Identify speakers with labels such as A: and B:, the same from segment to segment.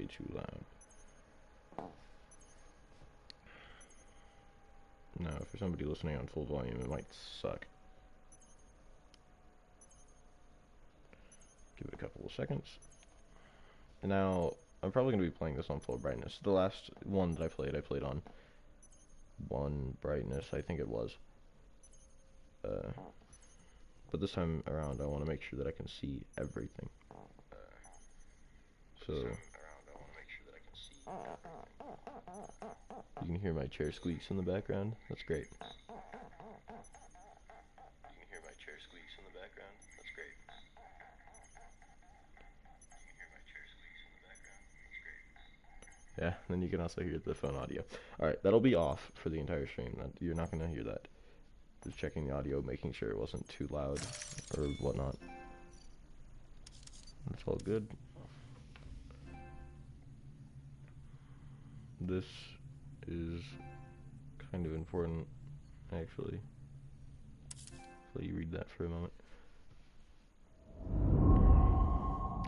A: too loud. No, for somebody listening on full volume, it might suck. Give it a couple of seconds. And now, I'm probably going to be playing this on full brightness. The last one that I played on 1 brightness, I think it was. But this time around, I want to make sure that I can see everything. So, you can hear my chair squeaks in the background. That's great. Yeah, then you can also hear the phone audio. Alright, that'll be off for the entire stream. You're not going to hear that. Just checking the audio, making sure it wasn't too loud or whatnot. That's all good. This is kind of important, actually. So you read that for a moment.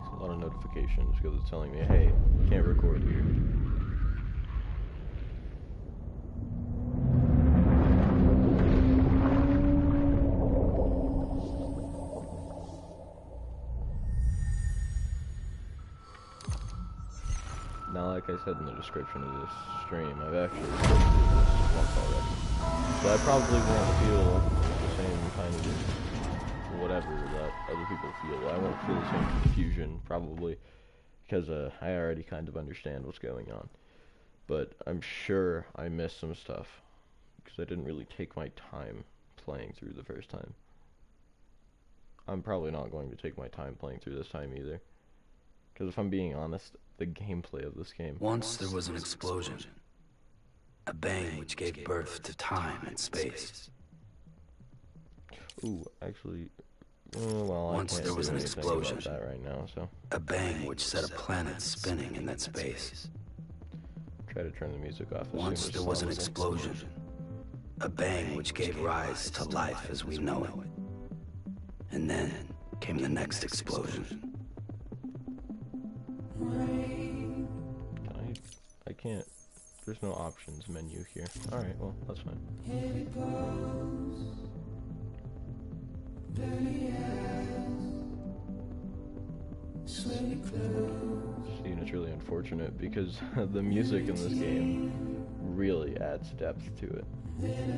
A: There's a lot of notifications because it's telling me, hey, you can't record here. Now, like I said in the description of this stream, I've actually played through this once already. So I probably won't feel the same kind of whatever that other people feel. I won't feel the same confusion, probably, because I already kind of understand what's going on. But I'm sure I missed some stuff, because I didn't really take my time playing through the first time. I'm probably not going to take my time playing through this time either. Because if I'm being honest, the gameplay of this game...
B: Once there was an explosion. A bang which gave birth to time and space.
A: Ooh, actually... well,
B: Once there was an explosion.
A: About that right now, so...
B: A bang which set a planet spinning in that space.
A: Try to turn the music off as
B: Once
A: soon as
B: there was an
A: possible.
B: explosion. A bang which gave rise to life as we know it. And then came the next explosion.
A: I can't. There's no options menu here. Alright, well, that's fine. See, and it's really unfortunate because the music in this game really adds depth to it.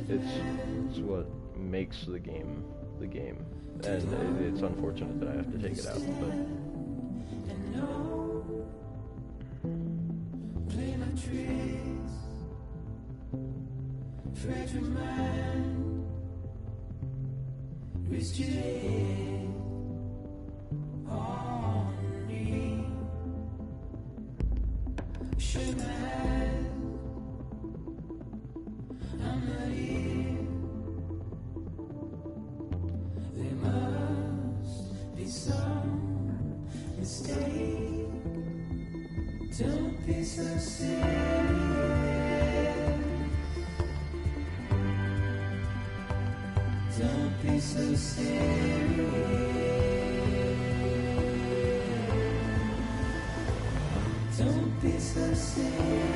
A: It's what makes the game the game. And it's unfortunate that I have to take it out, but... Fragile mind, rest your head on me. Shake my hand, I'm not here. There must be some mistake. Don't be so serious. Don't be so serious. Don't be so serious.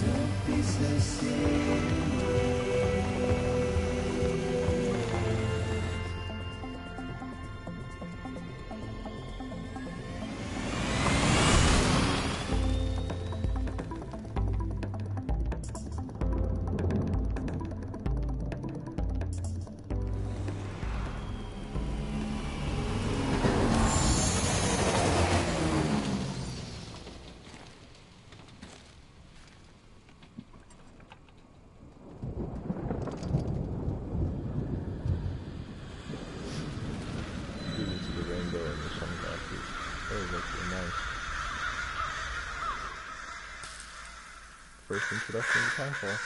A: Don't be so serious. First introduction to Timefall.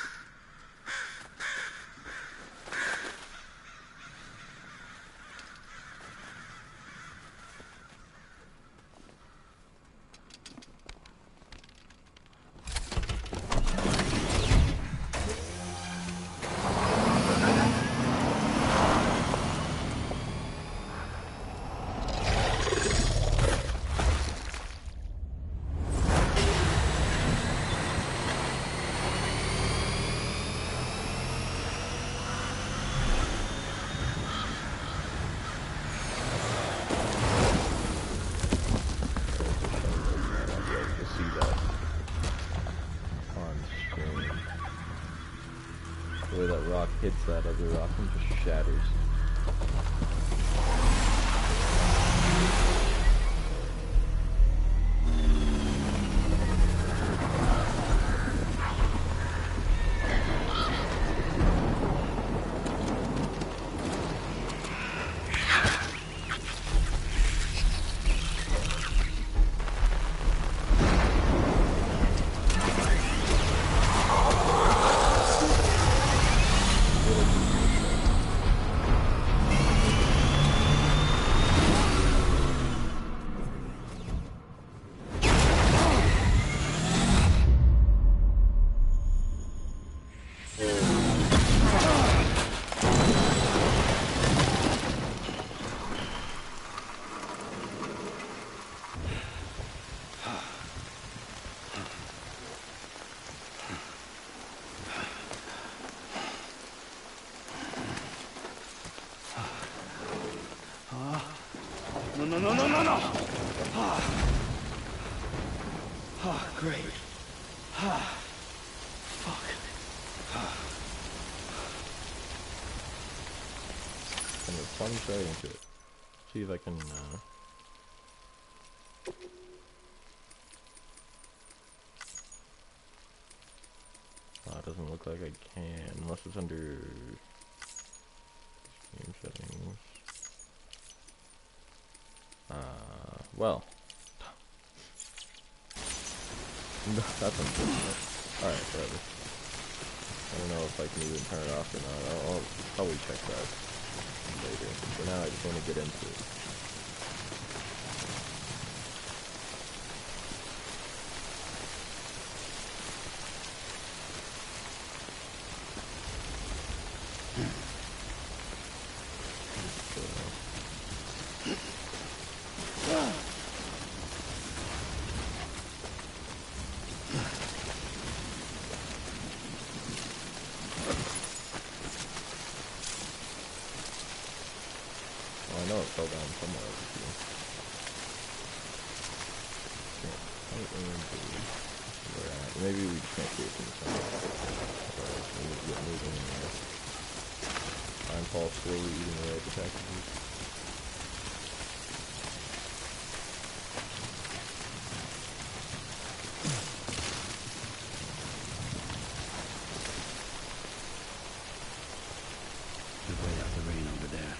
A: hits that other rock and just shatters.
B: No. Oh, great. Fuck.
A: I'm gonna plunge right into it. See if I can, Oh, it doesn't look like I can, unless it's under game settings. Well. That's unfortunate. Alright, whatever. I don't know if I can even turn it off or not. I'll probably check that later. For now, I just want to get into it. Well, I know it fell down somewhere over here. Can't quite remember where at. Maybe we just can't see it from the center. Alright, we need to get moving anyway. Time falls slowly eating away at the packages.
B: Just way out the rain over there.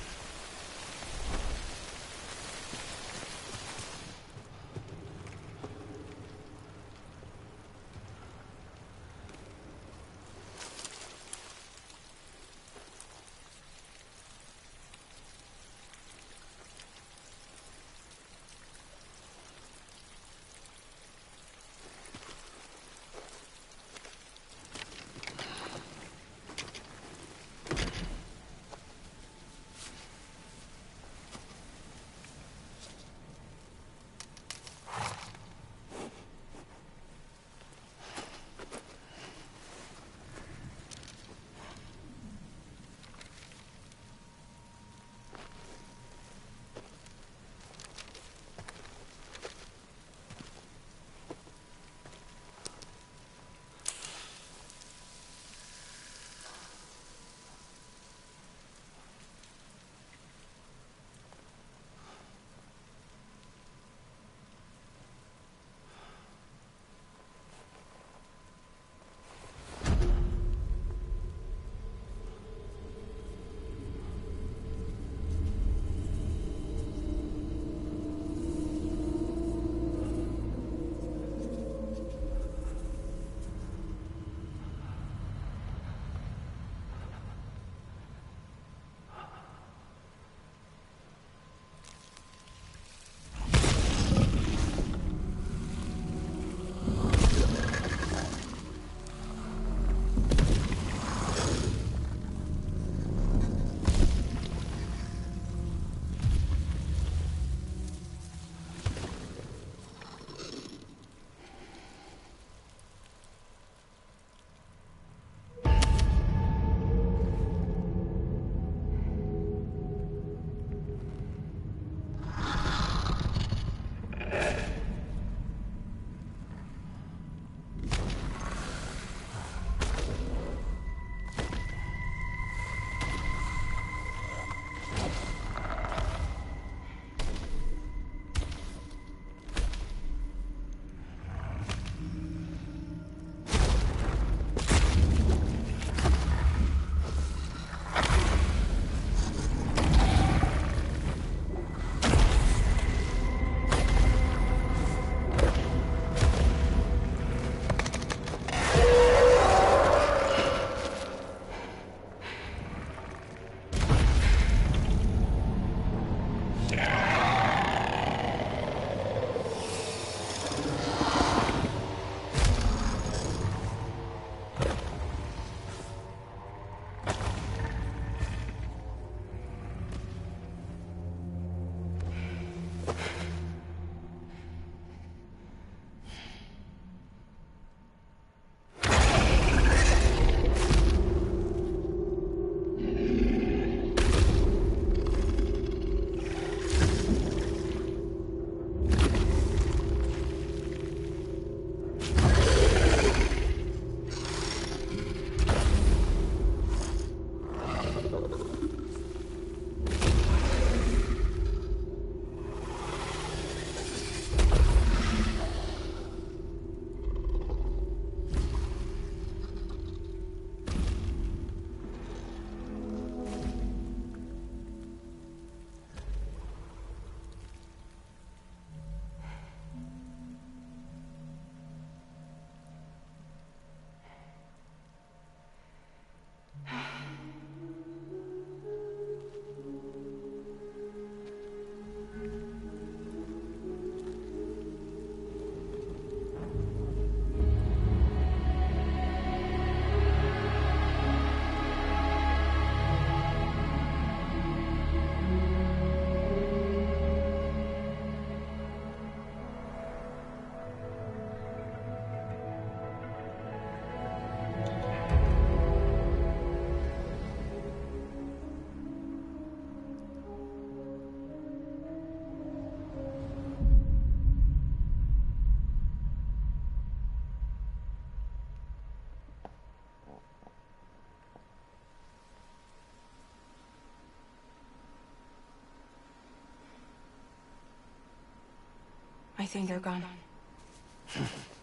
C: I think they're gone.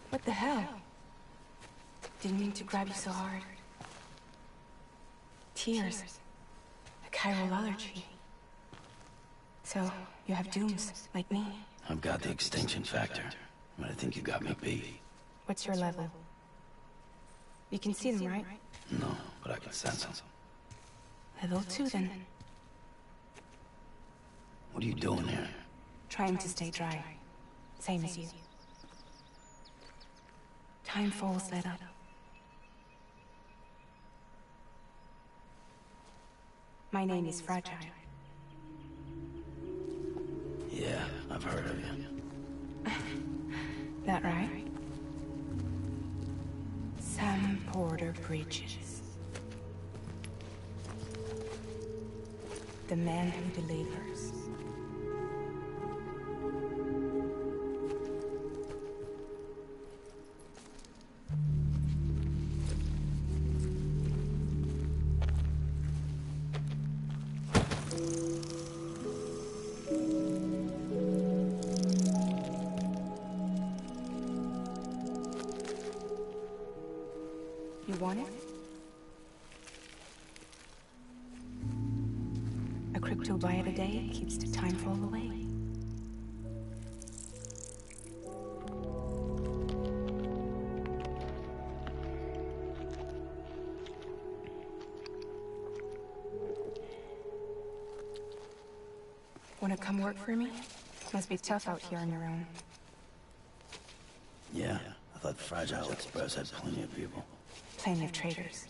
C: What the hell? Didn't mean to grab you so hard. Tears. A chiral allergy. So, you have dooms, like me.
B: I've got the extinction factor, but I think you got me beat.
C: What's your level? You can see them, right?
B: No, but I can sense them.
C: Level 2, then.
B: What are you doing here?
C: Trying to stay dry. Same as you. Time falls let up. My name is Fragile.
B: Yeah, I've heard of you.
C: That right? Sam Porter Bridges. The man who delivers. You want it? A crypto byte a day keeps the time fall away. Wanna come work for me? Must be tough out here on your own.
B: Yeah, I thought Fragile Express had plenty of people.
C: Plenty of traitors.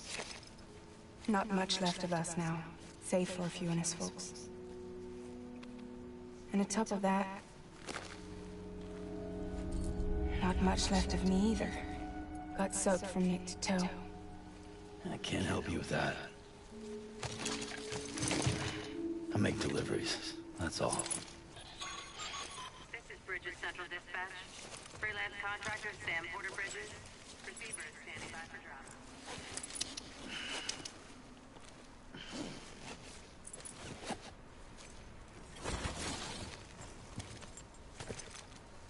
C: Not much left of us now, save for a few honest folks. And on top of that, not much left of me either. Got soaked from neck to toe.
B: I can't help you with that. I make deliveries, that's all.
D: This is Bridges Central Dispatch. Freelance contractor Sam Porter Bridges. Receiver is standing by for drop.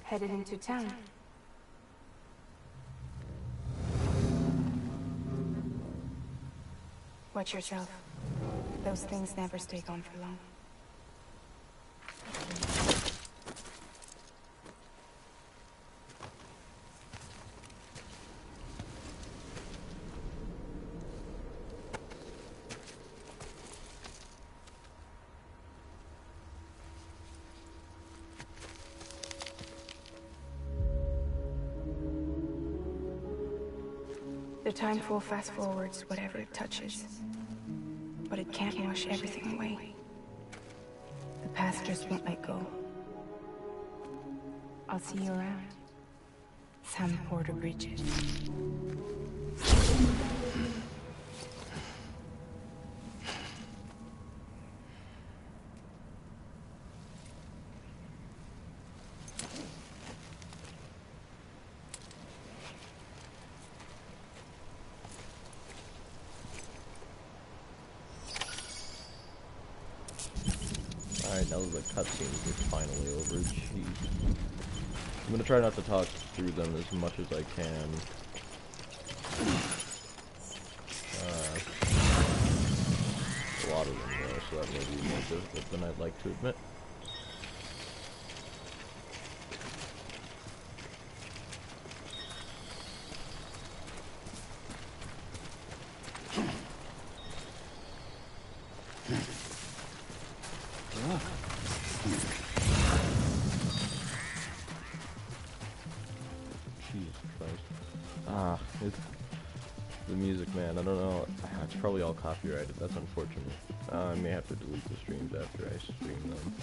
C: Headed into town. Watch yourself. Those things never stay gone for long. The time for fast forwards whatever it touches. But it can't wash everything away. The past just won't let go. I'll see you around. Sam Porter Bridges.
A: Alright, now that the cutscene is finally over, jeez. I'm gonna try not to talk through them as much as I can. A lot of them though, so that may be more difficult than I'd like to admit. The music, man, I don't know. It's probably all copyrighted. That's unfortunate. I may have to delete the streams after I stream them.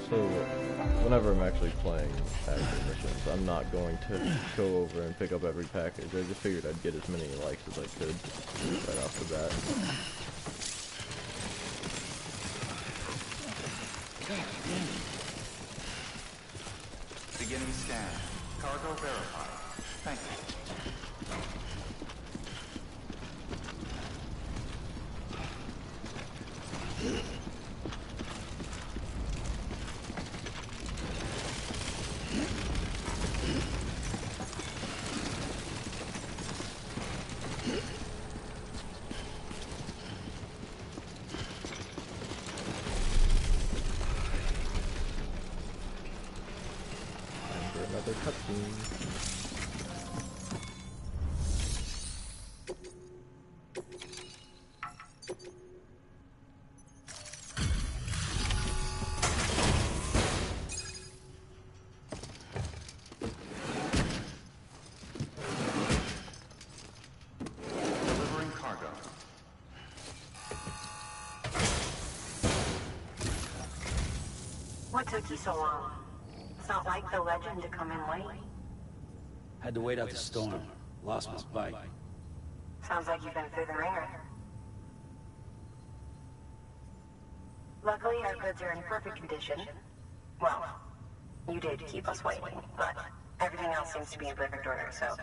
A: So, whenever I'm actually playing actual missions, I'm not going to go over and pick up every package. I just figured I'd get as many likes as I could right off the bat.
E: Beginning scan. Cargo verified. Thank you.
A: Time for another cutscene.
E: Delivering cargo.
F: What took you so long? It's not like the legend to come in late.
B: Had to wait out the storm. Lost my bike.
F: Sounds like you've been through the ringer. Luckily, our goods are in perfect condition. Well, you did keep us waiting, but everything else seems to be in perfect order, so...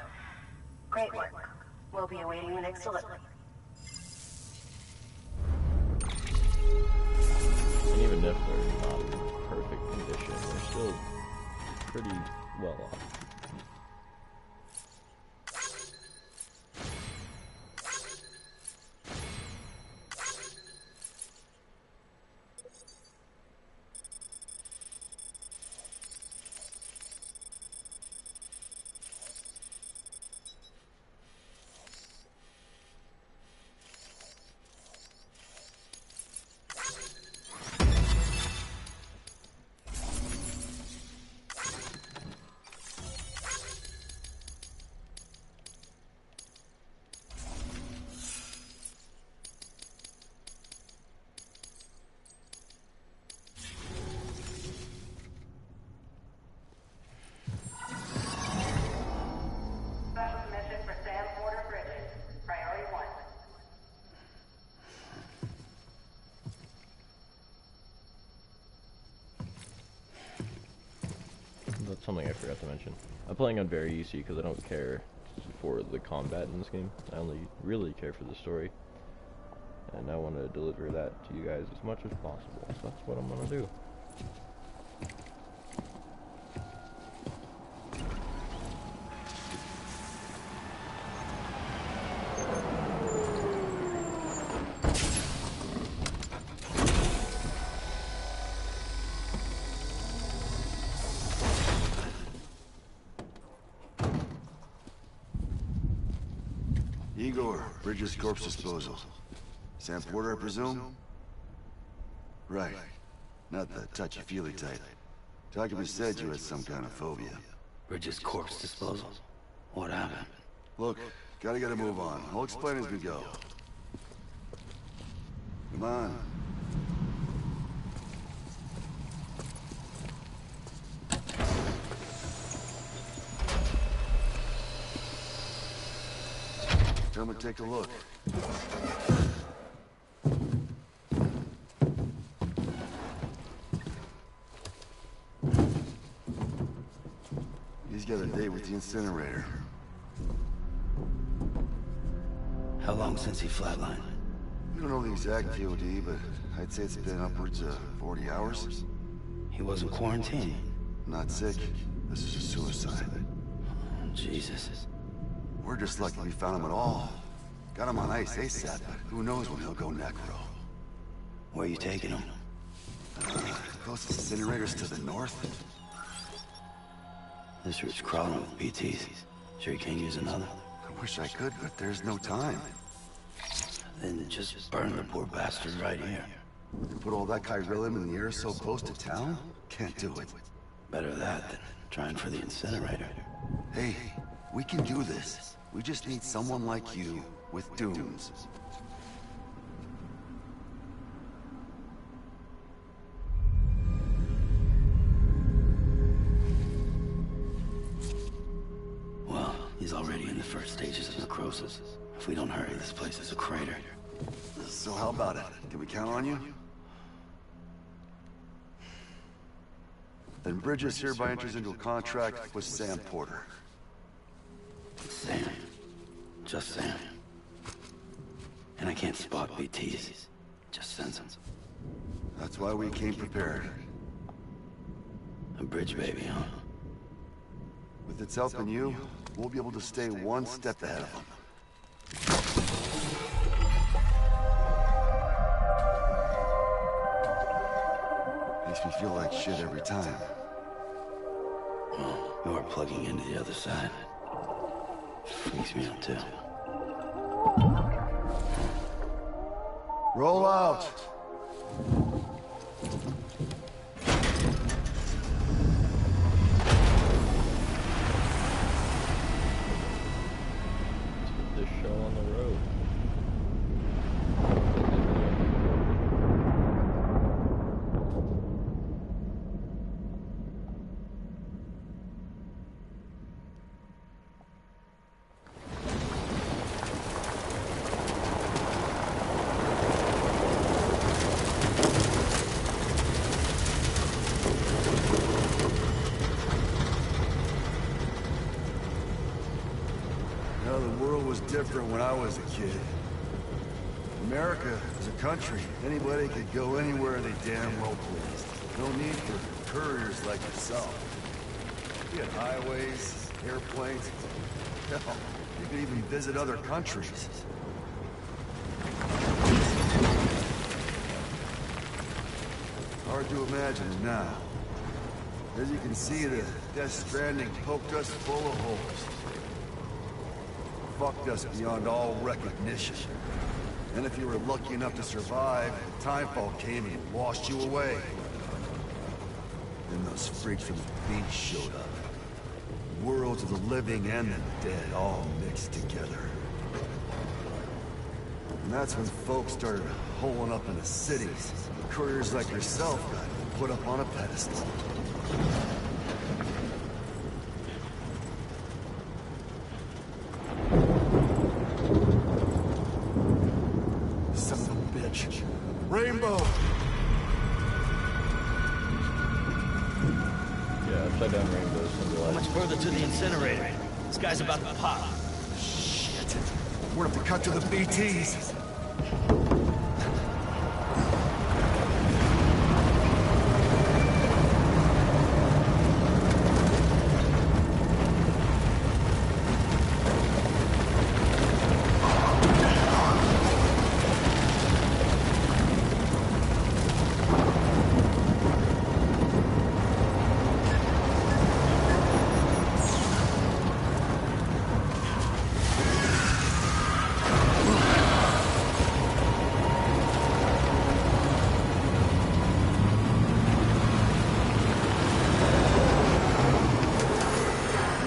F: Great work. We'll be awaiting the next delivery.
A: And even if they're not in perfect condition, they're still pretty well off.
D: Special commission for Sam Porter Bridges. Priority 1.
A: That's something I forgot to mention. I'm playing on very easy because I don't care for the combat in this game. I only really care for the story. And I want to deliver that to you guys as much as possible. So that's what I'm going to do.
G: Igor, Bridges corpse disposal. Sam Porter, I presume? Right. Not the touchy-feely type. Document said you had some kind of phobia.
B: Bridges corpse disposal. What happened?
G: Look, gotta get a move on. I'll explain as we go. Come on. Come and take a look. He's got a date with the incinerator.
B: How long since he flatlined?
G: We don't know the exact TOD, but I'd say it's been upwards of 40 hours.
B: He wasn't quarantined.
G: Not sick. This is a suicide.
B: Jesus.
G: We're just lucky we found him at all. Got him on ice ASAP, but who knows when he'll go necro.
B: Where you taking him?
G: Closest incinerator's to the north.
B: This route's crawling with BTs. Sure you can't use another?
G: I wish I could, but there's no time.
B: Then just burn the poor bastard right here.
G: You put all that chiralium in the air so close to town? Can't do it.
B: Better that than trying for the incinerator.
G: Hey, we can do this. We just need someone like you with dunes.
B: Well, he's already in the first stages of necrosis. If we don't hurry, this place is a crater.
G: So how about it? Can we count on you? Then Bridges hereby enters into a contract with Sam Porter.
B: Sam. Just Sam. And I can't spot BTs. Just sense them.
G: That's why we came prepared.
B: A bridge baby, huh?
G: With its help in you, we'll be able to stay one step ahead of them. Makes me feel like shit every time.
B: Well, you're plugging into the other side. Freaks me out too.
G: Roll out!
A: This show on the road.
G: You know, the world was different when I was a kid. America was a country. Anybody could go anywhere they damn well pleased. No need for couriers like yourself. We had highways, airplanes. Hell, you could even visit other countries. Hard to imagine now. As you can see, the Death Stranding poked us full of holes. Fucked us beyond all recognition. And if you were lucky enough to survive, Timefall came and washed you away. Then those freaks from the beach showed up. Worlds of the living and the dead all mixed together. And that's when folks started holing up in the cities. Couriers like yourself got put up on a pedestal. Son of a bitch. Rainbow!
A: Yeah, upside down rainbows
H: How
A: symbolize.
H: much further to the incinerator? This guy's about to pop.
G: Shit. We're gonna have to cut to the BTs.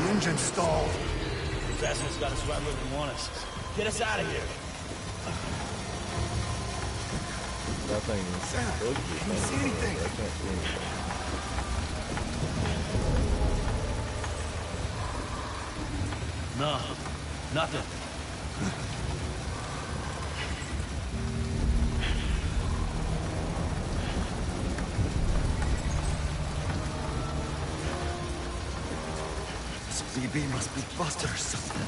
G: Engine stalled.
H: These assholes got us right where they want us. Get us out of here.
A: Nothing.
G: Sam, can you see anything?
A: I can't see anything.
H: No, nothing.
G: This BB must be busted or something.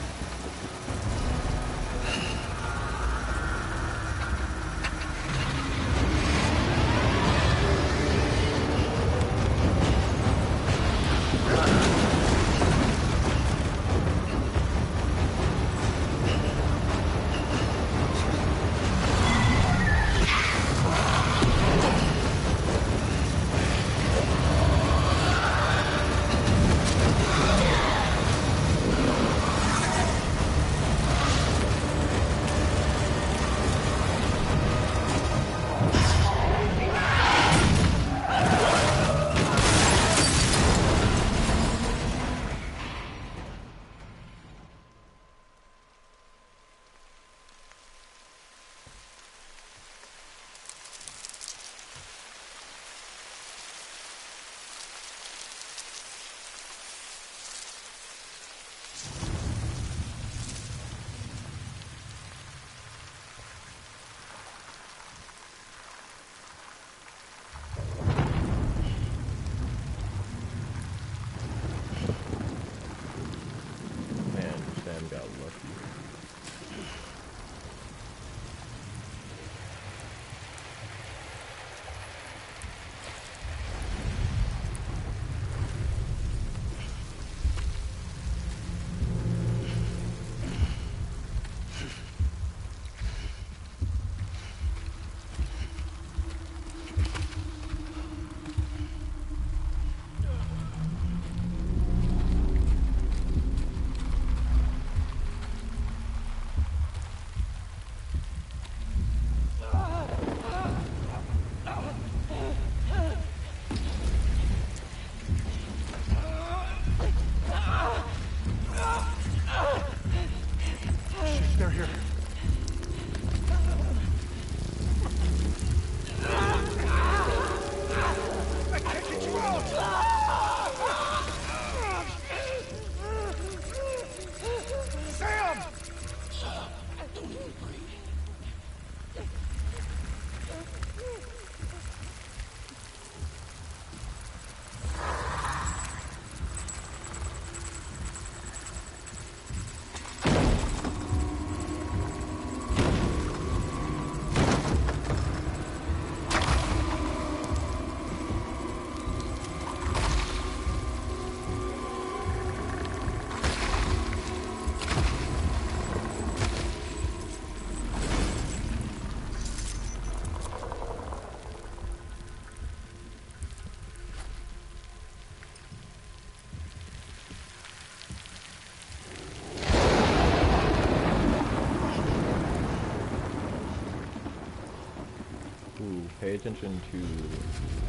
A: pay attention to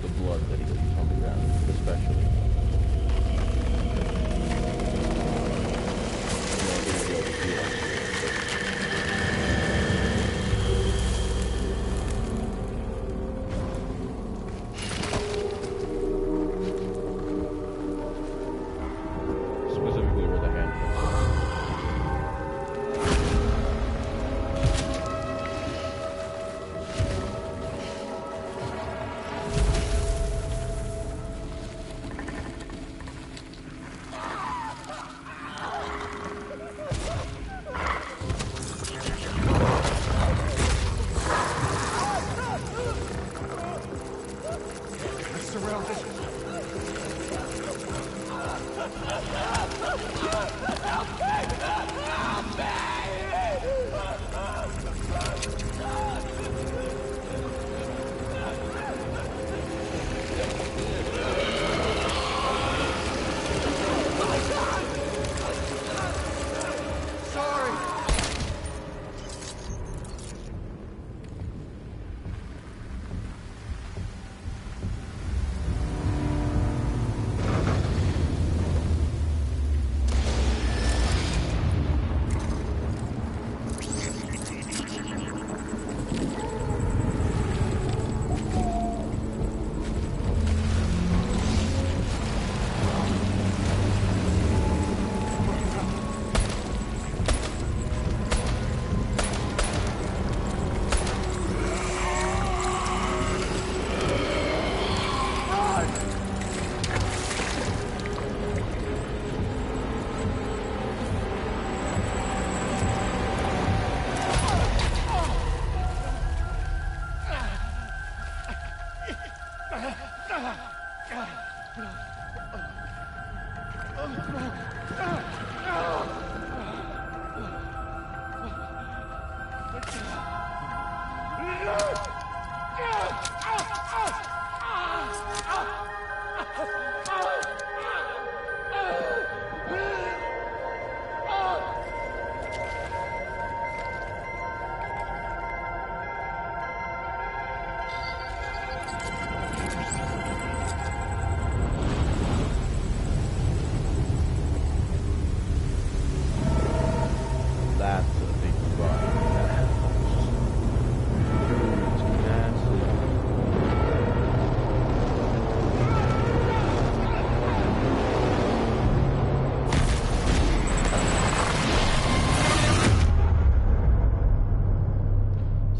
A: the blood that he leaves on the ground, especially. Specifically where the hand is.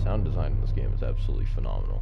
A: Sound design in this game is absolutely phenomenal.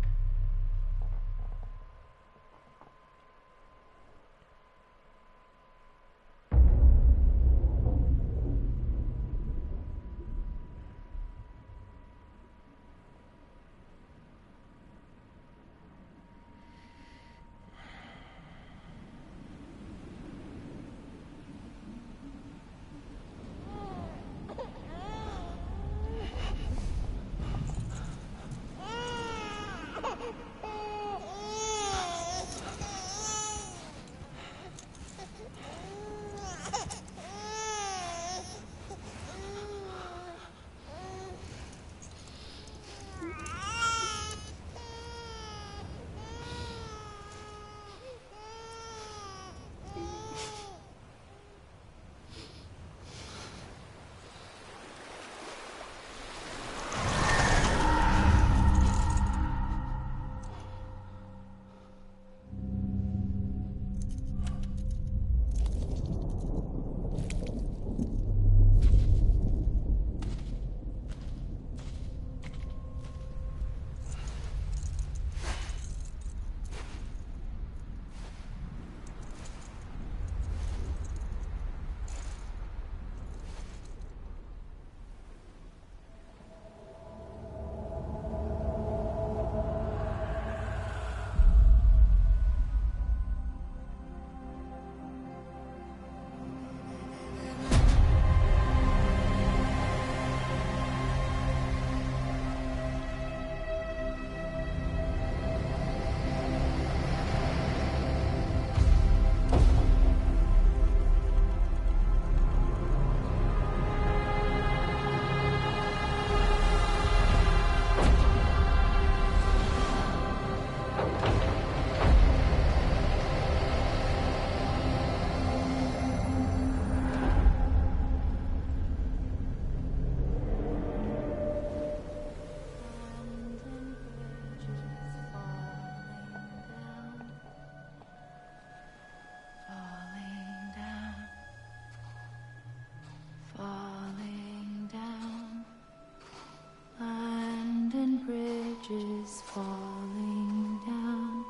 C: bridges falling down,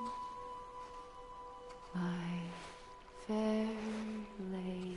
C: my fair lady.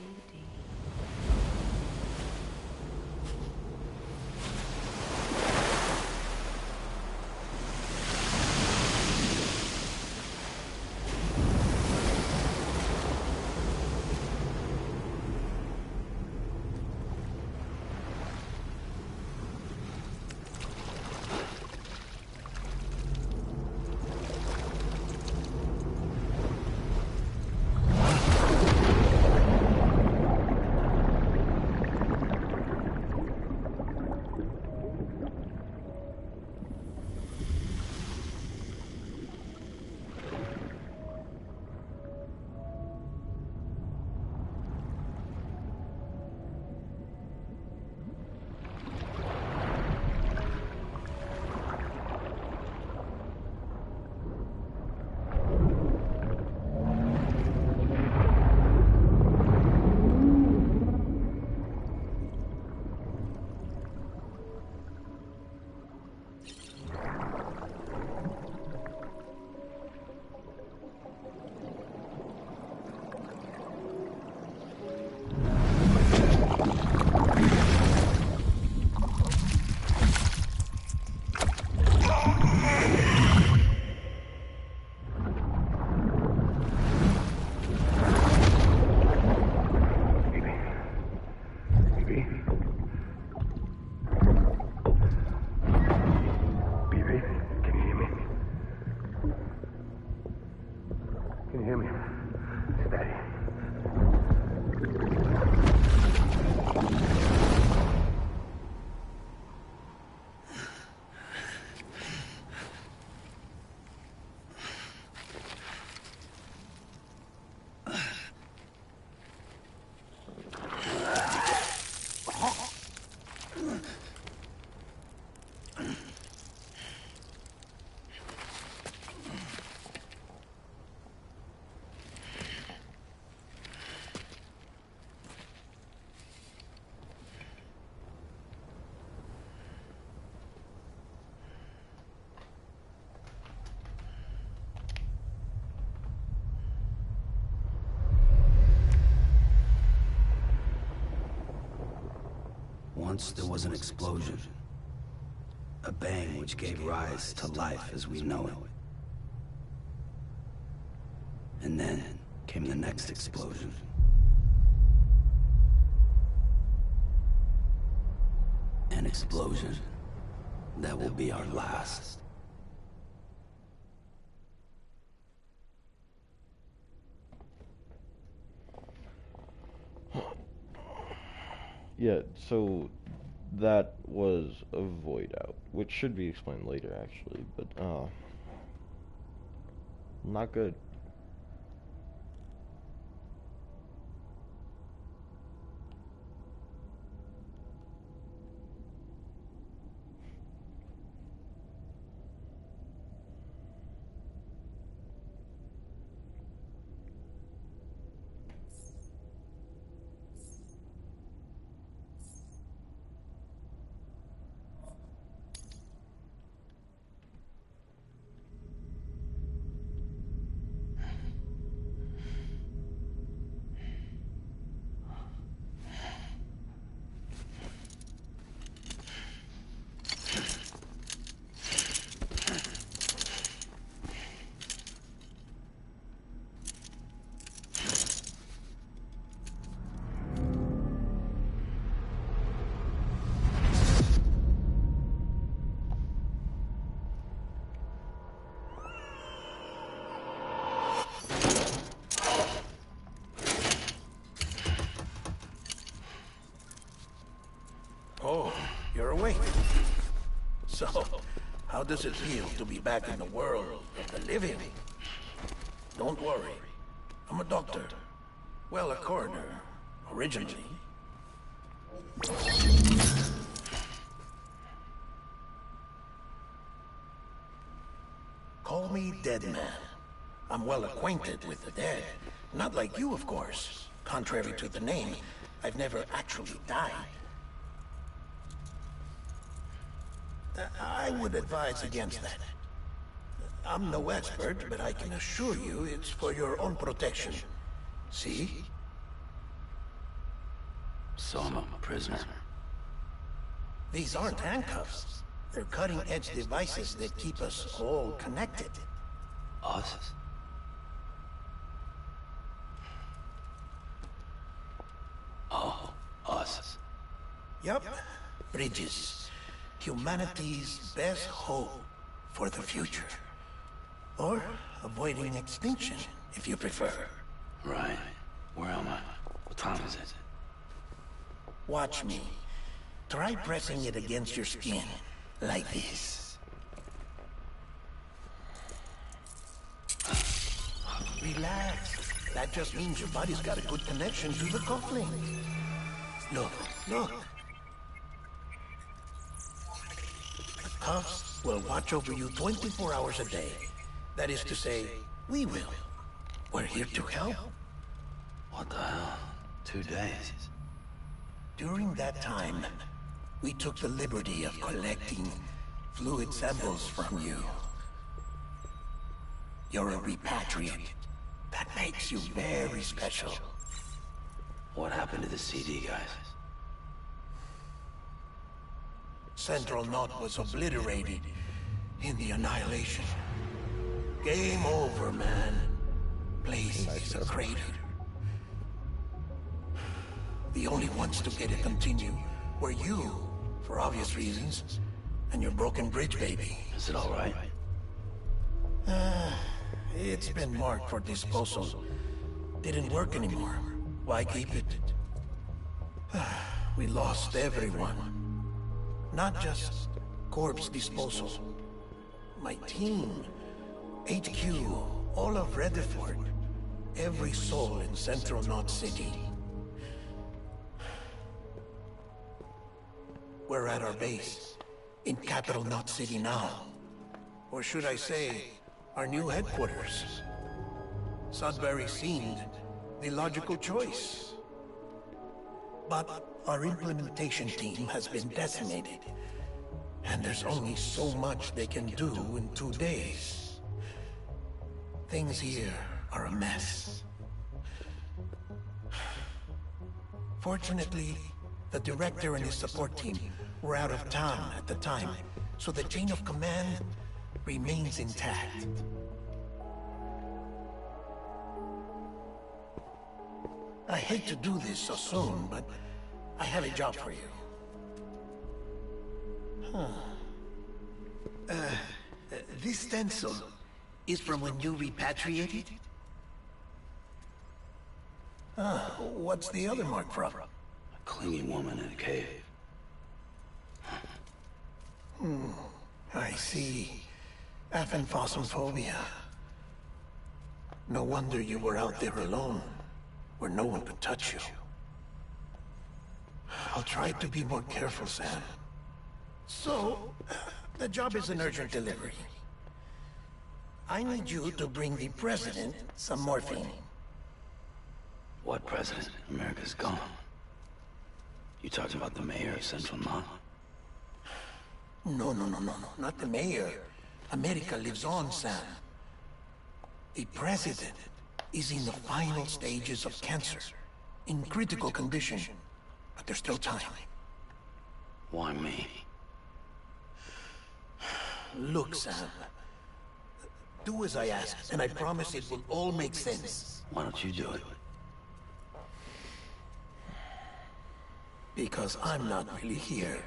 B: Once there was an explosion. A bang which gave rise to life as we know it. And then came the next explosion. An explosion that will be our last.
A: Yeah, so that was a void out, which should be explained later actually, but not good.
I: Oh, you're awake. So, how does it feel to be back in the world of the living? Don't worry. I'm a doctor. Well, a coroner, originally. Call me Dead Man. I'm well acquainted with the dead. Not like you, of course. Contrary to the name, I've never actually died. I would advise against that. I'm no expert, but I can assure you it's for your own protection. See?
B: So I'm a prisoner.
I: These aren't handcuffs. They're cutting-edge devices that keep us all connected.
B: Us? Oh, us.
I: Yup. Bridges. Humanity's best hope for the future. Or avoiding extinction, if you prefer.
B: Right. Where am I? What time is it?
I: Watch me. Try pressing it against your skin, like this. Relax. That just means your body's got a good connection to the cufflink. Look, look. The cuffs will watch over you 24 hours a day. That is to say, we will. We're here to help.
B: What the hell? 2 days?
I: During that time, we took the liberty of collecting fluid samples from you. You're a repatriate. That makes you very special.
B: What happened to the CD guys?
I: Central Knot was obliterated in the annihilation. Game over, man. Place is a crater. The only ones to get it continue were you, for obvious reasons, and your broken bridge baby.
B: Is it all right?
I: It's been marked for disposal. Didn't work anymore. Why keep it? We lost everyone. Not just corpse disposal. My team, HQ, all of Rutherford, every soul in Central Knot City. We're at our base, in Capital Knot City now. Or should I say, our new headquarters. Sudbury seemed the logical choice. But our implementation team has been decimated. And there's only so much they can do in 2 days. Things here are a mess. Fortunately, the director and his support team were out of town at the time, so the chain of command remains intact. I hate to do this so soon, but I have a job for you. This stencil is from when you repatriated? What's the other mark from?
B: A clinging woman in a cave.
I: I see. Aphanphosmphobia. No wonder you were out there alone, where no one could touch you. I'll try to be more careful, Sam. So, the job is an urgent delivery. I need you to bring the president some morphine.
B: What president? America's gone. You talking about the mayor of Central Knot?
I: No, not the mayor. America lives on, Sam. The president is in the final stages of cancer, in critical condition, but there's still time.
B: Why me?
I: Look, Sam. Do as I ask, and I promise it will all make sense.
B: Why don't you do it?
I: Because I'm not really here.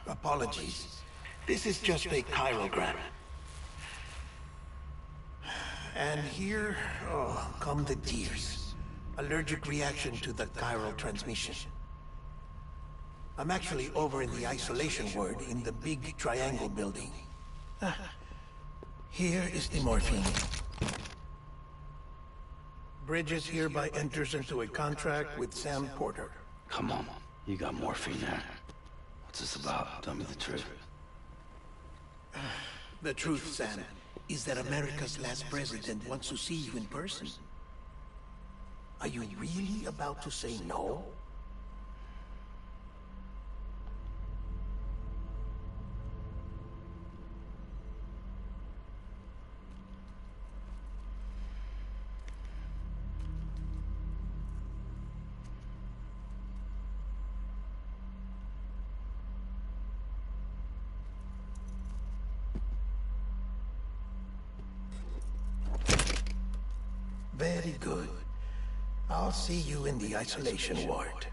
I: Apologies. This is just a chirogram. And here, come the tears. Allergic reaction to the chiral transmission. I'm actually over in the isolation ward in the big triangle building. Here is the morphine. Bridges hereby enters into a contract with Sam Porter.
B: Come on, you got morphine there. What's this about? Tell me the truth.
I: The truth, Sam, is that America's last president wants to see you in person. Are you really about to say no? Very good. I'll see you in the isolation ward.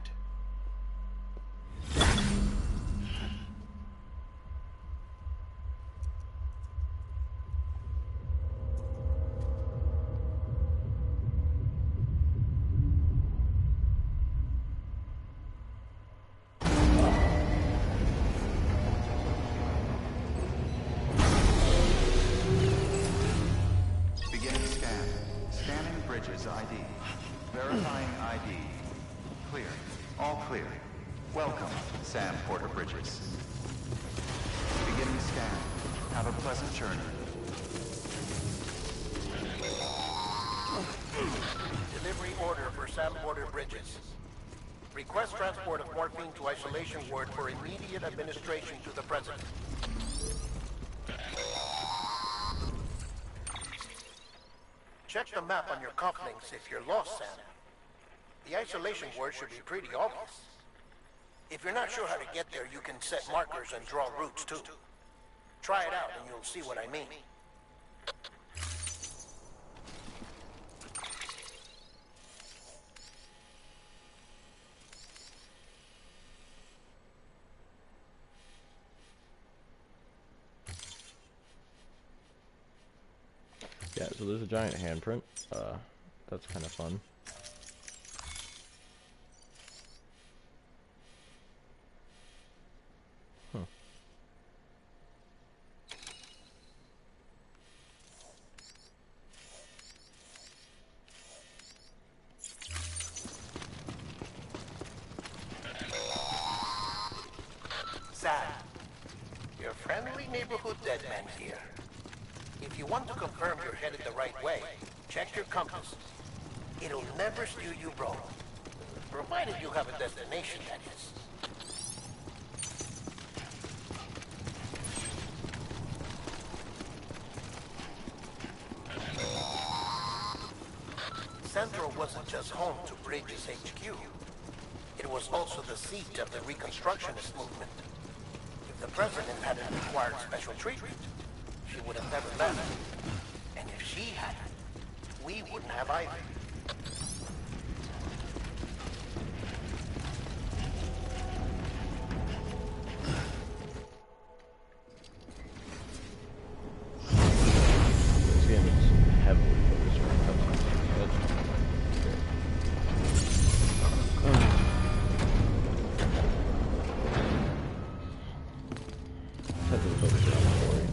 E: Beginning scan. Scanning Bridges ID. Verifying ID. Clear. All clear. Welcome, Sam Porter Bridges. Beginning scan. Have a pleasant journey.
I: Delivery order for Sam Porter Bridges. Request transport of morphine to isolation ward for immediate administration to the president. Check the map on your cufflinks if you're lost, Sam. The isolation word should be pretty obvious. If you're not sure how to get there, you can set markers and draw routes too. Try it out and you'll see what I mean.
A: Yeah, so there's a giant handprint. That's kind of fun. Huh.
I: Sam, your friendly neighborhood deadman here. If you want to confirm you're headed the right way, check your compass. It'll never steer you wrong. Provided you have a destination, that is. Central wasn't just home to Bridges HQ. It was also the seat of the Reconstructionist movement. If the president hadn't required special treatment, she would have never left. And if she hadn't, we wouldn't have either.
A: This game is heavily focused around cutscenes. That's heavily focused around the story.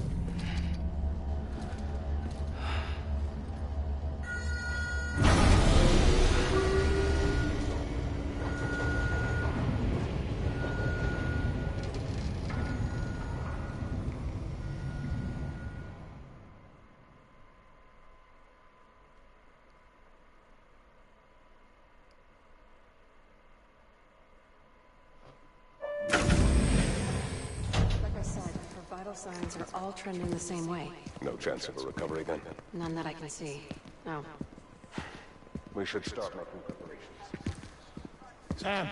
C: Like I said, her vital signs are all trending the same way.
J: No chance of a recovery then?
C: None that I can see. No.
J: We should start making preparations.
I: Sam!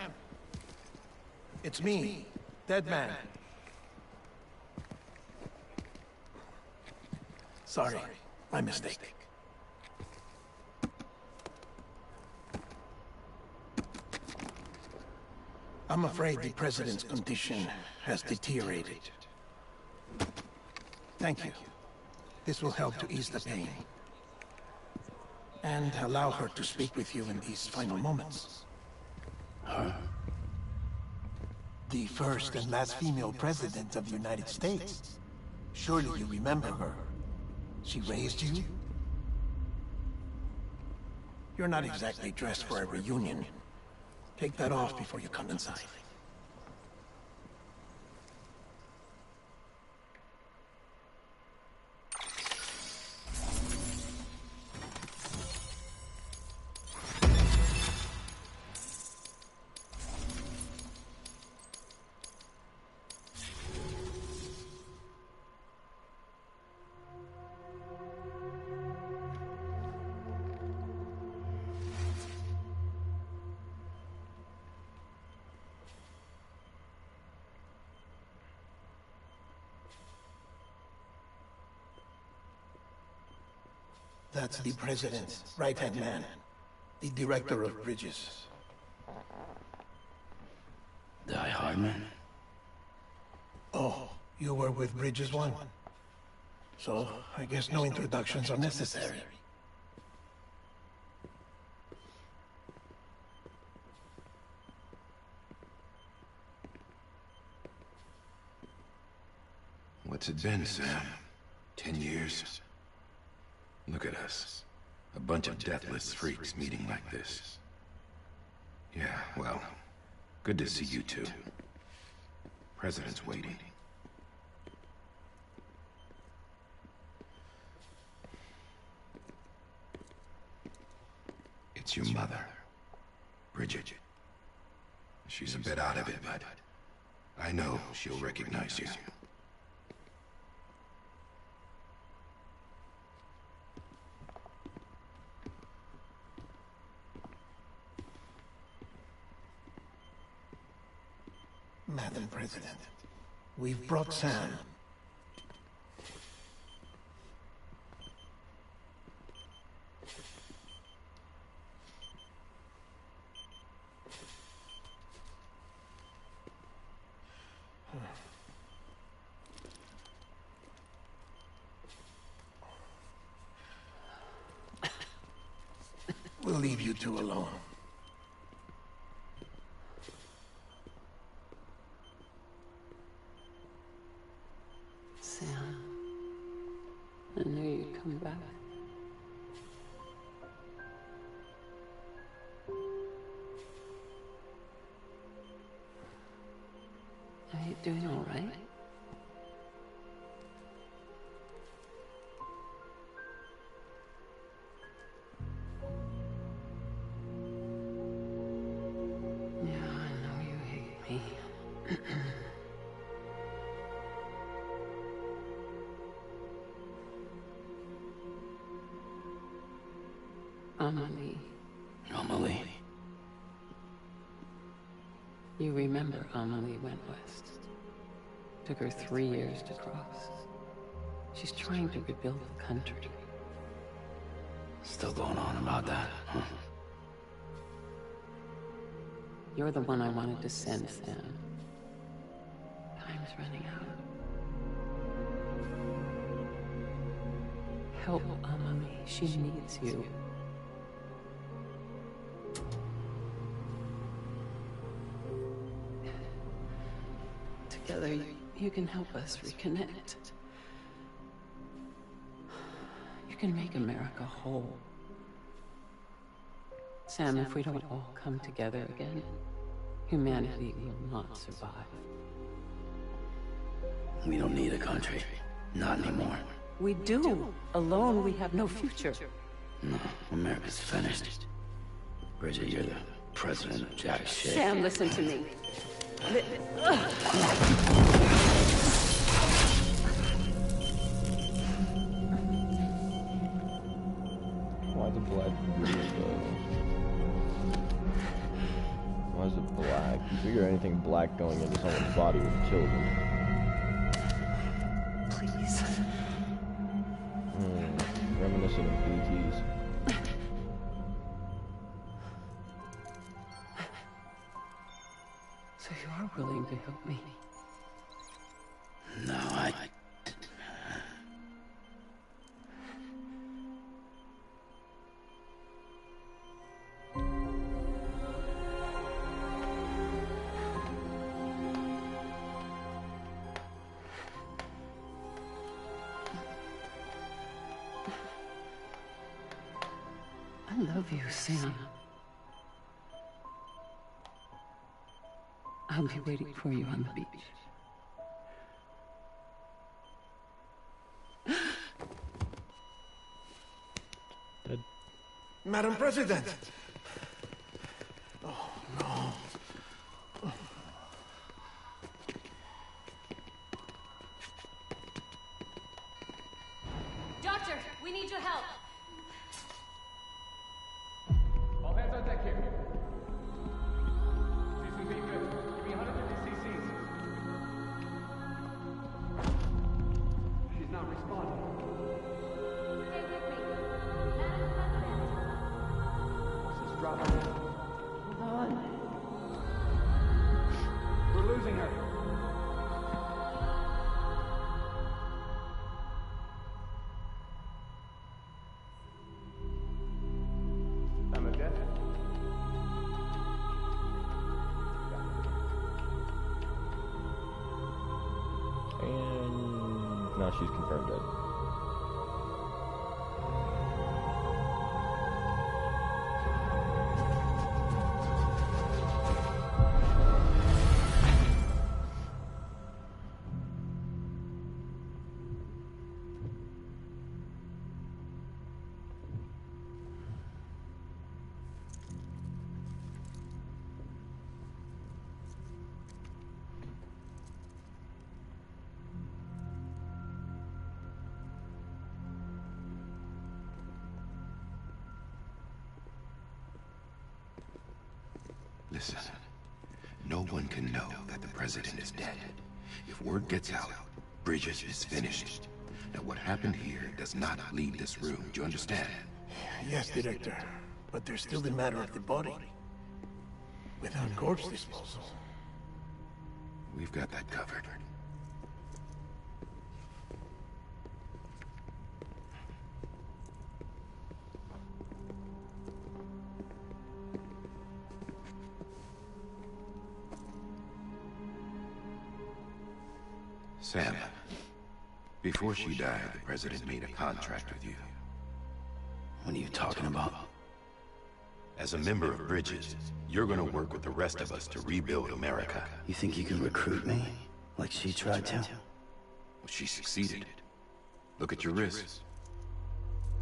I: It's me, Deadman. Sorry, my mistake. I'm afraid the president's condition has deteriorated. Thank you. This will help to ease the pain. And allow her to speak with you in these final moments.
B: Huh?
I: The first and last female president of the United States. Surely you remember her. She raised you? You're not exactly dressed for a reunion. Take that off before you come inside. That's the president's right-hand man. The director of bridges.
B: Die Hardman?
I: Oh, you were with Bridges 1? So, I guess no introductions are necessary.
K: What's it been, Sam? 10 years? Look at us. A bunch of deathless freaks meeting like this. Yeah, well, good to see you two. President's waiting. It's your mother, Bridget. She's a bit out of it, but I know she'll recognize you.
I: Madam President, we've brought Sam. We'll leave you two alone.
L: Sam, I knew you'd come back. Are you doing all right? Yeah, I know you hate me. Amelie.
B: Amelie?
L: You remember Amelie went west. Took her 3 years to cross. She's trying to rebuild the country.
B: Still going on about that, huh?
L: You're the one I wanted to send, Sam. Time's running out. Help Amelie. She needs you. Together, you can help us reconnect. You can make America whole. Sam, if we don't all come together again, humanity will not survive.
B: We don't need a country. Not anymore.
L: We do. Alone, we have no future.
B: No, America's finished. Bridget, you're the president of jack shit.
L: Sam, listen to me.
A: Why the black Why is it black? You figure anything black going into someone's body would have killed them.
L: Please.
A: Reminiscent of BTs.
L: So you are willing to help me?
B: No, I...
L: I love you, Sam. I'll be waiting for you on the beach.
A: Dead.
I: Madam President! Oh, no.
M: Doctor, we need your help.
N: All hands on deck here. Season B good. Give me 150 cc's. She's not responding.
M: Stay with me.
L: properly. Hold on.
N: We're losing her. I'm a dead.
A: And now she's confirmed dead.
K: Listen, no one can know that the president is dead. If word gets out, Bridges is finished. Now what happened here does not leave this room, do you understand?
I: Yes, Director. But there's still the matter of the body. Without corpse disposal.
K: We've got that covered. Sam, before she died, the president made a contract with you.
B: What are you talking about?
K: As a member of Bridges, you're gonna work with the rest of us to rebuild America.
B: You think you can recruit me? Like she tried to?
K: Well, she succeeded. Look at your wrist.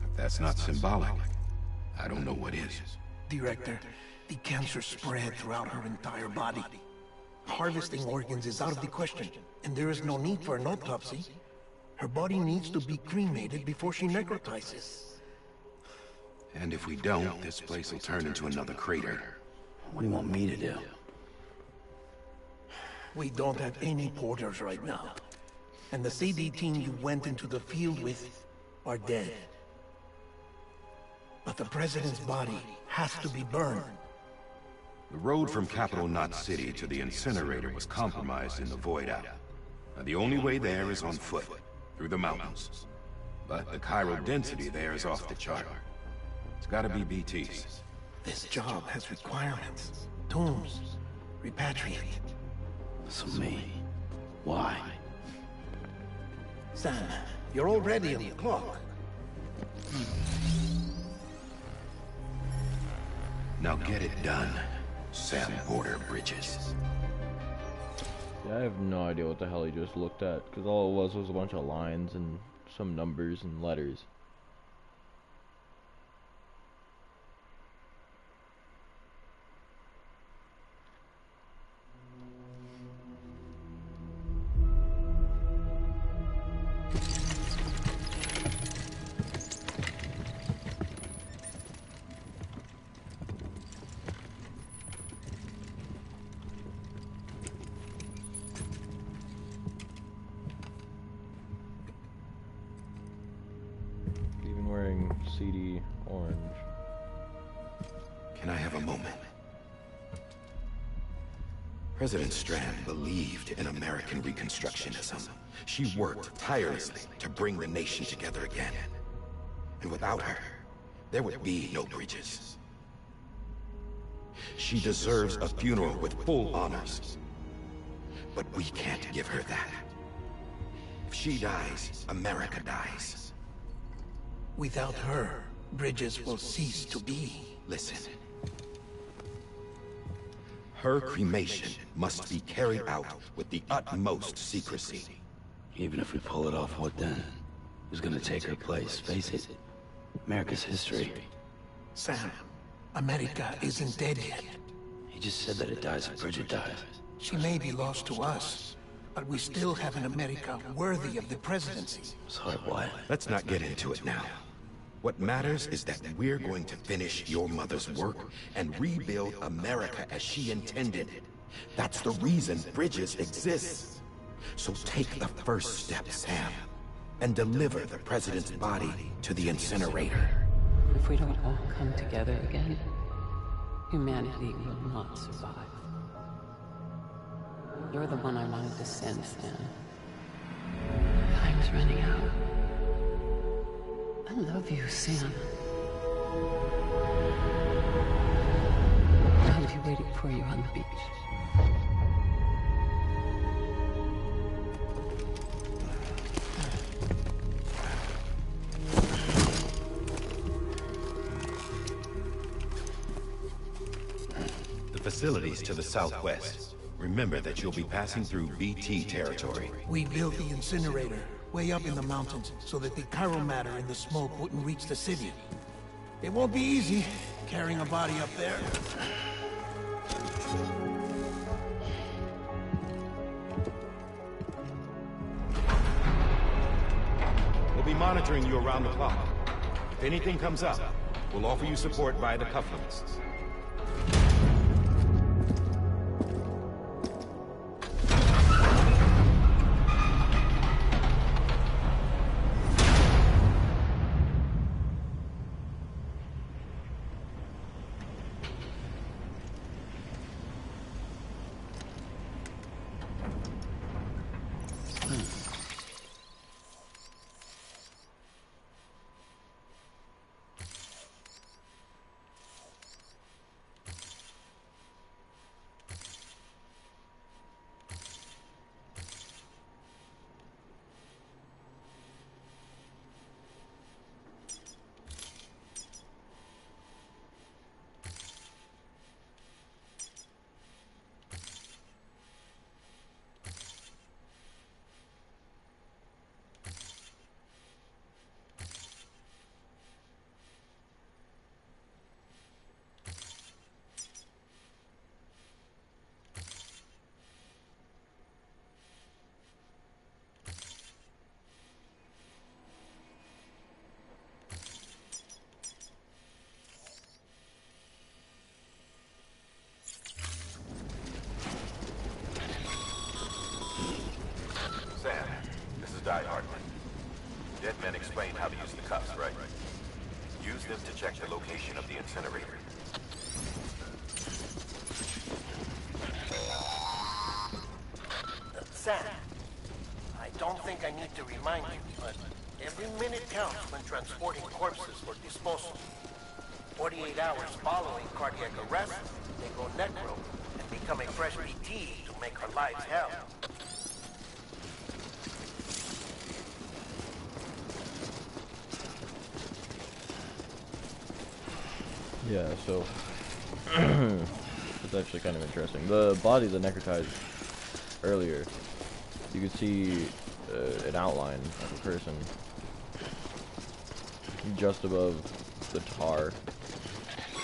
K: If that's not symbolic, I don't know what is.
I: Director, the cancer spread throughout her entire body. Harvesting organs is out of the question, and there is no need for an autopsy. Her body needs to be cremated before she necrotizes.
K: And if we don't, this place will turn into another crater.
B: What do you want me to do?
I: We don't have any porters right now. And the CD team you went into the field with are dead. But the president's body has to be burned.
K: The road from Capital Knot City to the incinerator was compromised in the void out. Now, the only way there is on foot, through the mountains. But the chiral density there is off the chart. It's gotta be BTs.
I: This job has requirements. Tombs. Repatriate.
B: So me. Why?
I: Sam, you're already on the clock.
K: Now get it done, Sam Porter Bridges.
A: Yeah, I have no idea what the hell he just looked at, because all it was a bunch of lines and some numbers and letters. Wearing CD orange.
K: Can I have a moment? President Strand believed in American Reconstructionism. She worked tirelessly to bring the nation together again. And without her, there would be no Bridges. She deserves a funeral with full honors. But we can't give her that. If she dies, America dies.
I: Without her, Bridges will cease to be.
K: Listen. Her cremation must be carried out with the utmost secrecy.
B: Even if we pull it off, what then? Who's gonna take her place? Face it. America's history.
I: Sam, America isn't dead yet.
B: He just said that it dies if Bridget dies.
I: She may be lost to us, but we still have an America worthy of the presidency.
B: Sorry, what?
K: Let's not get into it now. What matters is that we're going to finish your mother's work and rebuild America as she intended. That's the reason Bridges exists. So take the first step, Sam, and deliver the president's body to the incinerator.
L: If we don't all come together again, Humanity will not survive. You're the one I wanted to send, Sam. Time's running out. I love you, Sam. I'll be waiting for you on the beach.
K: The facility's to the southwest. Remember that you'll be passing through BT territory.
I: We built the incinerator way up in the mountains so that the chiral matter in the smoke wouldn't reach the city. It won't be easy carrying a body up there.
K: We'll be monitoring you around the clock. If anything comes up, we'll offer you support via the cufflinks.
O: Sam, this is Di Hartman. Dead men explained how to use the cuffs, right? Use them to check the location of the incinerator.
I: Sam, I don't think I need to remind you, but every minute counts when transporting corpses for disposal. 48 hours following cardiac arrest, they go necro and become a fresh BT to make our lives hell.
A: Yeah, so it's actually kind of interesting. The body that necrotized earlier, you could see an outline of a person just above the tar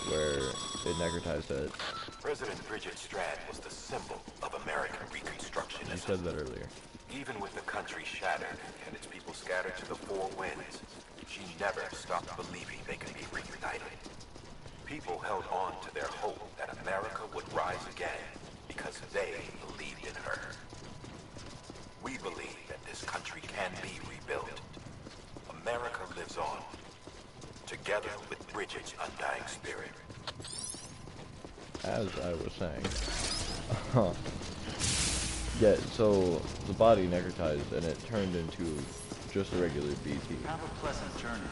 A: where it necrotized at.
O: President Bridget Strand was the symbol of American Reconstructionism.
A: You said that earlier.
O: Even with the country shattered and its people scattered to the four winds, she never stopped believing they could be reunited. People held on to their hope that America would rise again because they believed in her. We believe that this country can be rebuilt. America lives on, together with Bridget's undying spirit.
A: As I was saying. Yeah, so the body necrotized and it turned into just a regular BT.
E: Have a pleasant journey.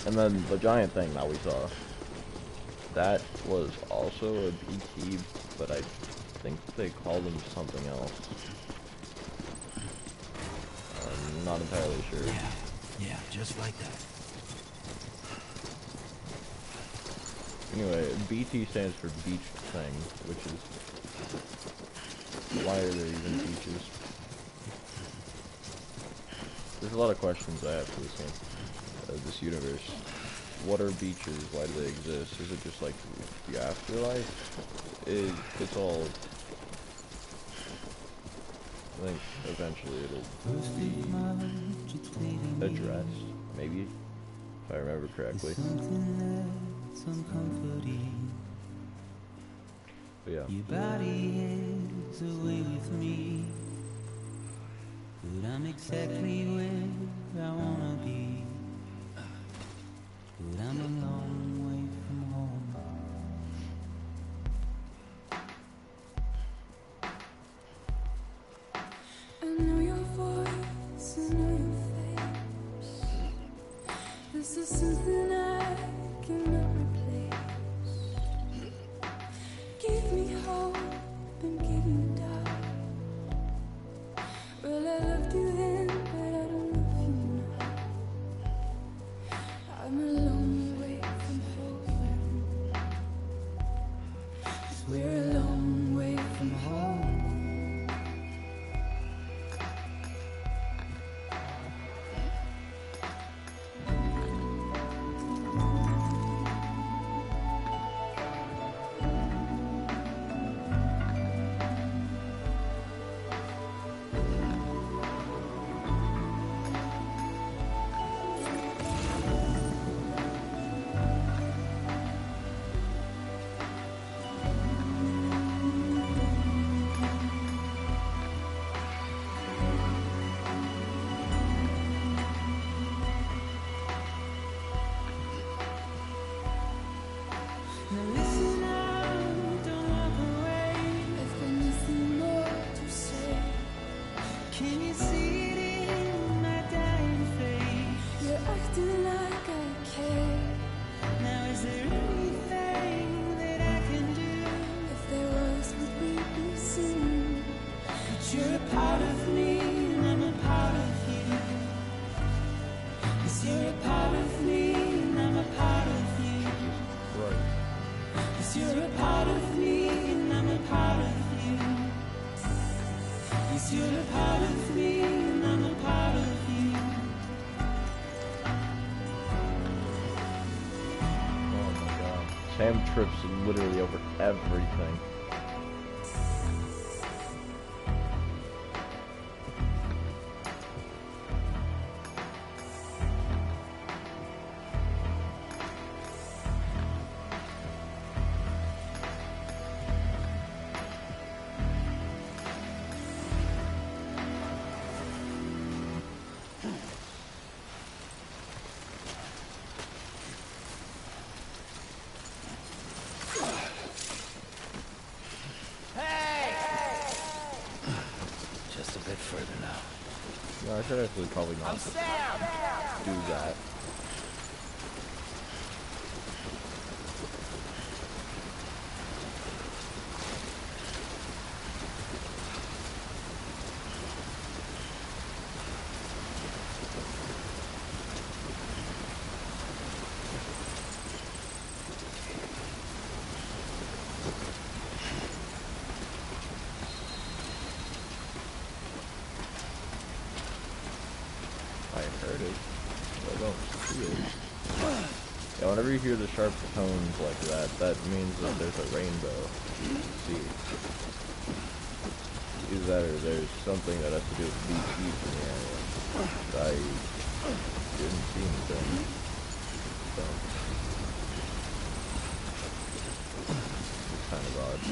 A: And then the giant thing that we saw, that was also a BT, but I think they called him something else. I'm not entirely sure.
I: Yeah, just like that.
A: Anyway, BT stands for beach thing, which is, why are there even beaches? There's a lot of questions I have for this game, this universe. What are beaches? Why do they exist? Is it just like the afterlife? It's all, I think eventually it'll be addressed, maybe, if I remember correctly. But yeah.
P: Your body is away with me, but I'm exactly where I wanna be. But I'm a long way from home. Now listen up, don't walk away. I've got nothing more to say. Can you see it in my dying face? You're acting like I care. Now is there anything that I can do? If there was, would we be seen? But you're a part of me, and I'm a part of you. 'Cause you're a part of me, and I'm a part of you.
A: Right.
P: 'Cause you're a part of me, and I'm a part of you. 'Cause you're a part of me, and I'm a part of you.
A: Oh my god. Sam trips literally over everything.
B: Just a bit further now.
A: No, I should actually probably not do that. I heard it, but I don't see it. Yeah, whenever you hear the sharp tones like that, that means that there's a rainbow. See, either that or there's something that has to do with BTs in the area. I didn't see anything, so it's kind of odd.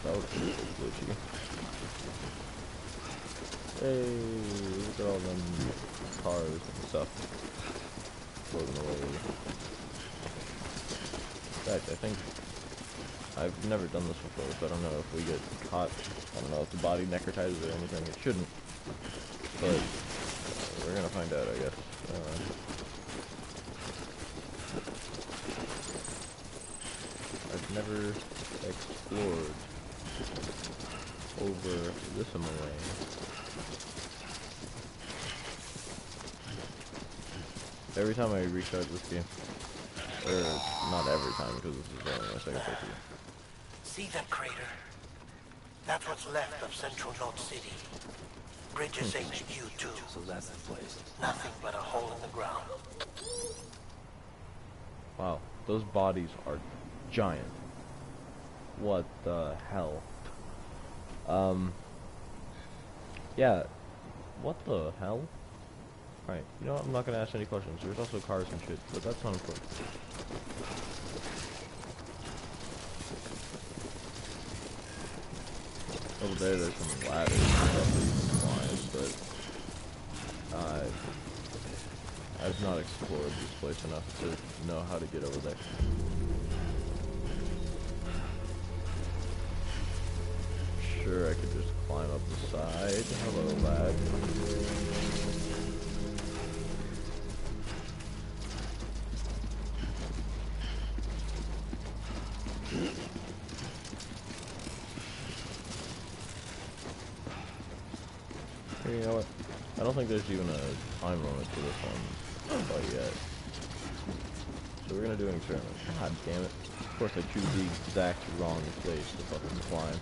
A: That was glitchy. Hey, look at all them cars and stuff floating away. In fact, I think I've never done this before, so I don't know if we get caught. I don't know if the body necrotizes or anything. It shouldn't, but we're gonna find out, I guess. I've never explored over this way. Every time I restart this game, or not every time because this is only my second playthrough.
I: See that crater? That's what's left of Central Note City. Bridges HQ too.
B: So that's the place.
I: Nothing but a hole in the ground.
A: Wow, those bodies are giant. What the hell? Yeah, what the hell? Alright, you know what, I'm not gonna ask any questions. There's also cars and shit, but that's not important. Over there's some ladders and stuff that you can climb, but I've not explored this place enough to know how to get over there. Sure, I could just climb up the side. Hello, lad. Hey, you know what? I don't think there's even a time limit to this one quite yet. So we're gonna do an experiment. God damn it. Of course I choose the exact wrong place to fucking climb.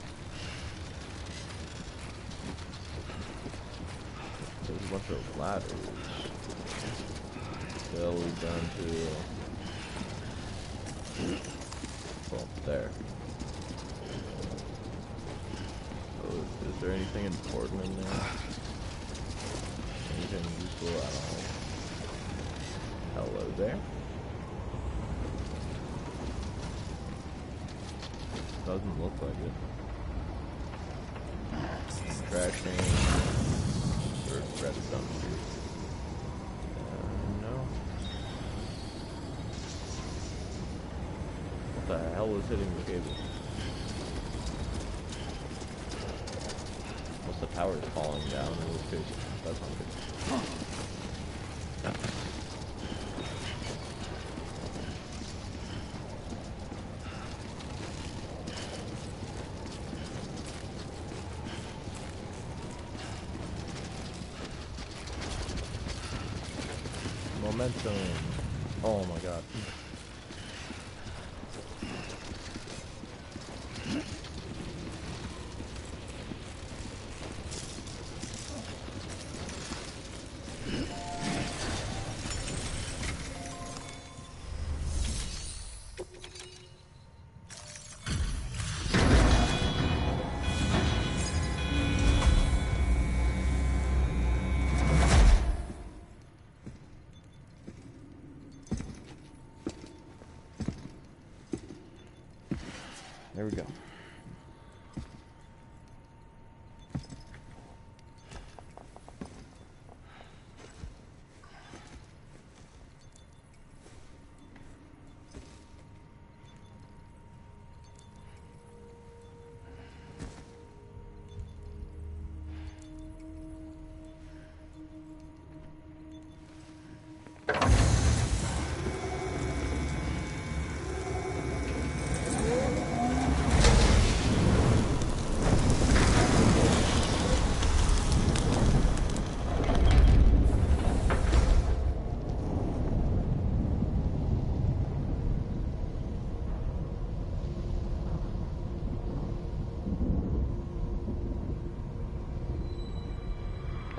A: There's a bunch of ladders. Well, we've done to... well, there. So, is there anything important in there? Anything useful at all? Hello there? Doesn't look like it. Crashing. Or redstone. No. What the hell is hitting the cable? Unless the tower is falling down, in which case that's not good. Momentum. Oh my god. There we go.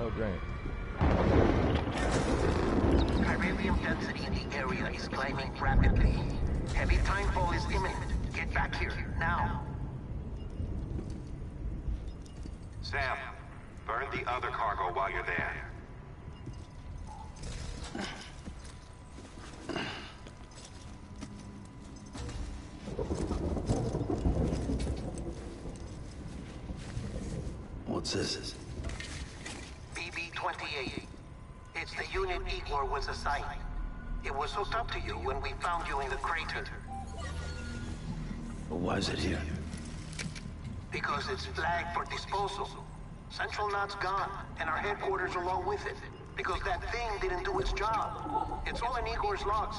A: Oh, great.
Q: Iranium density in the area is climbing rapidly. Heavy timefall is imminent. Get back here, now.
O: Sam, burn the other cargo while you're there.
B: What's this?
Q: BB-28. It's the unit Igor was assigned. It was hooked up to you when we found you in the crater.
B: But why is it here?
Q: Because it's flagged for disposal. Central Knot's gone, and our headquarters along with it. Because that thing didn't do its job. It's all in Igor's logs.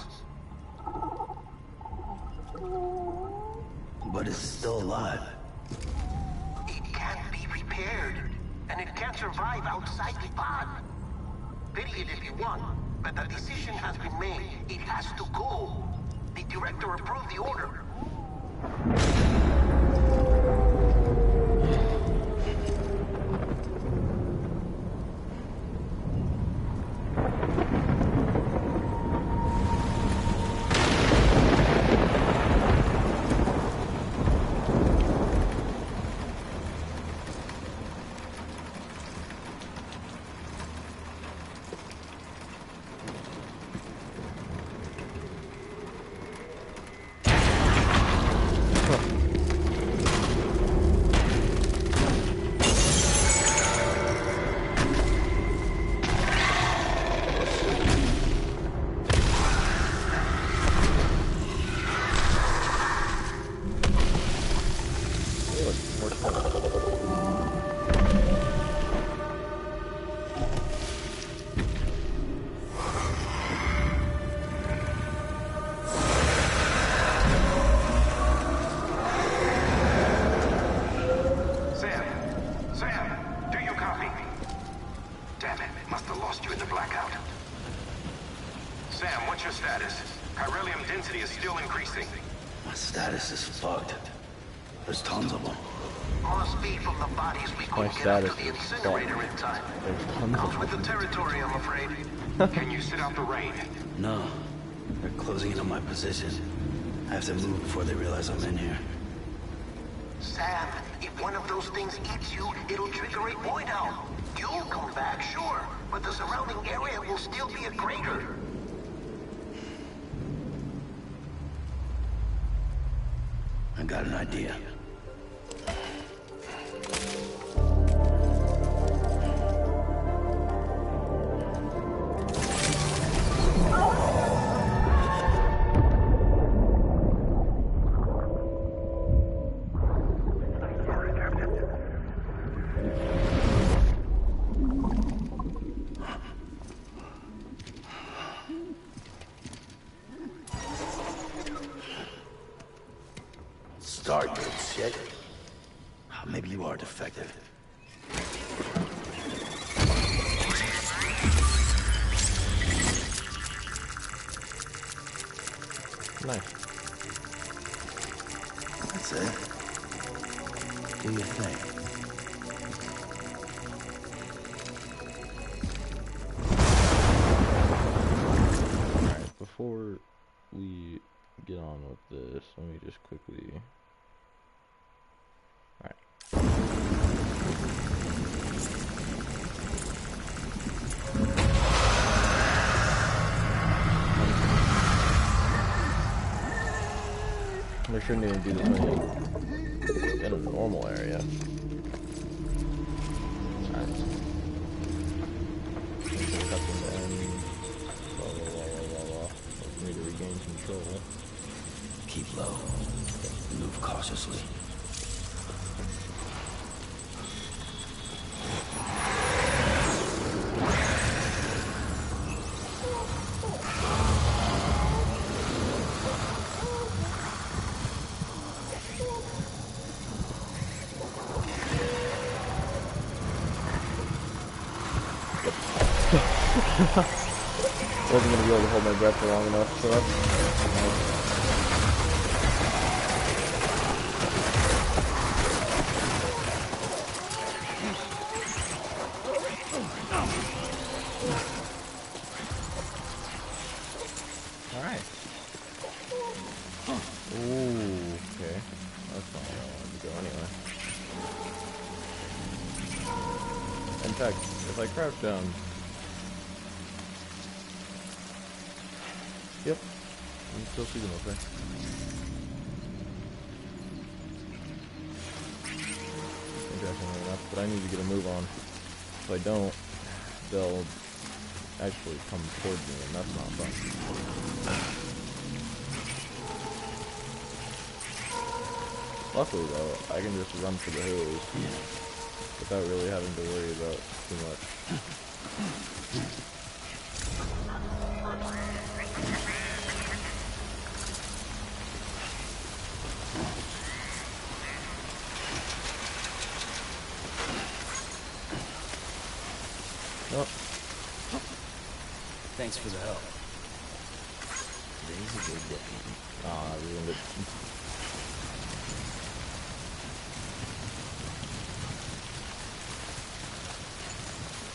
B: But it's still alive.
Q: It can't be repaired, and it can't survive outside the pod. Pity it if you want, but the decision has been made. It has to go. The director approved the order.
A: Status is
Q: incinerator in time. Comes with the territory, I'm afraid.
O: Can you sit out the rain?
B: No. They're closing in on my position. I have to move before they realize I'm in here.
Q: Sam, if one of those things eats you, it'll trigger a void out. You'll come back, sure, but the surrounding area will still be a crater.
B: I got an idea. Start, good shit. Maybe you are defective.
A: Nice.
B: That's it. Do your thing.
A: Alright, before we get on with this, let me just quickly... Alright. There shouldn't even be this many in a normal area. Alright. Cut them down. Blah, blah, blah, blah, blah, blah. Let's need to regain control.
B: Keep low. Move cautiously.
A: Wasn't gonna be able to hold my breath for long enough, so that's nice. Alright. Ooh, okay. That's not where I wanted to go anyway. In fact, if I crouch down... Yep. You can still see them up there. Interestingly enough, but I need to get a move on. If I don't, they'll actually come towards me, and that's not fun. Luckily, though, I can just run for the hills without really having to worry about too much. Oh.
H: Thanks for the help.
A: Today's a good day. Oh, I ruined it.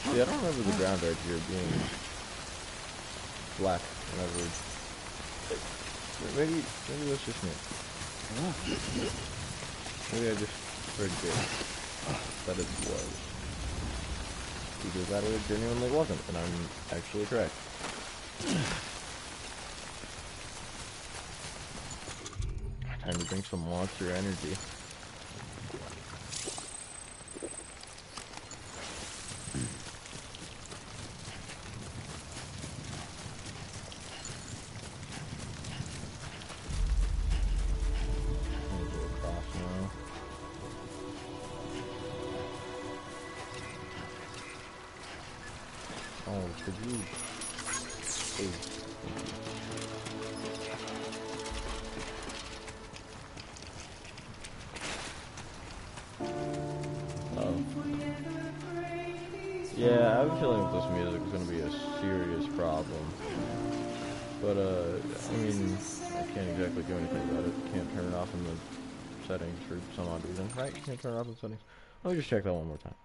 A: See, I don't remember the ground right here being black whenever... Maybe that's just me. Maybe I just forget that it was. Either that or it genuinely wasn't, and I'm actually correct. Time to drink some monster energy. Could you please? Oh. Yeah, I have a feeling that this music is going to be a serious problem. But, I mean, I can't exactly do anything about it. Can't turn it off in the settings for some odd reason. Right? Can't turn it off in the settings. Let me just check that one more time.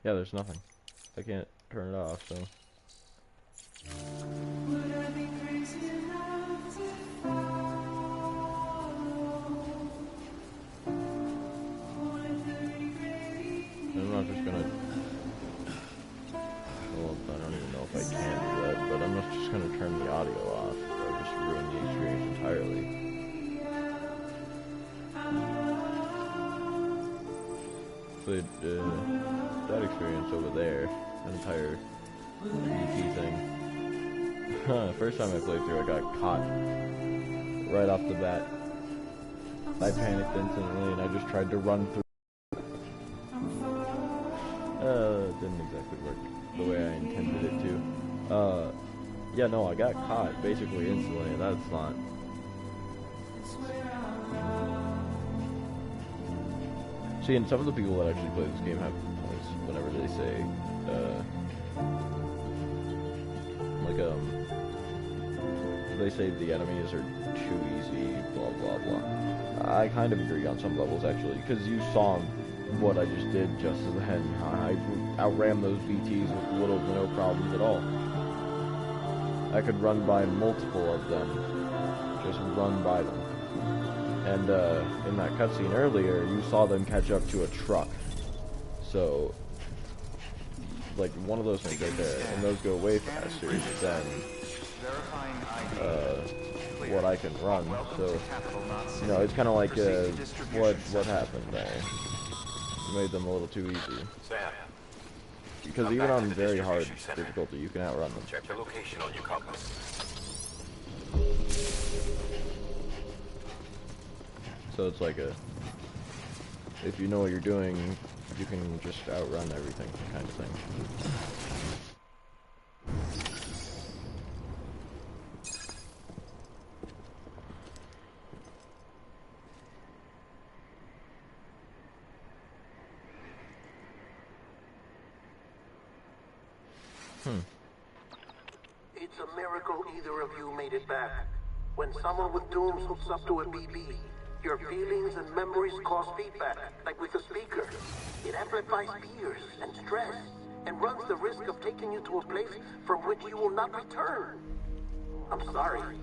A: Yeah, there's nothing. I can't turn it off, so... played that experience over there, an entire BP thing. First time I played through, I got caught right off the bat. I panicked instantly, and I just tried to run through. It didn't exactly work the way I intended it to. Yeah, no, I got caught basically instantly, and that's not. See, and some of the people that actually play this game have points whenever they say, they say the enemies are too easy, blah, blah, blah. I kind of agree on some levels, actually, because you saw what I just did just then. I outran those BTs with little to no problems at all. I could run by multiple of them, just run by them. And in that cutscene earlier, you saw them catch up to a truck. So, like, one of those things right there, and those go way faster than what I can run. So, you know, it's kind of like what happened there. It made them a little too easy. Because even on very hard difficulty, you can outrun them.
O: Check the location on your compass.
A: So it's like if you know what you're doing, you can just outrun everything, kind of thing.
Q: It's a miracle either of you made it back. When someone with dooms hooks up to a BB, your feelings and memories cause feedback, like with a speaker. It amplifies fears and stress, and runs the risk of taking you to a place from which you will not return. I'm sorry,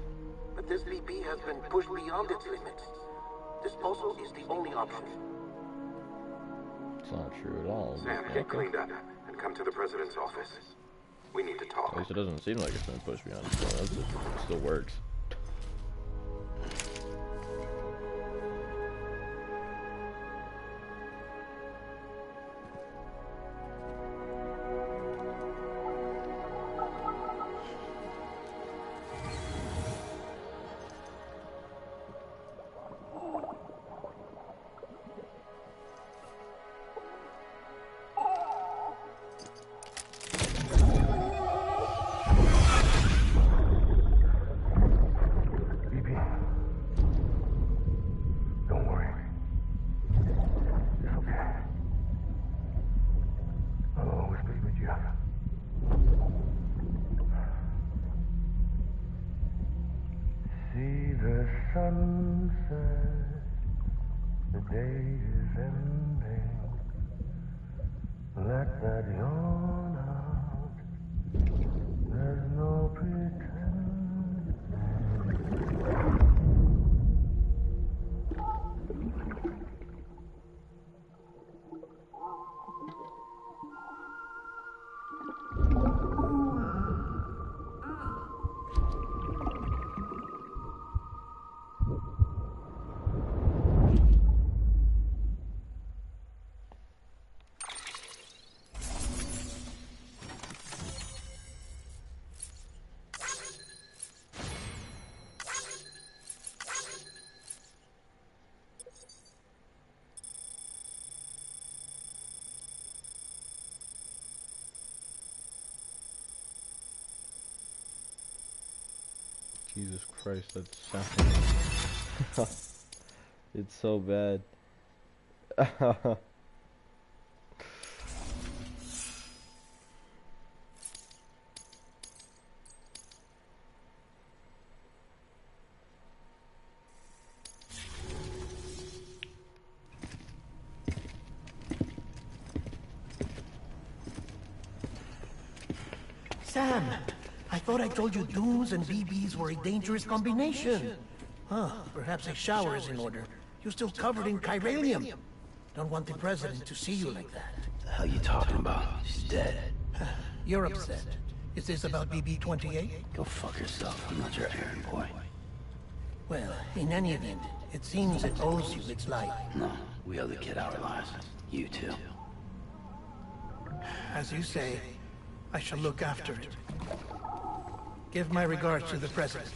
Q: but this BB has been pushed beyond its limits. Disposal is the only option.
A: It's not true at all.
J: Sam, get cleaned up and come to the president's office. We need to talk.
A: At least it doesn't seem like it's been pushed beyond its limits. It still works. Jesus Christ, that sound. It's so bad.
Q: Sam, I thought I told you dooms and BBs were a dangerous combination. Huh, perhaps a shower is in order. You're still covered in chiralium. Don't want the president to see you like that.
B: The hell you talking about? She's dead.
Q: You're upset. Is this about BB-28?
B: Go fuck yourself. I'm not your errand boy.
Q: Well, in any event, it seems it owes you its life.
B: No, we owe the kid our lives. You too.
I: As you say, I shall look after it. Give my regards to the President.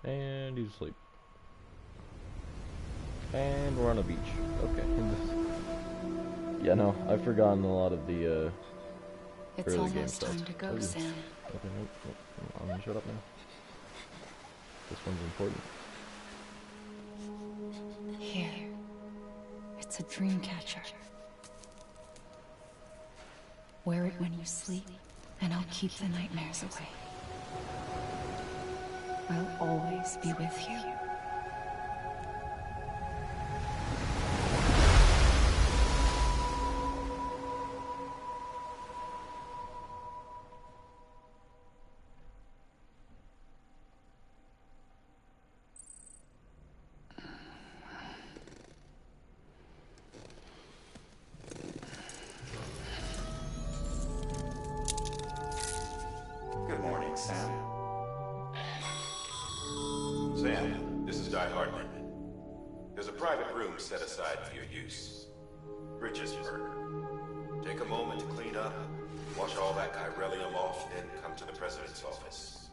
A: And he's asleep. And we're on a beach. Okay. Yeah, no, I've forgotten a lot of the
L: It's
A: early game
L: almost
A: stuff.
L: time to go,
A: Ooh.
L: Sam.
A: Okay, nope, nope. I'm gonna shut up now. This one's important.
L: Here. It's a dream catcher. Wear it when you sleep, and I'll keep the nightmares away. I'll always be with you.
O: Good morning, Sam. Sam, this is Di Hartman. There's a private room set aside for your use. Bridgesburg. Take a moment to clean up, wash all that chiralium off, then come to the President's office.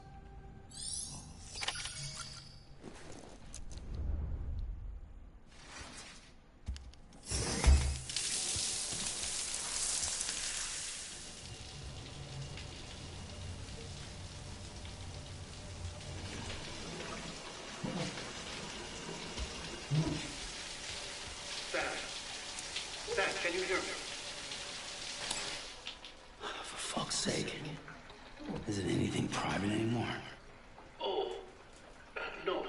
Q: Sam, can you hear me?
B: For fuck's sake. Isn't anything private anymore?
Q: Oh, no.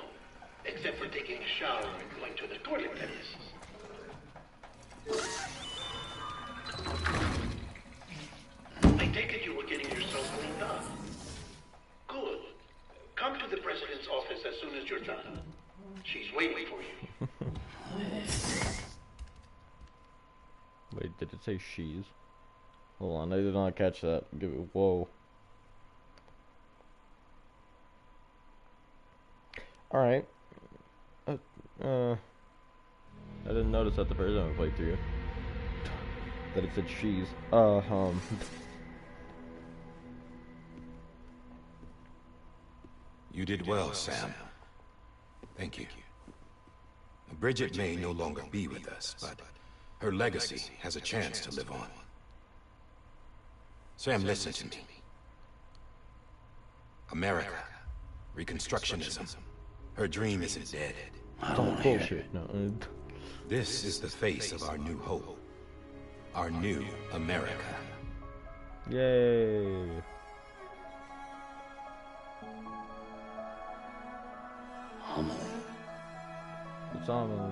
Q: Except for taking a shower and going to the toilet, that is. I take it you were getting yourself cleaned up. Good. Come to the President's office as soon as you're done. She's waiting for you.
A: Wait, did it say she's? Hold on, I did not catch that. Give it. Whoa. Alright. I didn't notice that the first time I played through. That it said she's.
K: You did well, Sam. Thank you. Bridget may no longer be with us, but her legacy has a chance to live on. Sam, listen to me. America, Reconstructionism. Her dream isn't dead.
B: I don't want to hear it.
A: No.
K: This is the face of our new hope. Our new America.
A: Yay.
B: Amelie.
A: It's Amelie.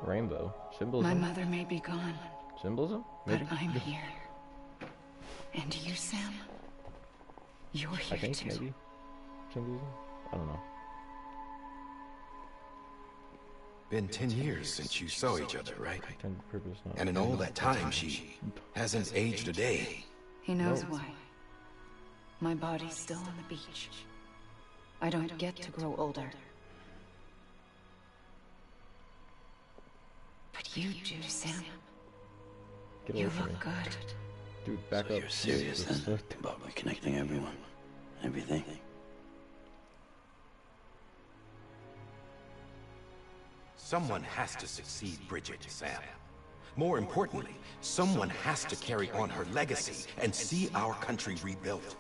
A: Rainbow. Symbolism.
L: My mother may be gone,
A: Symbolism? Maybe?
L: but I'm here. And you, Sam? You're here
A: I think
L: too.
A: maybe. Symbolism? I don't know.
K: Been 10 years since you saw each other, right?
A: Purpose, not
K: And in all that time, she hasn't aged a day.
L: He knows why. My body's still on the beach. I don't get to grow older. But you do, Sam.
A: Get
L: You
A: away from me.
L: look good.
A: Dude, back
B: So
A: up.
B: you're serious then? About reconnecting everyone? Everything?
K: Someone has to succeed Bridget, Sam. More importantly, someone has to carry on her legacy and see our country rebuilt.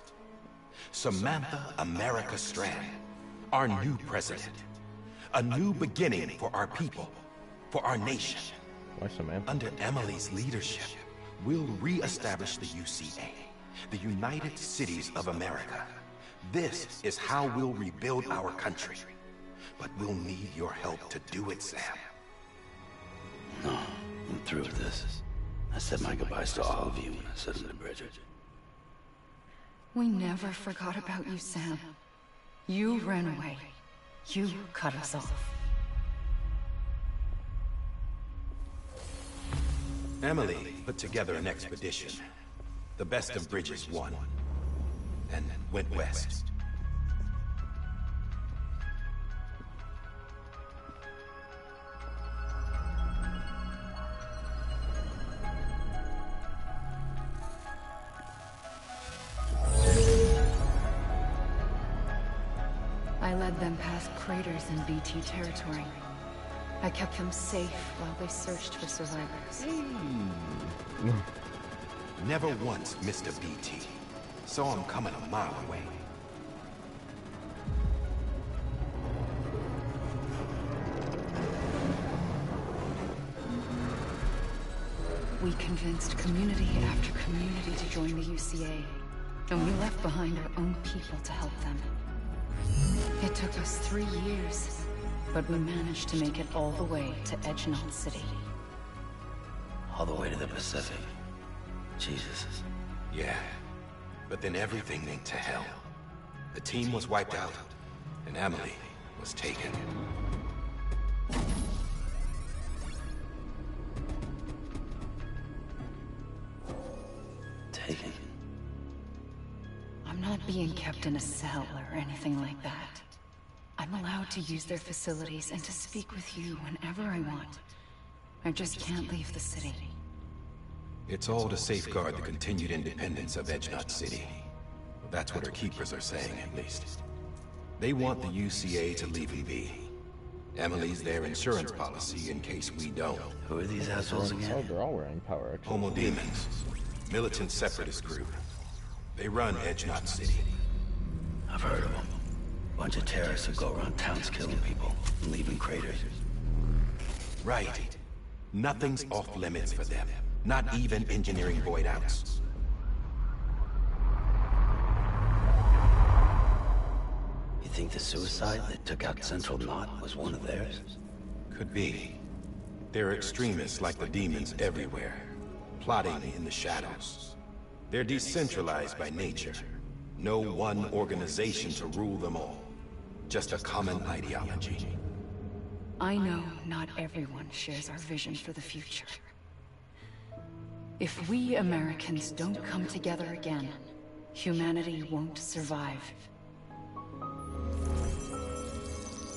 K: Samantha America Strand, our new president. A new beginning for our people, for our nation.
A: Why Samantha?
K: Under Emily's leadership, we'll re-establish the UCA, the United Cities of America. This is how we'll rebuild our country. But we'll need your help to do it, Sam.
B: No, I'm through with this. I said my goodbyes to all of you when I said them to Bridget.
C: We never forgot about you, Sam. You ran away. You cut us off.
O: Emily put together an expedition. The best of Bridges won. And went west.
C: I led them past craters in BT territory. I kept them safe while they searched for survivors.
O: Never once missed a BT. Saw him coming a mile away.
C: We convinced community after community to join the UCA, and we left behind our own people to help them. It took us 3 years, but we managed to make it all the way to Edgenot City.
B: All the way to the Pacific. Jesus.
O: Yeah. But then everything went to hell. The team was wiped out, and Emily was taken.
B: Taken?
C: I'm not being kept in a cell or anything like that. I'm allowed to use their facilities and to speak with you whenever I want. I just can't leave the city.
O: It's all to safeguard the continued independence of Edgenot City. That's what our keepers are saying, at least. They want the UCA to leave him be. Emily's their insurance policy in case we don't.
B: Who are these assholes again?
A: Oh, they're all wearing power, actually.
O: Homo Demons. Militant separatist group. They run Edgenot City.
B: I've heard of them. Bunch of terrorists who go around towns killing people and leaving craters.
O: Right. Nothing's off limits for them. Not even engineering void outs.
B: You think the suicide that took out Central Knot was one of theirs?
O: Could be. There are extremists like the demons everywhere, plotting in the shadows. They're decentralized by nature. No one organization to rule them all. Just a common ideology.
C: I know not everyone shares our vision for the future. If we Americans don't come together again, humanity won't survive.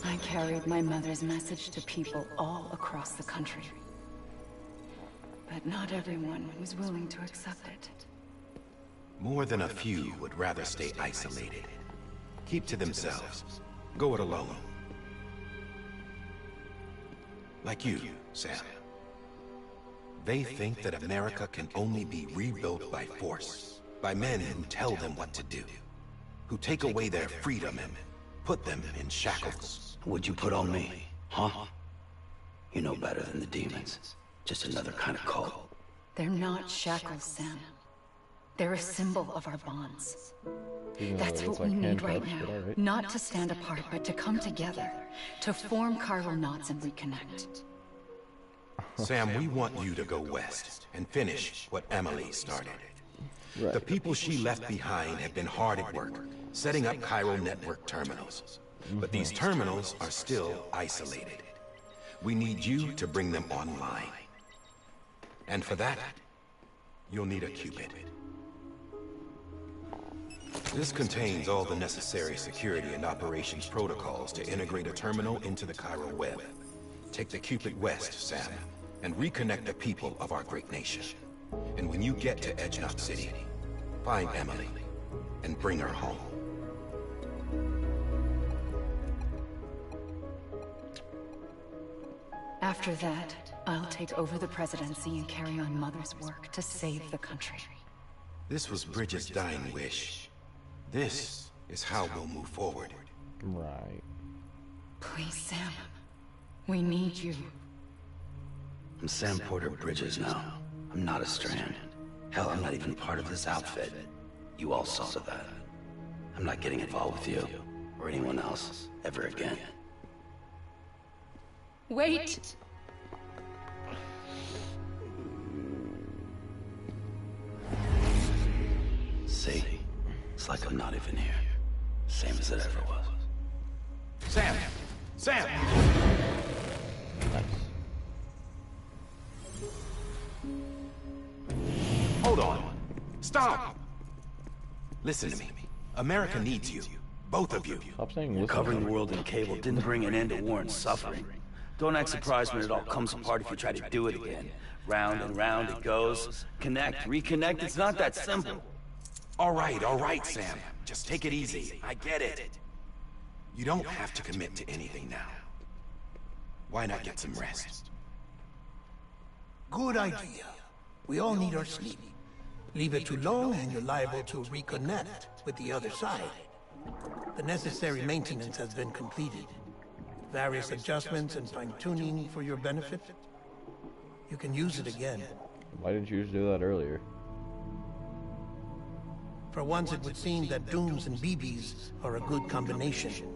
C: I carried my mother's message to people all across the country. But not everyone was willing to accept it.
O: More than a few would rather stay isolated. Keep to themselves. Go it alone. Like you, Sam. They think that America can only be rebuilt by force, by men who tell them what to do, who take away their freedom and put them in shackles.
B: What'd you put on me, huh? You know better than the demons. Just another kind of cult.
C: They're not shackles, Sam. They're a symbol of our bonds. That's what we need right now. Not to stand apart, but to come together. To form chiral knots and reconnect.
O: Sam, we want you to go west and finish what Emily started. The people she left behind have been hard at work, setting up chiral network terminals. But these terminals are still isolated. We need you to bring them online. And for that, you'll need a Cupid. This contains all the necessary security and operations protocols to integrate a terminal into the chiral web. Take the Cupid west, Sam, and reconnect the people of our great nation. And when you get to Edgenot City, find Emily and bring her home.
C: After that, I'll take over the presidency and carry on Mother's work to save the country.
O: This was Bridget's dying wish. This is how we'll move forward.
A: Right.
C: Please, Sam. We need you.
B: I'm Sam Porter Bridges now. I'm not a Strand. Hell, I'm not even part of this outfit. You all saw to that. I'm not getting involved with you, or anyone else, ever again.
C: Wait!
B: See? It's like I'm not even here. Same as it ever was.
I: Sam! Sam!
A: Nice.
K: Hold on. Stop! Listen to me. America needs you. Both of you.
A: Stop saying listen.
B: Covering the world in cable didn't bring an end to war and suffering. Don't act surprised when it all comes apart if you try to do it again. Round and round it goes. Connect, reconnect, it's not that simple.
K: All right, Sam. Just take it easy. I get it. You don't have to commit to anything now. Why not get some rest?
I: Good idea. We all need our sleep. Leave it too long and you're liable to reconnect with the other side. The necessary maintenance has been completed. Various adjustments and fine-tuning for your benefit. You can use it again.
A: Why didn't you just do that earlier?
I: For once, it would seem that Dooms and BBs are a good combination.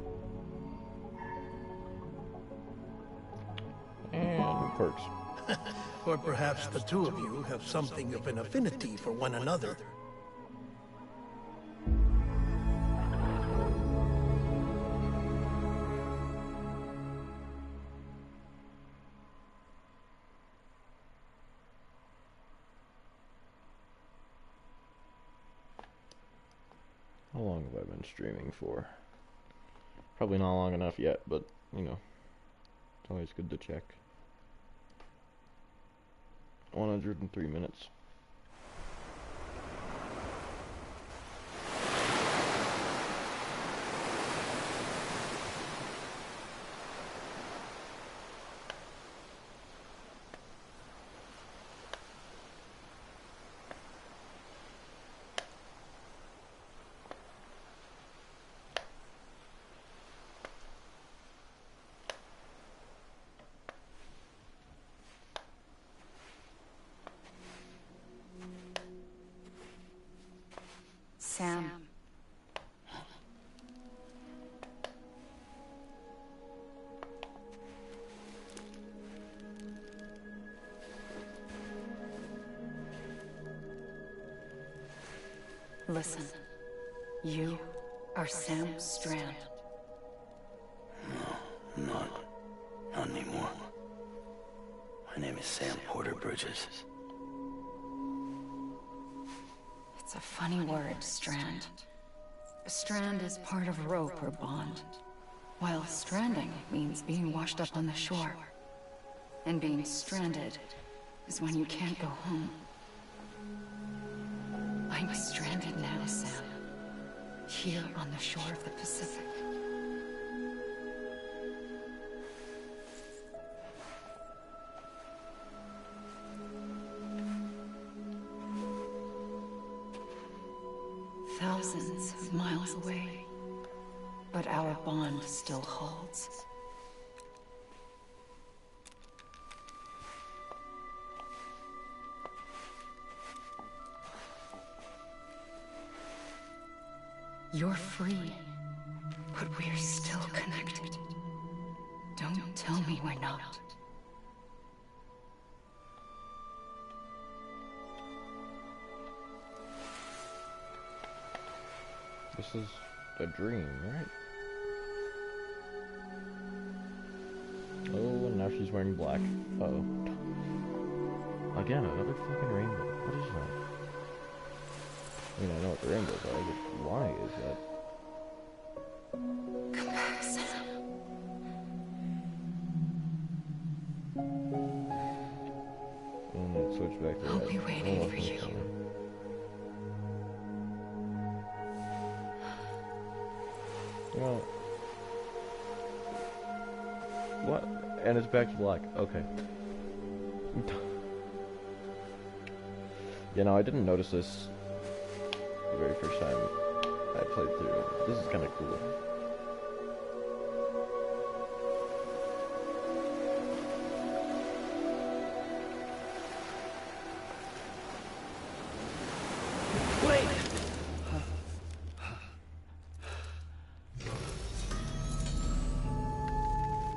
A: And perks.
I: Or perhaps the two of you have something of an affinity for one another.
A: How long have I been streaming for? Probably not long enough yet, but, you know, it's always good to check. 103 minutes.
C: Sam. Listen. You are Sam Strand.
B: No, not anymore. My name is Sam Porter Bridges.
C: It's a funny word, strand. A strand is part of a rope or bond, while stranding means being washed up on the shore. And being stranded is when you can't go home. I'm stranded now, Sam. Here on the shore of the Pacific. Thousands of miles away, but our bond still holds. You're free, but we're still connected. Don't tell me we're not.
A: This is a dream, right? Oh, and now she's wearing black. Uh-oh. Again, another fucking rainbow. What is that? I mean, I know what the rainbows are, but why is that?
C: Come back, Sam.
A: And it switched back to
C: I'll
A: red.
C: be waiting for you.
A: Well, what? And it's back to black. Okay. You know, I didn't notice this the very first time I played through it. This is kind of cool.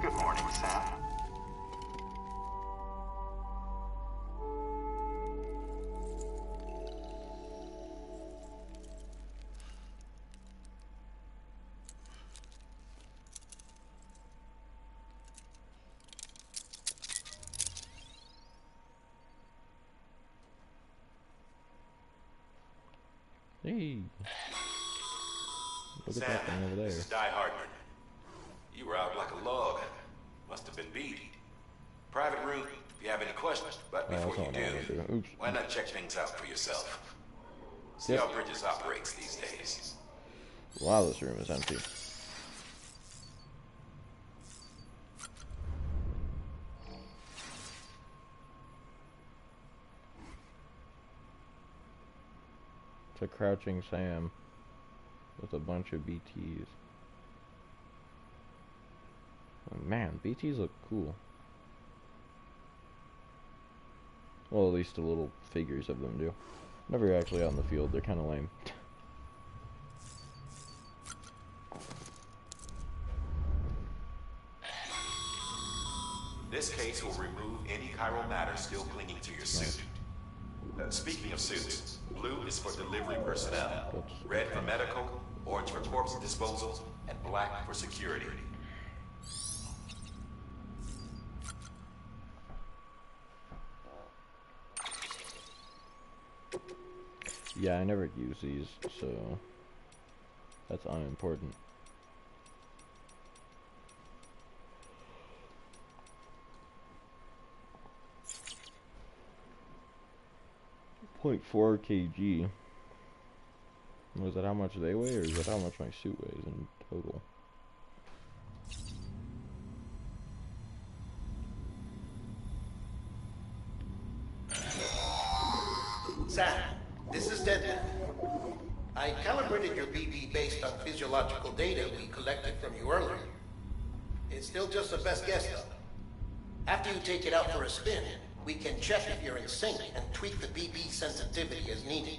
E: Good morning, Sam.
A: Hey. Look
O: Sam,
A: at that thing over there.
O: this is Die Hardman. You were out like a log. Must have been beat. Private room, if you have any questions. But before you do,
A: Oops.
O: why not check things out for yourself? See how Bridges operates these days.
A: Wow, this room is empty. It's a crouching Sam with a bunch of BTs. Oh, man, BTs look cool. Well, at least the little figures of them do. Never actually out in the field, they're kind of lame.
O: This case will remove any chiral matter still clinging to your suit. Speaking of suits, blue is for delivery personnel, red for medical, orange for corpse disposal, and black for security.
A: Yeah, I never use these, so that's unimportant. .4 kg. Was that how much they weigh, or is that how much my suit weighs in total?
Q: Sam, this is Deadman. I calibrated your BB based on physiological data we collected from you earlier. It's still just a best guess, though. After you take it out for a spin, we can check if you're in sync and tweak the BB sensitivity as needed.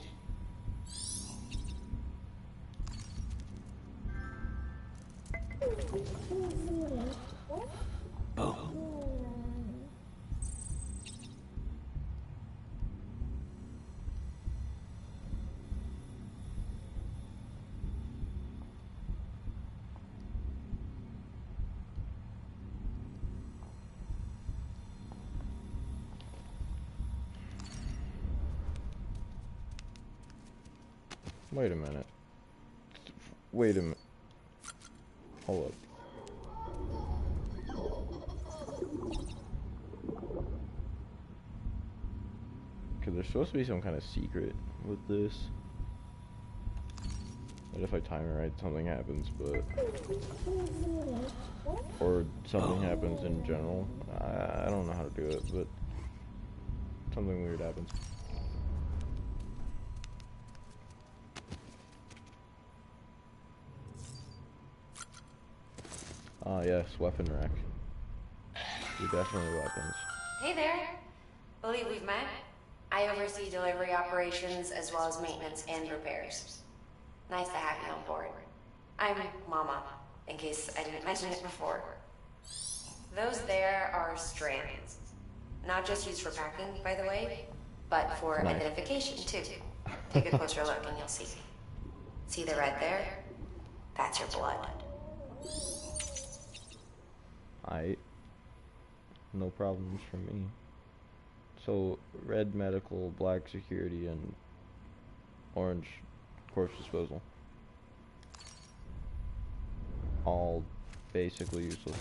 A: Wait a minute. Wait a minute. Hold up. Because there's supposed to be some kind of secret with this. What if I time it right, something happens, but... Or something happens in general. I don't know how to do it, but... Something weird happens. Ah, yes, weapon rack. They're definitely weapons.
R: Hey there. Believe we've met. I oversee delivery operations as well as maintenance and repairs. Nice to have you on board. I'm Mama, in case I didn't mention it before. Those there are strands. Not just used for packing, by the way, but for identification too. Take a closer look and you'll see. See the red there? That's your blood.
A: No problems for me. So, red medical, black security, and orange corpse disposal. All basically useless.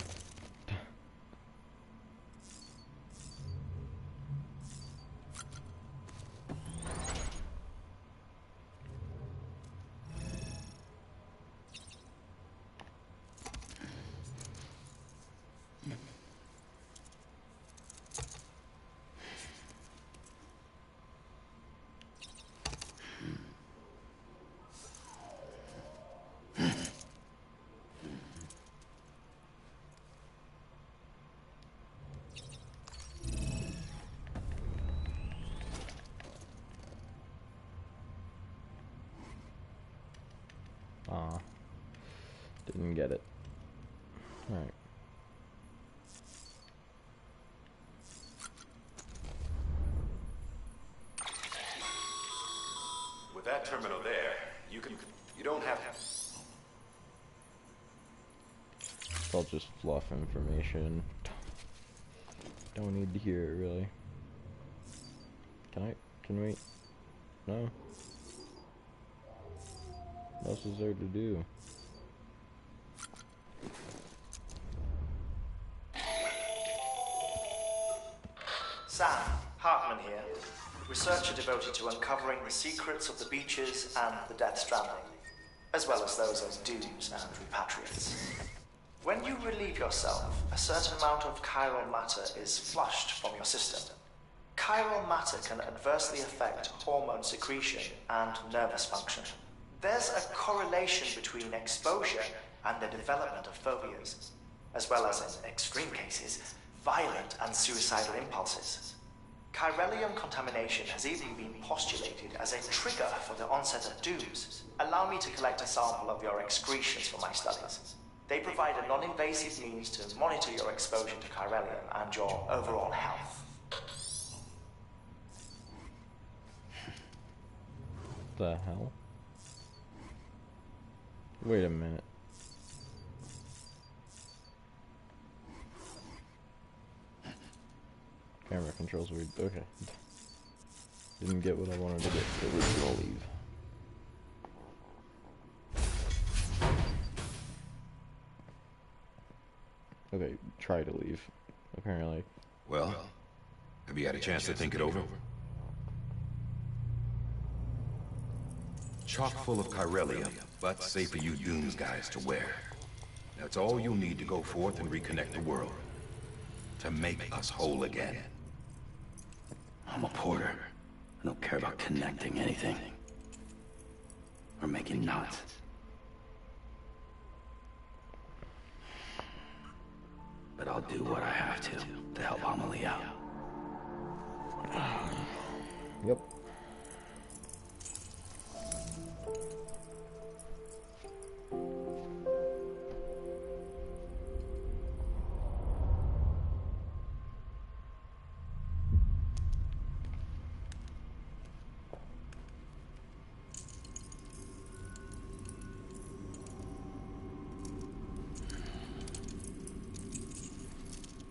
A: Didn't get it. Alright.
O: With that terminal there, you don't have...
A: It's all just fluff information. Don't need to hear it, really. Can we? No? What else is there to do?
S: Sam, Hartman here, researcher devoted to uncovering the secrets of the beaches and the Death Stranding, as well as those of dooms and repatriates. When you relieve yourself, a certain amount of chiral matter is flushed from your system. Chiral matter can adversely affect hormone secretion and nervous function. There's a correlation between exposure and the development of phobias, as well as, in extreme cases, violent and suicidal impulses. Chiralium contamination has even been postulated as a trigger for the onset of dooms. Allow me to collect a sample of your excretions for my studies. They provide a non-invasive means to monitor your exposure to chiralium and your overall health.
A: The hell? Wait a minute. Camera controls weird. Okay. Didn't get what I wanted to get, so we're gonna leave. Okay, try to leave, apparently.
K: Well, have you had a chance to think it over? Chock full of chiralium, but safe for you Dooms guys to wear. That's all you'll need to go forth and reconnect the world. To make us whole again.
B: I'm a porter. I don't care about connecting anything. Or making knots. But I'll do what I have to help Amelie out.
A: Yep.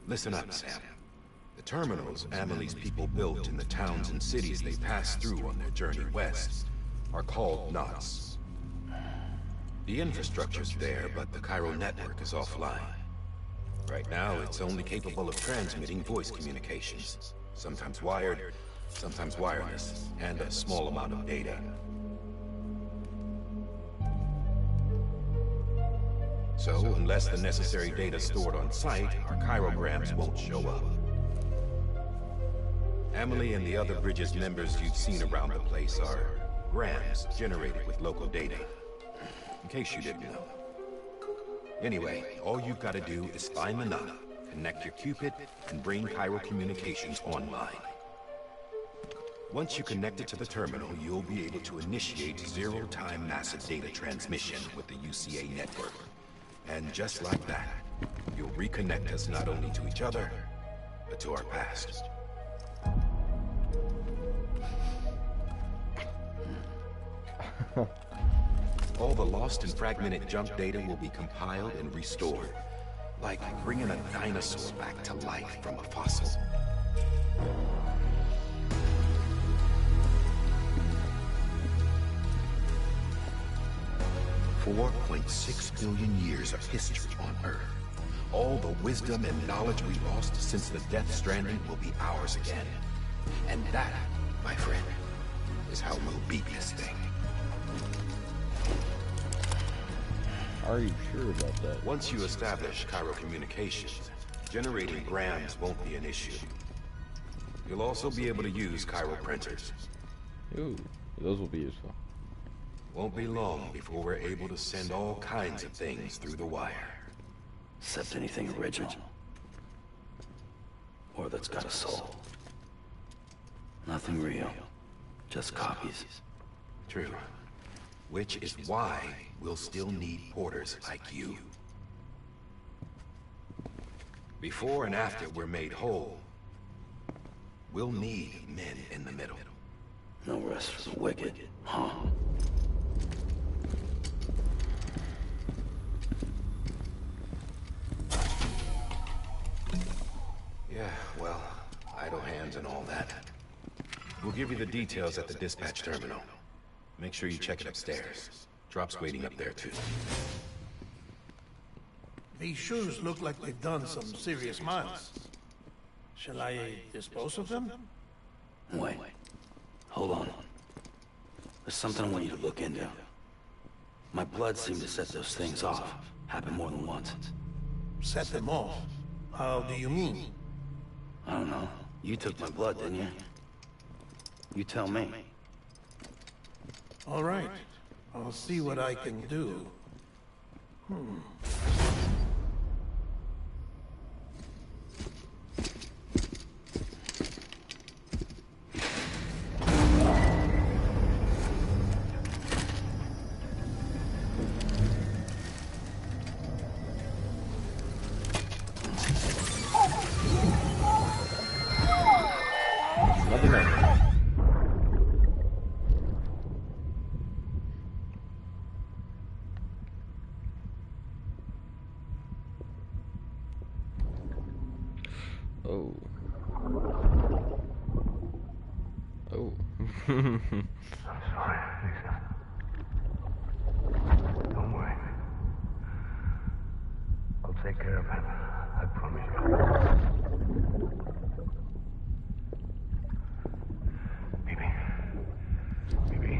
K: Listen up, Sam. The terminals Amelie's people built in the towns and cities they passed through on their journey west are called knots. The infrastructure's there, but the chiral network is offline. Right now, it's only capable of transmitting voice communications. Sometimes wired, sometimes wireless, and a small amount of data. So, unless the necessary data stored on site, our chirograms won't show up. Amelie and the other Bridges members you've seen around the place are grams generated with local data. In case you didn't know. Anyway, all you've got to do is find the knot, connect your Cupid, and bring chiral communications online. Once you connect it to the terminal, you'll be able to initiate zero-time massive data transmission with the UCA network. And just like that, you'll reconnect us not only to each other, but to our past. All the lost and fragmented junk data will be compiled and restored, like bringing a dinosaur back to life from a fossil. 4.6 billion years of history on Earth. All the wisdom and knowledge we lost since the Death Stranding will be ours again. And that, my friend, is how we'll beat this thing.
A: Are you sure about that?
K: Once you establish chiral communications, generating grams won't be an issue. You'll also be able to use chiral printers.
A: Ooh, those will be useful.
K: Won't be long before we're able to send all kinds of things through the wire.
B: Except anything original. Or that's got a soul. Nothing real. Just copies.
K: True. Which is why we'll still need porters like you. Before and after we're made whole, we'll need men in the middle.
B: No rest for the wicked, huh?
K: Yeah, well, idle hands and all that. We'll give you the details at the dispatch terminal. Make sure you check it upstairs. Drop's waiting up there, too.
I: These shoes look like they've done some serious miles. Shall I dispose of them?
B: Wait. Hold on. There's something I want you to look into. My blood seemed to set those things off. Happened more than once.
I: Set them off? How do you mean?
B: I don't know. You took my blood, didn't you? You tell me.
I: All right. I'll see what I can do.
A: Oh. Oh.
T: I'm sorry, Lisa. Don't worry. I'll take care of him. I promise you. Baby. Baby.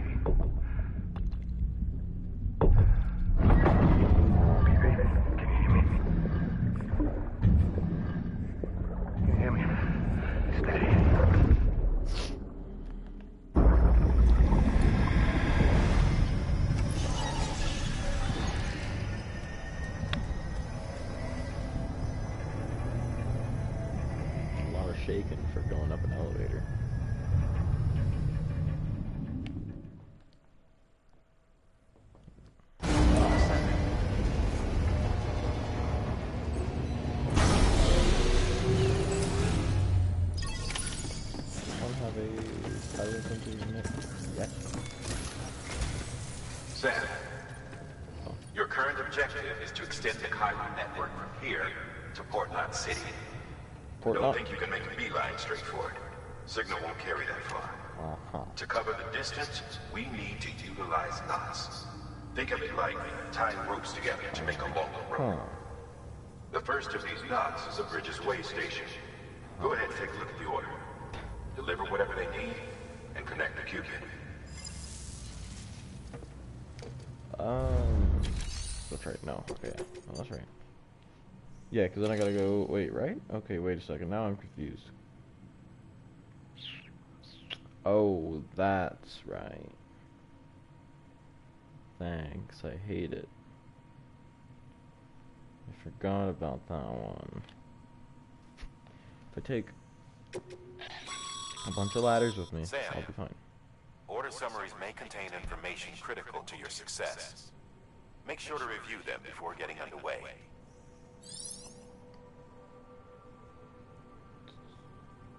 T: Baby, can you hear me? Can you hear me? Steady.
A: Shaken for going up an elevator. Don't have a pilot center unit yet.
O: Sam, your current objective is to extend the Chiron network from here to Port Knot City. Don't think you can make a beeline straight for it. Signal won't carry that far. To cover the distance, we need to utilize knots. Think of it like tying ropes together to make a longer rope. The first of these knots is a Bridges way station. Go ahead and take a look at the order. Deliver whatever they need, and connect the Cupid.
A: That's right. No. Okay. Oh, that's right. Yeah, because then I gotta go... Wait, right? Okay, wait a second. Now I'm confused. Oh, that's right. Thanks. I hate it. I forgot about that one. If I take a bunch of ladders with me,
O: Sam,
A: I'll be fine.
O: Order summaries may contain information critical to your success. Make sure to review them before getting underway.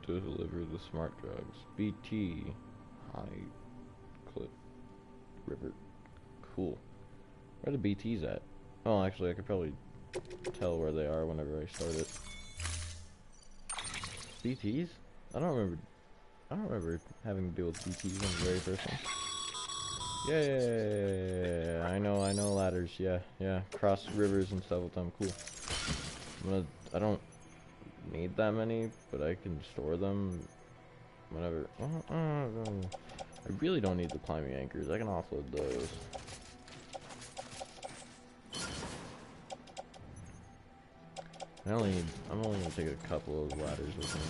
A: To deliver the smart drugs. BT. High Cliff River. Cool. Where are the BTs at? Oh, actually, I could probably tell where they are whenever I start it. BTs? I don't remember having to deal with BTs on the very first one. Yeah, I know ladders. Yeah. Cross rivers and stuff with them. Cool. I don't need that many, but I can store them whenever. I really don't need the climbing anchors. I can offload those. I'm only gonna take a couple of ladders with me.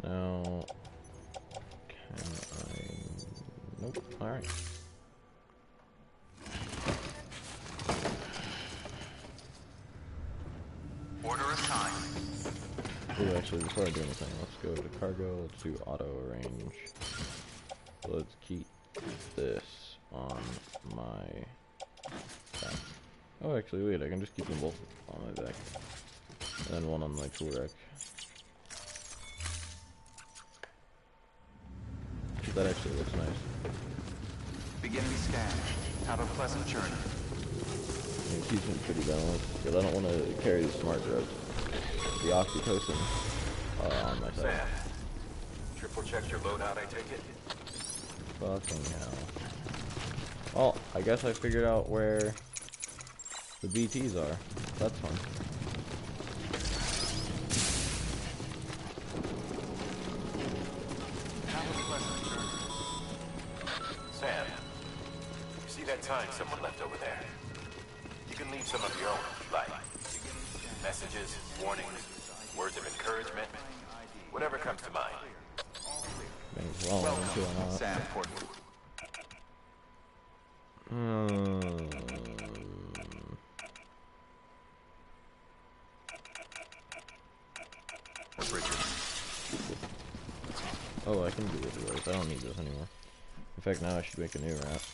A: Now, can I? Nope. All right.
E: Order assigned.
A: Oh, actually, before I do anything, let's go to cargo. Let's do auto arrange. Let's keep this on my back. Oh, actually, wait. I can just keep them both on my back, and then one on my tool rack. That actually looks nice.
E: Beginning scan. Have a pleasant journey.
A: It keeps me pretty balanced, because I don't want to carry the smart drugs. The oxytocin on my side.
O: Sam, triple check checked your loadout, I take it?
A: Fucking hell. Well, I guess I figured out where the BTs are. That's fun.
O: Sam, you see that sign someone left over there? You can leave some of your own if you like. Messages, warnings, words of encouragement, whatever comes to mind.
E: Welcome, Sam Porter.
A: Oh, I can do it otherwise. I don't need this anymore. In fact, now I should make a new route.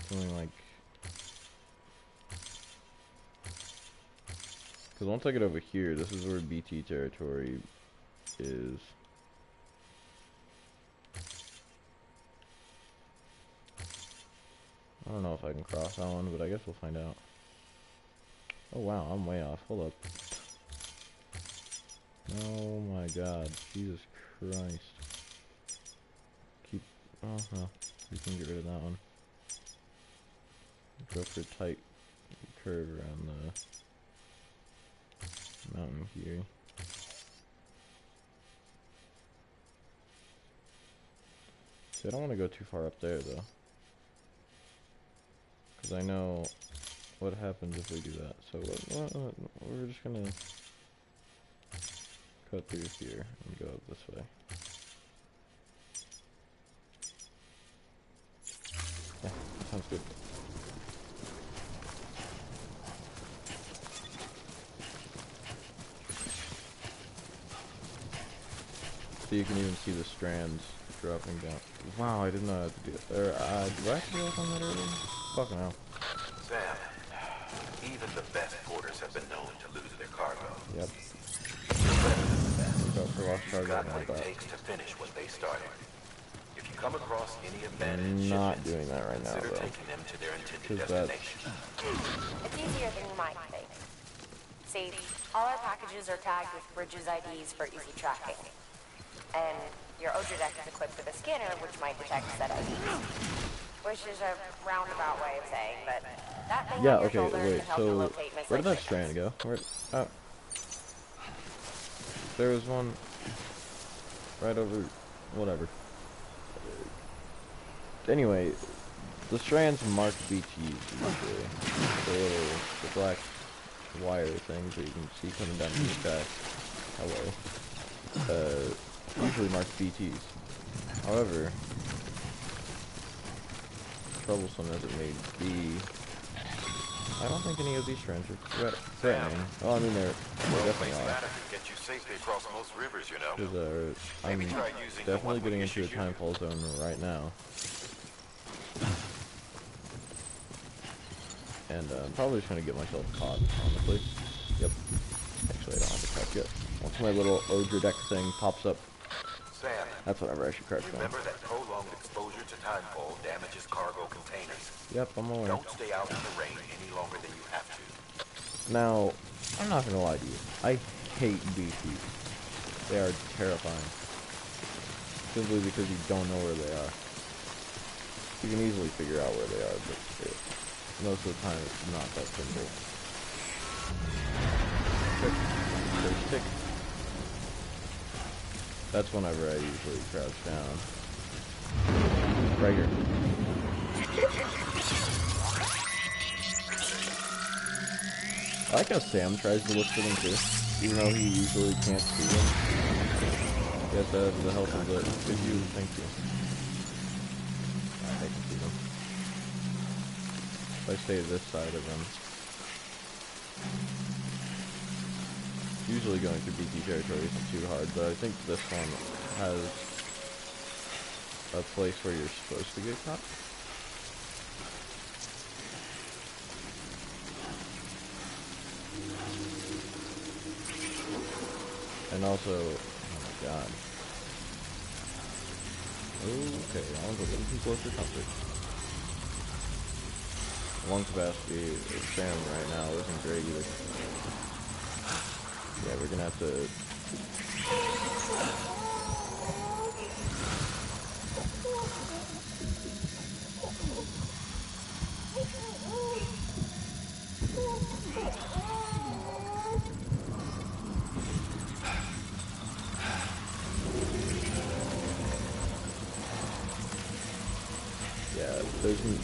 A: Something like... Because once I get over here, this is where BT territory is. I don't know if I can cross that one, but I guess we'll find out. Oh wow, I'm way off. Hold up. Oh my god, Jesus Christ. Keep... Oh, no. You can get rid of that one. Go for a tight curve around the mountain here. See, I don't want to go too far up there, though. Because I know what happens if we do that. So, we're just gonna cut through here and go up this way. Yeah, sounds good. So you can even see the strands dropping down. Wow, I didn't know how to do it. Do I have to do that on that earlier? Fucking hell.
O: Sam, even the best porters have been known to lose their cargo.
A: Yep.
O: You're better than the best.
A: Go for lost cargo.
O: You've got what it takes to finish what they started. If you come across any abandoned
A: I'm not
O: shipments,
A: doing that right now,
O: consider
A: though.
O: taking them to their intended destination.
R: It's easier than you might think. See, all our packages are tagged with Bridges IDs for easy tracking. And your Odra deck is equipped with a scanner which might detect said IDs. Which is a roundabout way of saying, but that thing on your shoulder can help you locate missing
A: where did that
R: shipments.
A: strand go? Where? Oh. There was one right over, whatever. Anyway, the strands mark BTs usually. The black wire things that you can see coming down from the sky. Hello. Usually mark BTs. However, troublesome as it may be, I don't think any of these strands are threatening. Well, I mean, they're definitely are.
O: Get you safely across most rivers, you know.
A: Because I'm definitely getting into a timefall zone right now. And I'm probably just going to get myself caught, honestly. Yep. Actually, I don't have to crouch yet. Once my little Odra deck thing pops up,
O: Sam,
A: that's whenever I should crouch down.
O: remember that prolonged exposure to timefall damages cargo containers.
A: Yep, I'm aware.
O: Don't stay out in the rain any longer than you have to.
A: Now, I'm not going to lie to you. I hate BTs. They are terrifying. Simply because you don't know where they are. You can easily figure out where they are, but most of the time it's not that simple. Tick. That's whenever I usually crouch down. Right here. I like how Sam tries to look for them too, even though he usually can't see them. Yes, that has the help of the video. Thank you. I can see them. If I stay this side of them. Usually going through BT territory isn't too hard, but I think this one has a place where you're supposed to get caught. And also, oh my god. Okay, that one's a little too close for comfort. Lung capacity is Sam right now isn't great either. Yeah, we're gonna have to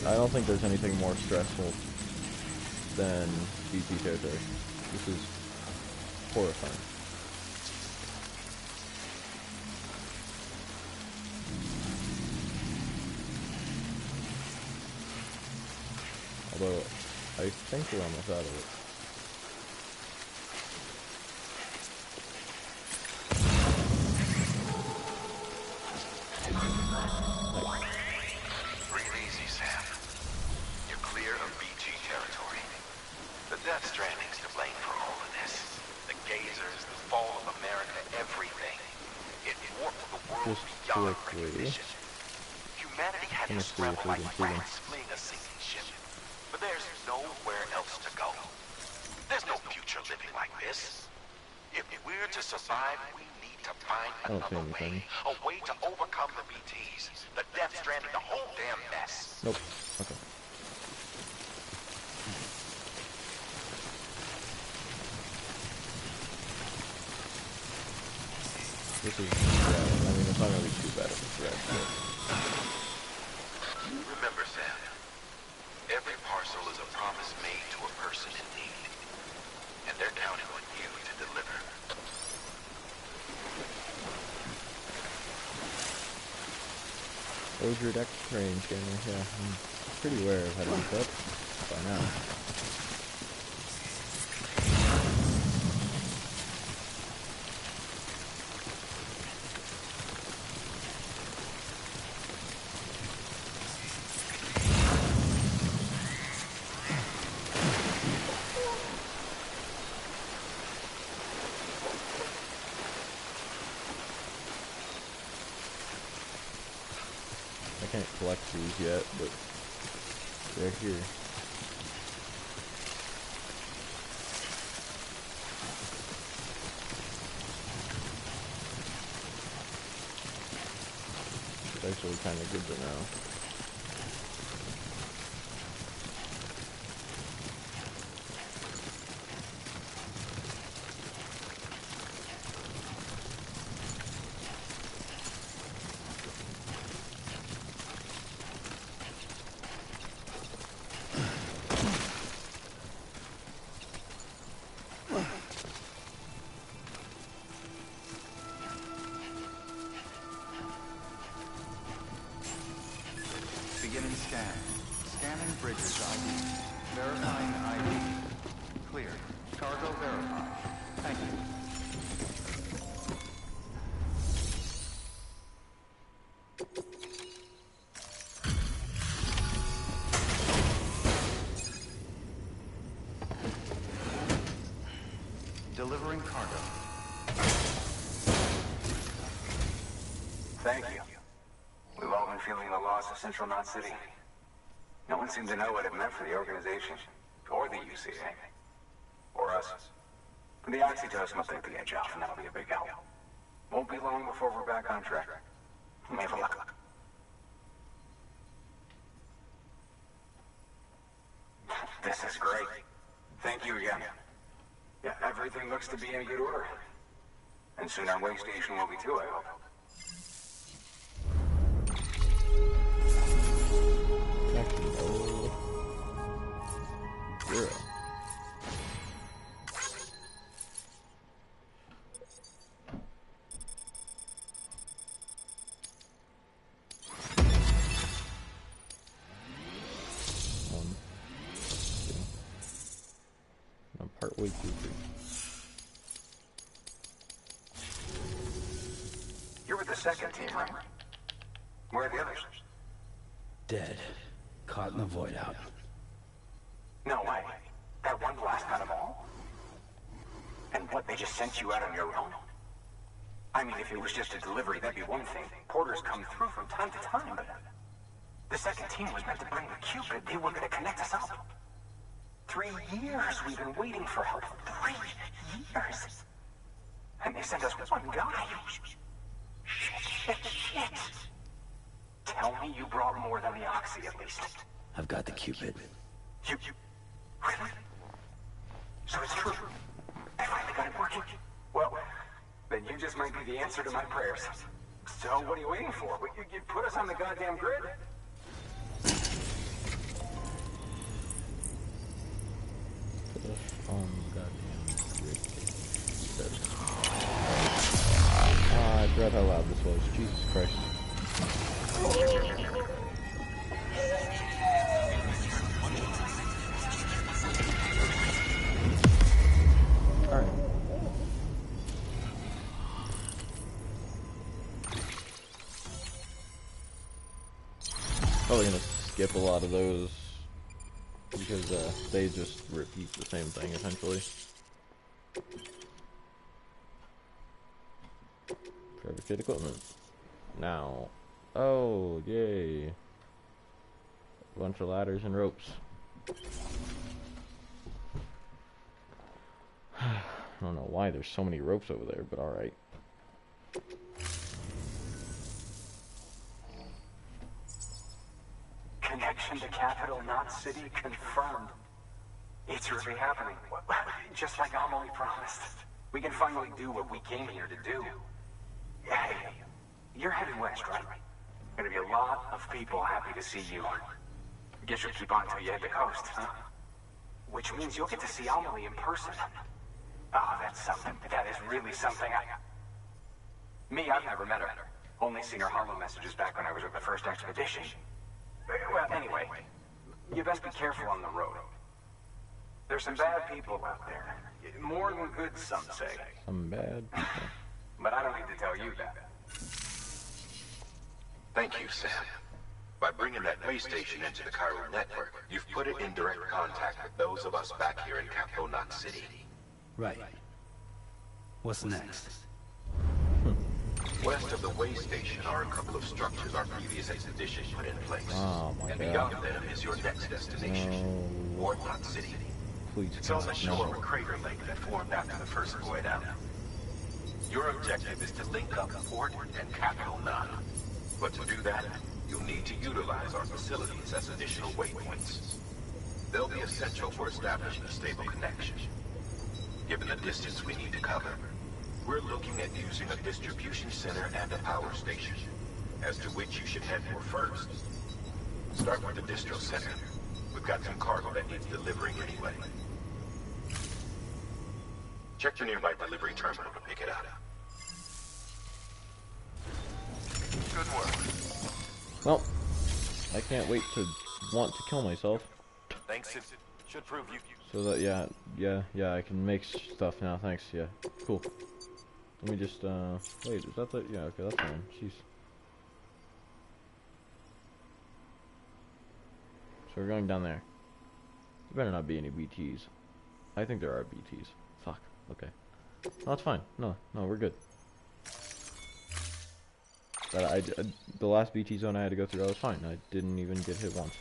A: I don't think there's anything more stressful than BT territory. This is horrifying. Although, I think we're almost out of it.
O: Breathe easy, Sam. You're clear of BG territory. The Death Stranding's to blame for all of this. The gazers, the fall of America, everything. It warped the world beyond recognition. Humanity had to scramble like rats fleeing a sinking ship. But there's nowhere else to go. There's no future living like this. If we're to survive, we need to find another way. A way to overcome the BTs, the Death Stranding, the whole damn mess.
A: Nope. Okay. This is, I mean, it's not gonna be too bad if it's red, but...
O: Remember, Sam, every parcel is a promise made to a person in need. And they're counting on you to deliver.
A: Close your deck range, gamer. Yeah, I'm pretty aware of how to do that by now. I can't collect these yet, but they're here. It's actually kind of good to know.
E: Beginning scan. Scanning Bridges ID. Verifying ID. Clear. Cargo verified. Thank you. Delivering cargo.
J: Thank you. We've all been feeling the loss of Central Knot City. No one seemed to know what it meant for the organization, or the UCA, or us. The oxytocin will take the edge off, and that'll be a big help. Won't be long before we're back on track. May have luck. This is great. Thank you again. Yeah, everything looks to be in good order. And soon our way station will be too, I hope.
A: Zero. I'm partway through.
J: You're with the second team, right? Where are the others?
B: Dead. Caught in the void out.
J: No way. That one blast got them all? And what, they just sent you out on your own? I mean, if it was just a delivery, that'd be one thing. Porters come through from time to time, but... The second team was meant to bring the Cupid. They were gonna connect us up. 3 years we've been waiting for help. 3 years. And they sent us one guy. Shit. Tell me you brought more than the Oxy, at least.
B: I've got the Cupid.
J: You... Really? So it's true. I finally got it working. Well, then you just might be the answer to my prayers. So what are you waiting for? You put us on the goddamn grid?
A: I dread how loud this was. Jesus Christ. Alright. Probably gonna skip a lot of those because they just repeat the same thing essentially. Fabricate equipment. Now. Oh, yay. A bunch of ladders and ropes. I don't know why there's so many ropes over there, but alright.
J: Connection to capital, not city, confirmed. It's really happening. Just like Amelie promised. We can finally do what we came here to do. Hey, you're headed west, right? Gonna be a lot of people happy to see you. Guess you'll keep on till you hit the coast, huh? Which means you'll get to see Amelie in person. Oh, that's something. That is really something. I've never met her. Only seen her hollow messages back when I was with the first expedition. Well, anyway, you best be careful on the road. There's some bad people out there. More than good, some say.
A: Some bad people.
J: But I don't need to tell you that.
O: Thank you, Sam. By bringing that way station into the Cairo network, you've put it in direct contact with those of us back here in Capital Knot City.
B: Right. What's next?
O: West of the way station are a couple of structures our previous expedition put in place.
A: Oh my
O: and
A: God.
O: beyond them is your next destination, Ward Knot City.
A: Please,
O: it's on the shore of a crater lake that formed after the first void out. Your objective is to link up Port and Capital Knot. But to do that, you'll need to utilize our facilities as additional waypoints. They'll be essential for establishing a stable connection. Given the distance we need to cover, we're looking at using a distribution center and a power station, as to which you should head for first. Start with the distro center. We've got some cargo that needs delivering anyway. Check your nearby delivery terminal to pick it up. Good work.
A: Well, I can't wait to want to kill myself.
O: Thanks, it should prove you.
A: So that, yeah, I can make stuff now, thanks, yeah. Cool. Let me just, wait, is that the, yeah, okay, that's fine, jeez. So we're going down there. There better not be any BTs. I think there are BTs. Fuck, okay. No, it's fine. No, we're good. But the last BT zone I had to go through, I was fine. I didn't even get hit once.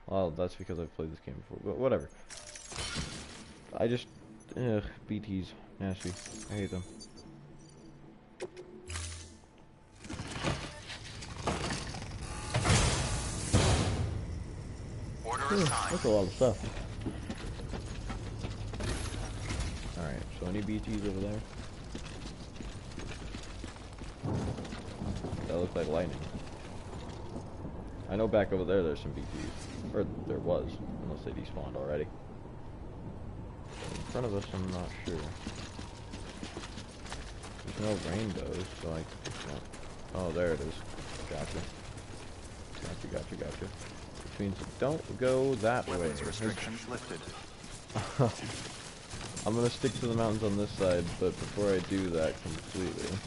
A: Well, that's because I've played this game before, but whatever. I just, BTs, nasty. I hate them. That's a lot of stuff. Alright, so any BTs over there? That looks like lightning. I know back over there there's some BTs. Or there was, unless they despawned already. In front of us, I'm not sure. There's no rainbows, so I can't. Oh, there it is. Gotcha. Gotcha. Which means don't go that way.
E: Restrictions lifted.
A: I'm gonna stick to the mountains on this side, but before I do that completely.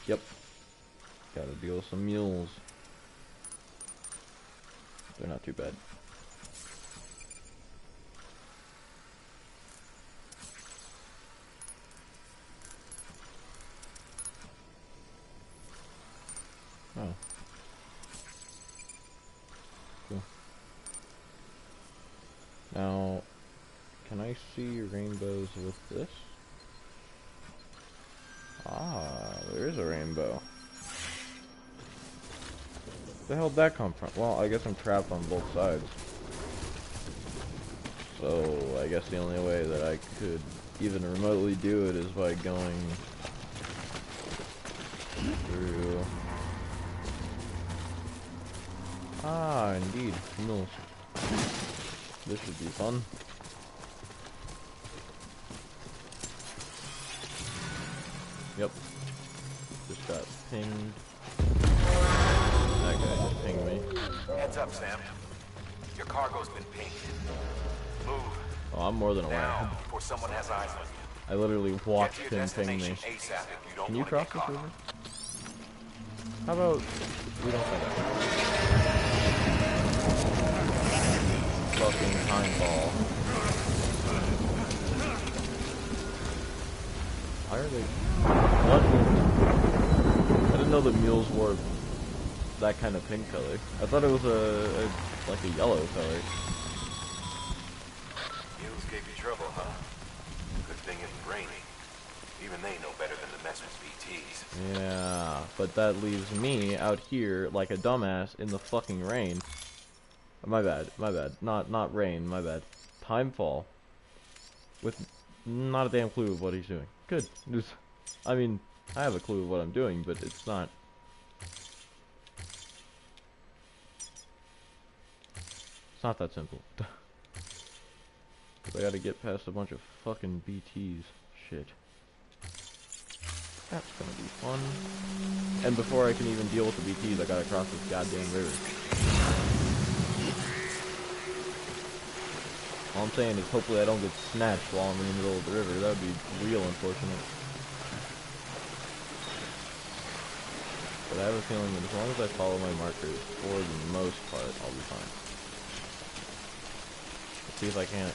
A: Yep. Gotta deal with some mules. They're not too bad. Oh. Cool. Now, can I see rainbows with this? Ah, there is a rainbow. Where the hell did that come from? Well, I guess I'm trapped on both sides. So, I guess the only way that I could even remotely do it is by going through... Ah, indeed. Mills. This should be fun. Yep. Just got pinged. That guy just pinged me.
O: Heads up, Sam. Your cargo's been pinged. Move.
A: Oh, I'm more than aware.
O: Now, before someone has eyes on you.
A: I literally watched
O: Get to your
A: him ping me.
O: destination ASAP if you don't
A: Can you
O: want to
A: cross
O: get
A: this
O: caught.
A: river? How about we don't say that? Fucking time ball. Why are they... What? I didn't know the mules wore that kind of pink color. I thought it was like a yellow color.
O: Mules gave you trouble, huh? Good thing it's raining. Even they know better than to mess with BTs.
A: Yeah, but that leaves me out here like a dumbass in the fucking rain. My bad. Not rain, my bad. Timefall. With not a damn clue of what he's doing. Good. I mean, I have a clue of what I'm doing, but it's not... It's not that simple. I gotta get past a bunch of fucking BTs. Shit. That's gonna be fun. And before I can even deal with the BTs, I gotta cross this goddamn river. All I'm saying is hopefully I don't get snatched while I'm in the middle of the river. That would be real unfortunate. But I have a feeling that as long as I follow my markers, for the most part, I'll be fine. Let's see if I can't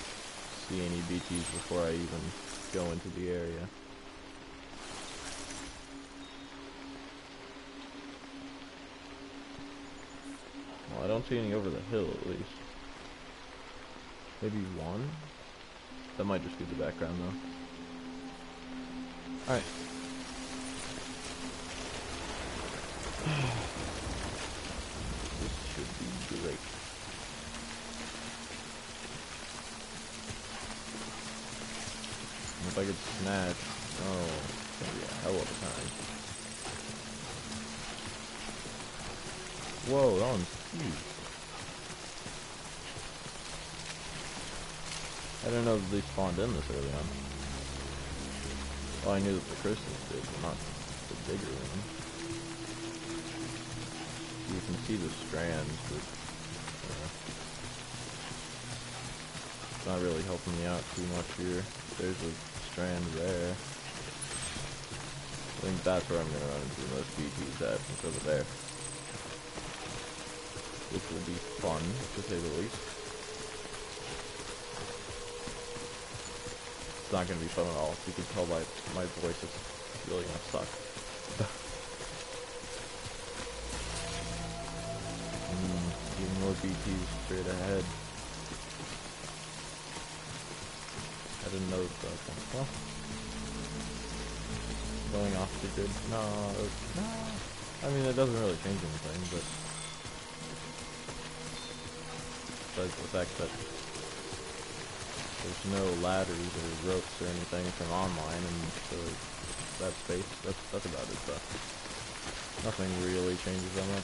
A: see any BTs before I even go into the area. Well, I don't see any over the hill, at least. Maybe one? That might just be the background, though. Alright. This should be great. And if I get snatched, oh, it's gonna be a hell of a time. Whoa, that one's huge. I didn't know that they spawned in this early on. Well, I knew that the crystals did, but not the bigger one. You can see the strands, but it's not really helping me out too much here. There's a strand there. I think that's where I'm going to run into the most BTs at, it's over there. Which will be fun, to say the least. It's not going to be fun at all. You can tell by my voice, it's really going to suck. Even more BTs straight ahead. I didn't know that. Well, going off the grid. No. I mean, it doesn't really change anything, but besides the fact that there's no ladders or ropes or anything from online, and so that space, that's about it, though. Nothing really changes that much.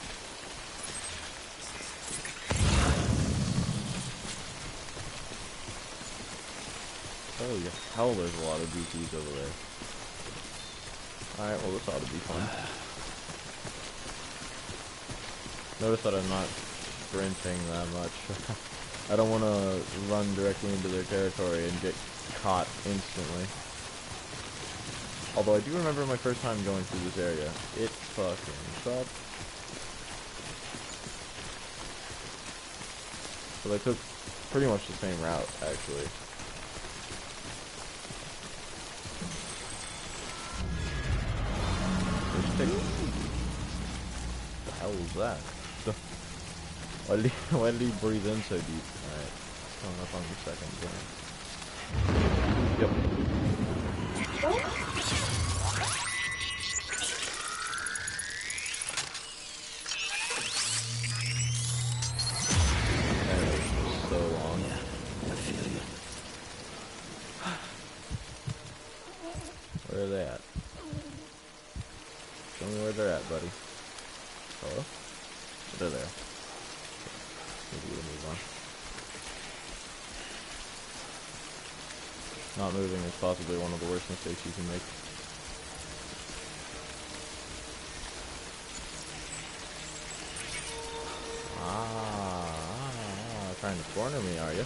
A: Oh yeah, hell, there's a lot of BTs over there. Alright, well this ought to be fun. Notice that I'm not sprinting that much. I don't want to run directly into their territory and get caught instantly. Although I do remember my first time going through this area. It fucking sucked. But I took pretty much the same route, actually. What the hell was that? Why did he breathe in so deep? Alright, coming up on your second turn. Yep. So long.
B: I feel you.
A: Where are they at? Show me where they're at, buddy. Hello? They're there. Maybe we'll move on. Not moving is possibly one of the worst mistakes you can make. Trying to corner me, are you?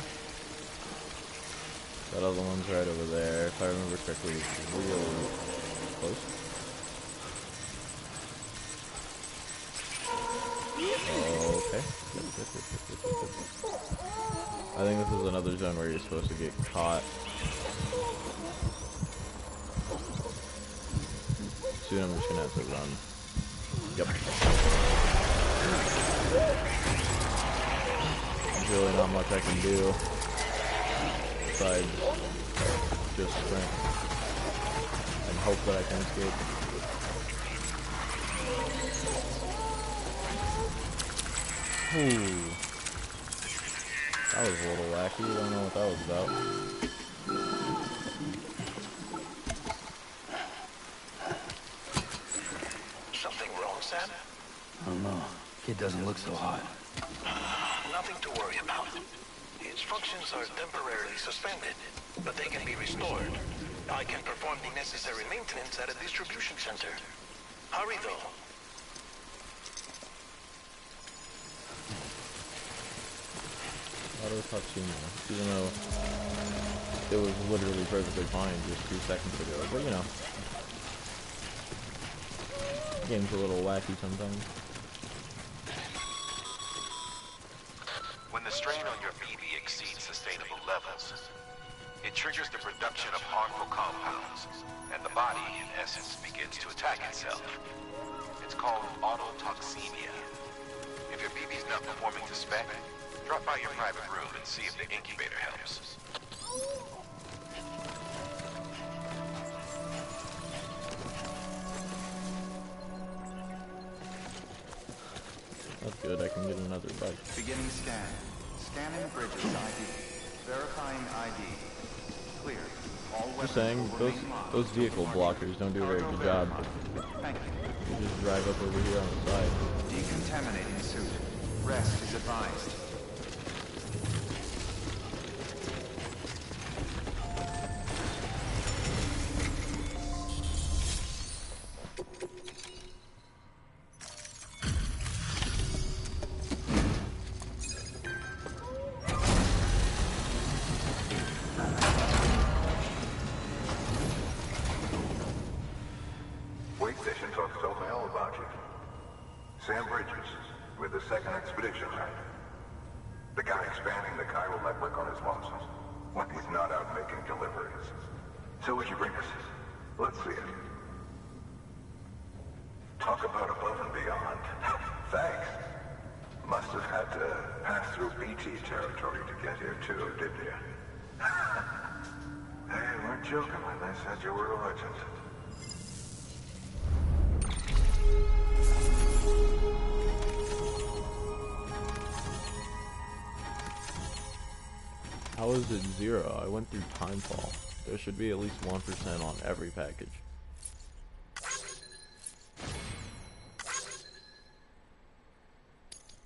A: That other one's right over there. If I remember correctly, it's real close. Okay. Good. I think this is another zone where you're supposed to get caught. Soon I'm just gonna have to run. Yep. There's really not much I can do besides just sprint and hope that I can escape. Ooh. That was a little wacky. I don't know what that was about.
Q: Something wrong, Sam?
B: I don't know. Kid doesn't look so hot.
Q: Nothing to worry about. Its functions are temporarily suspended, but they can be restored. I can perform the necessary maintenance at a distribution center. Hurry, though.
A: Auto cutscene, even though it was literally perfectly fine just 2 seconds ago, but you know, game's a little wacky sometimes.
O: When the strain on your BB exceeds sustainable levels, it triggers the production of harmful compounds, and the body, in essence, begins to attack itself. It's called autotoxemia. If your BB's not performing to spec, drop by your private room and see if the incubator helps.
A: That's good, I can get another bite.
E: Beginning scan. Scanning Bridges ID. Verifying ID. Clear. All
A: Just saying, those vehicle blockers don't do a very good job.
E: Thank you.
A: You just drive up over here on the side.
E: Decontaminating suit. Rest is advised.
J: Wait station folks told me all about you. Sam Bridges, with the 2nd Expedition, right? The guy expanding the chiral network on his lonesome. When he's not out making deliveries. So what'd you bring us? Let's see it. Talk about above and beyond. Thanks. Must have had to pass through BT territory to get here too, didn't you? Hey, you weren't joking when they said you were a legend.
A: How is it 0? I went through Timefall. There should be at least 1% on every package.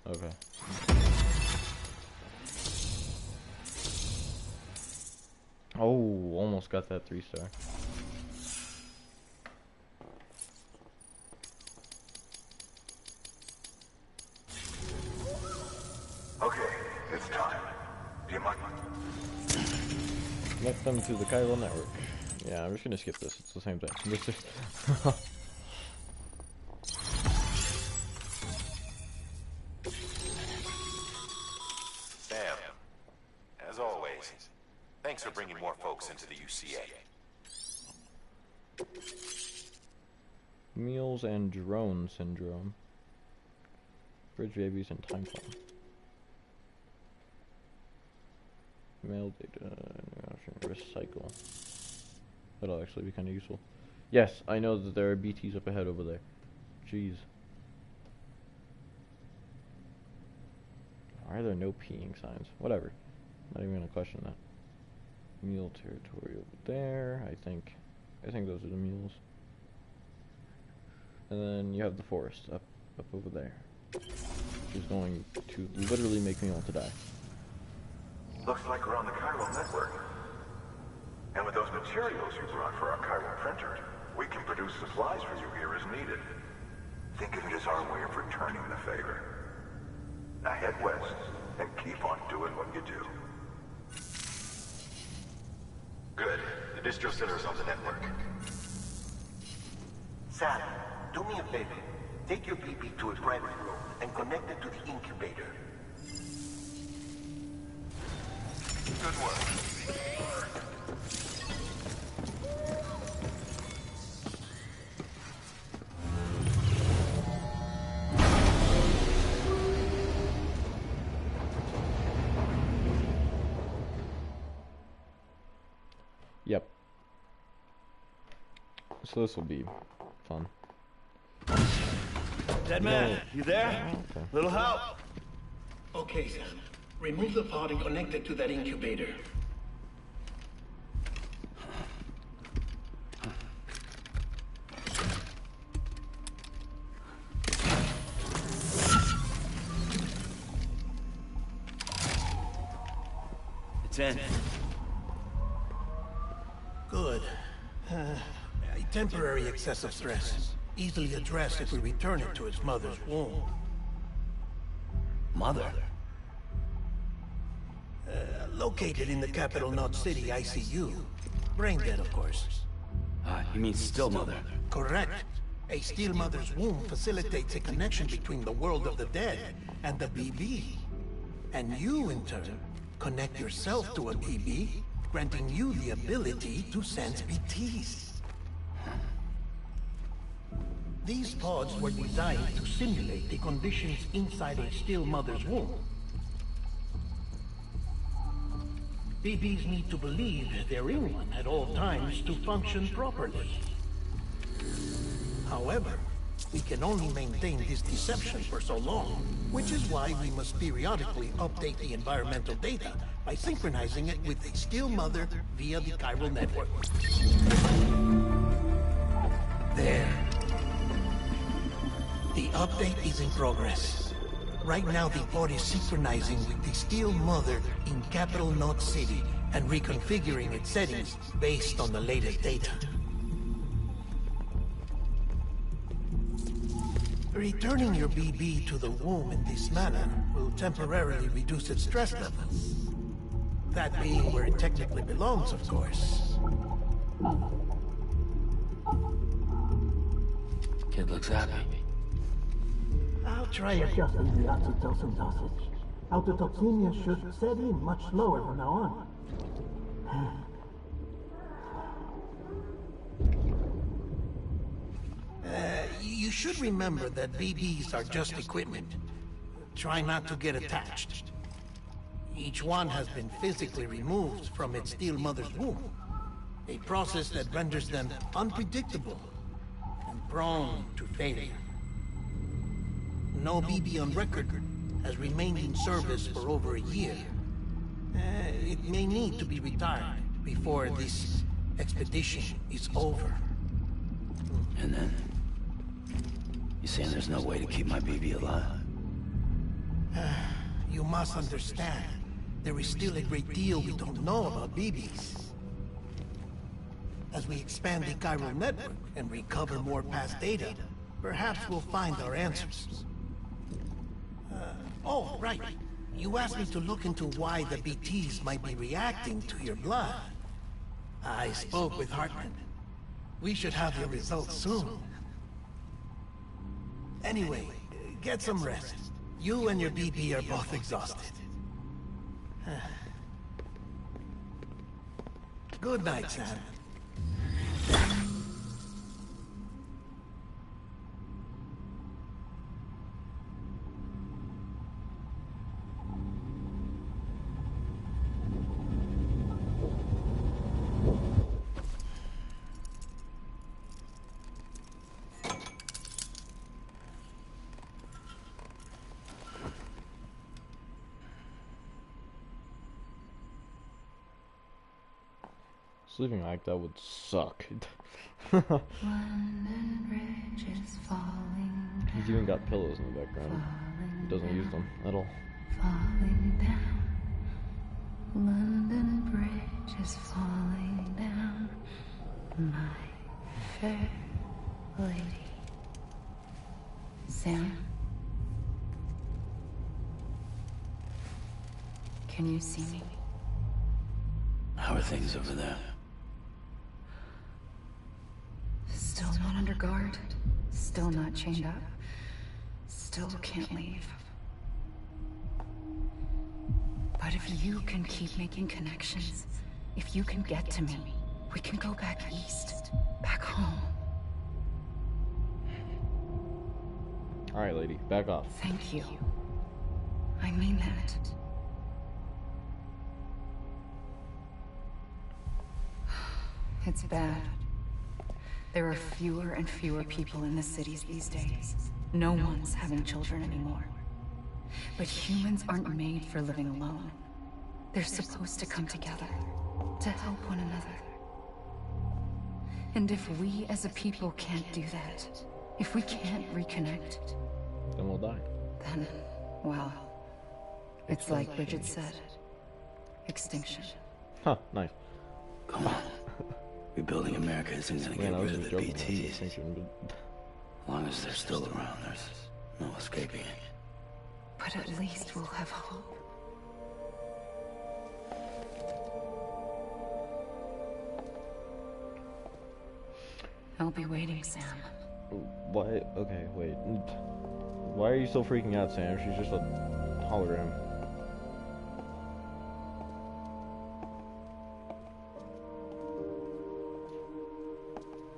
A: Okay. Oh, almost got that 3-star.
J: Okay, it's time. Do you mind?
A: Connect them to the chiral network. Yeah, I'm just gonna skip this. It's the same thing. This is
O: Sam, ways. Thanks for bringing more folks into the UCA.
A: Meals and drone syndrome. Bridge babies and time clock. Mail data, recycle. That'll actually be kind of useful. Yes, I know that there are BTs up ahead over there. Jeez. Why are there no peeing signs? Whatever. Not even gonna question that. Mule territory over there. I think those are the mules. And then you have the forest up over there, which is going to literally make me want to die.
J: Looks like we're on the chiral network. And with those materials you brought for our chiral printer, we can produce supplies for you here as needed. Think of it as our way of returning the favor. Now head west and keep on doing what you do.
O: Good. The distro center is on the network.
Q: Sam, do me a favor. Take your BB to a private room and connect it to the incubator.
O: Good work.
A: Yep. So this will be fun.
I: Dead man, you there?
A: Okay.
I: Little help? Okay, Sam. Remove the pod and connect it to that incubator.
H: It's in.
I: Good. A temporary excessive stress. Easily addressed if we return it to its mother's womb.
B: Mother?
I: Located in the capital Knot City ICU. Brain dead, of course.
B: You mean still mother?
I: Correct. A still mother's womb facilitates a connection between the world of the dead and the BB. And you, in turn, connect yourself to a BB, granting you the ability to sense BTs. These pods were designed to simulate the conditions inside a still mother's womb. BBs need to believe they're in one at all times to function properly. However, we can only maintain this deception for so long, which is why we must periodically update the environmental data by synchronizing it with the still mother via the chiral network. There. The update is in progress. Right now, the pod is synchronizing with the Steel Mother in Capital Knot City and reconfiguring its settings based on the latest data. Returning your BB to the womb in this manner will temporarily reduce its stress levels. That being where it technically belongs, of course.
B: Kid looks happy.
I: I'll try adjusting the oxytocin dosage. Autotoxemia should set in much slower from now on. You should remember that BBs are just equipment. Try not to get attached. Each one has been physically removed from its steel mother's womb. A process that renders them unpredictable and prone to failure. No BB on record has remained in service for over a year. It may need to be retired before this expedition is over.
B: And then? You saying there's no way to keep my BB alive?
I: You must understand, there is still a great deal we don't know about BBs. As we expand the chiral network and recover more past data, perhaps we'll find our answers. Oh, right. You asked me to look into why the BTs might be reacting to your blood. I spoke with Hartman. We should have your results soon. Anyway, get some rest. You and your BB are both exhausted. Good night, Sam.
A: Sleeping like that would suck.
C: London Bridge is falling.
A: He's even got pillows in the background. He doesn't use them at all.
C: Falling down. London Bridge is falling down. My fair lady. Sam? Can you see me?
B: How are things over there?
C: Still not under guard. Still not chained up. Still can't leave. But if you can keep making connections, if you can get to me, we can go back east. Back home.
A: Alright, lady, back off.
C: Thank you. I mean that. It's bad. There are fewer and fewer people in the cities these days. No one's having children anymore. But humans aren't made for living alone. They're supposed to come together, to help one another. And if we as a people can't do that, if we can't reconnect,
A: then we'll die.
C: Then, well, it's like Bridget said. Extinction.
A: Huh, nice.
B: Come on. Rebuilding America isn't gonna get rid of the BTs. As long as they're still around, there's no escaping it.
C: But at least we'll have hope. I'll be waiting, Sam.
A: Why? Okay, wait. Why are you so freaking out, Sam? She's just a hologram.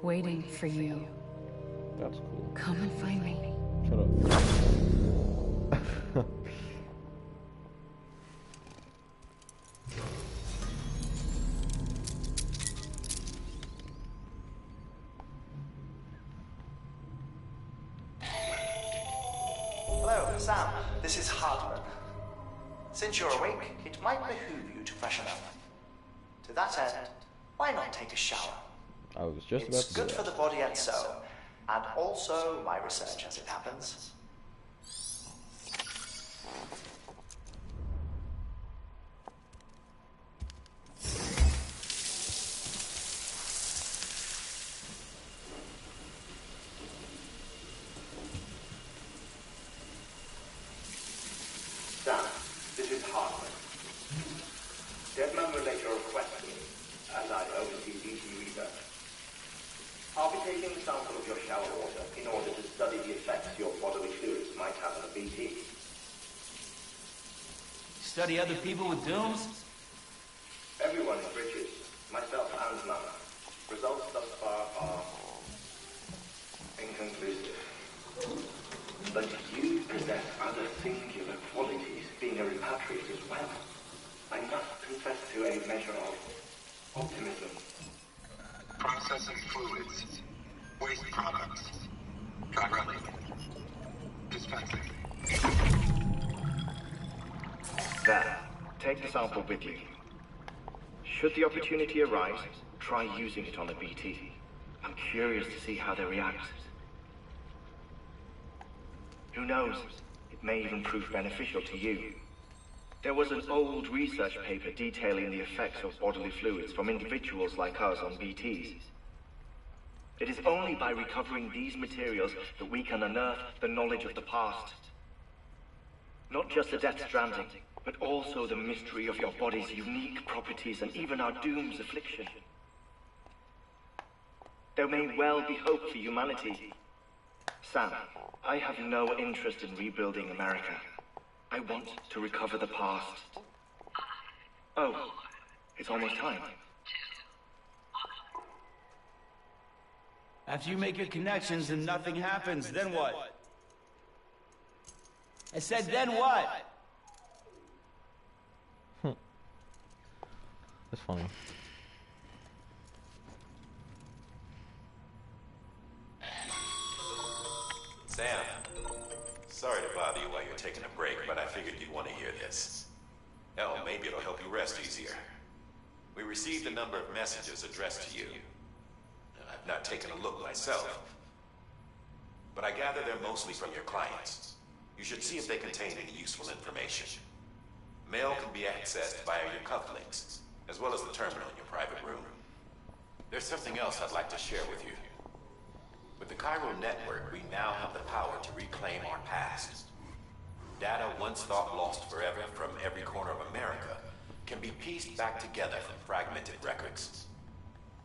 C: Waiting for you.
A: That's cool.
C: Come and find me.
A: Shut up.
S: Hello, Sam. This is Hartman. Since you're awake, it might behoove you to freshen up. To that end, why not take a shower?
A: I was just about to do
S: It's good
A: that.
S: for the body and soul, and also my research as it happens.
U: Sam, this is Hartman. Deadman relayed your request to me, as I oversee BT research. I'll be taking a sample of your shower water in order to study the effects your bodily fluids might have on a BT.
H: Study other people with dooms?
U: Everyone is Bridges, myself and Mama. Results thus far are inconclusive. But you possess other singular qualities, being a repatriate as well. I must confess to a measure of optimism.
V: Processing fluids. Waste products. Drug running. Dispensing.
U: There. Take the sample with you. Should the opportunity arise, try using it on a BT. I'm curious to see how they react. Who knows? It may even prove beneficial to you. There was an old research paper detailing the effects of bodily fluids from individuals like us on BTs. It is only by recovering these materials that we can unearth the knowledge of the past. Not just the Death Stranding, but also the mystery of your body's unique properties and even our doom's affliction. There may well be hope for humanity. Sam, I have no interest in rebuilding America. I want to recover the past. Oh, it's almost time.
H: After you make your connections and nothing happens, then what? I said, then what?
A: That's funny.
O: Sam, sorry to bother you while you're taking a break, but I figured you'd want to hear this. Hell, maybe it'll help you rest easier. We received a number of messages addressed to you. I've not taken a look myself, but I gather they're mostly from your clients. You should see if they contain any useful information. Mail can be accessed via your cufflinks, as well as the terminal in your private room. There's something else I'd like to share with you. With the Cairo network, we now have the power to reclaim our past. Data once thought lost forever from every corner of America can be pieced back together from fragmented records.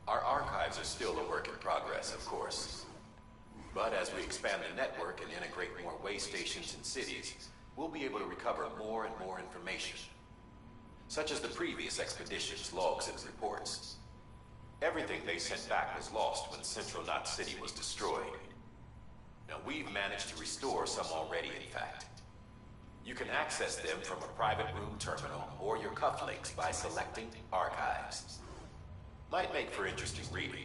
O: Our archives are still a work in progress, of course. But as we expand the network and integrate more way stations in cities, we'll be able to recover more and more information, such as the previous expedition's logs and reports. Everything they sent back was lost when Central Knot City was destroyed. Now we've managed to restore some already, in fact. You can access them from a private room terminal or your cufflinks by selecting Archives. Might make for interesting reading.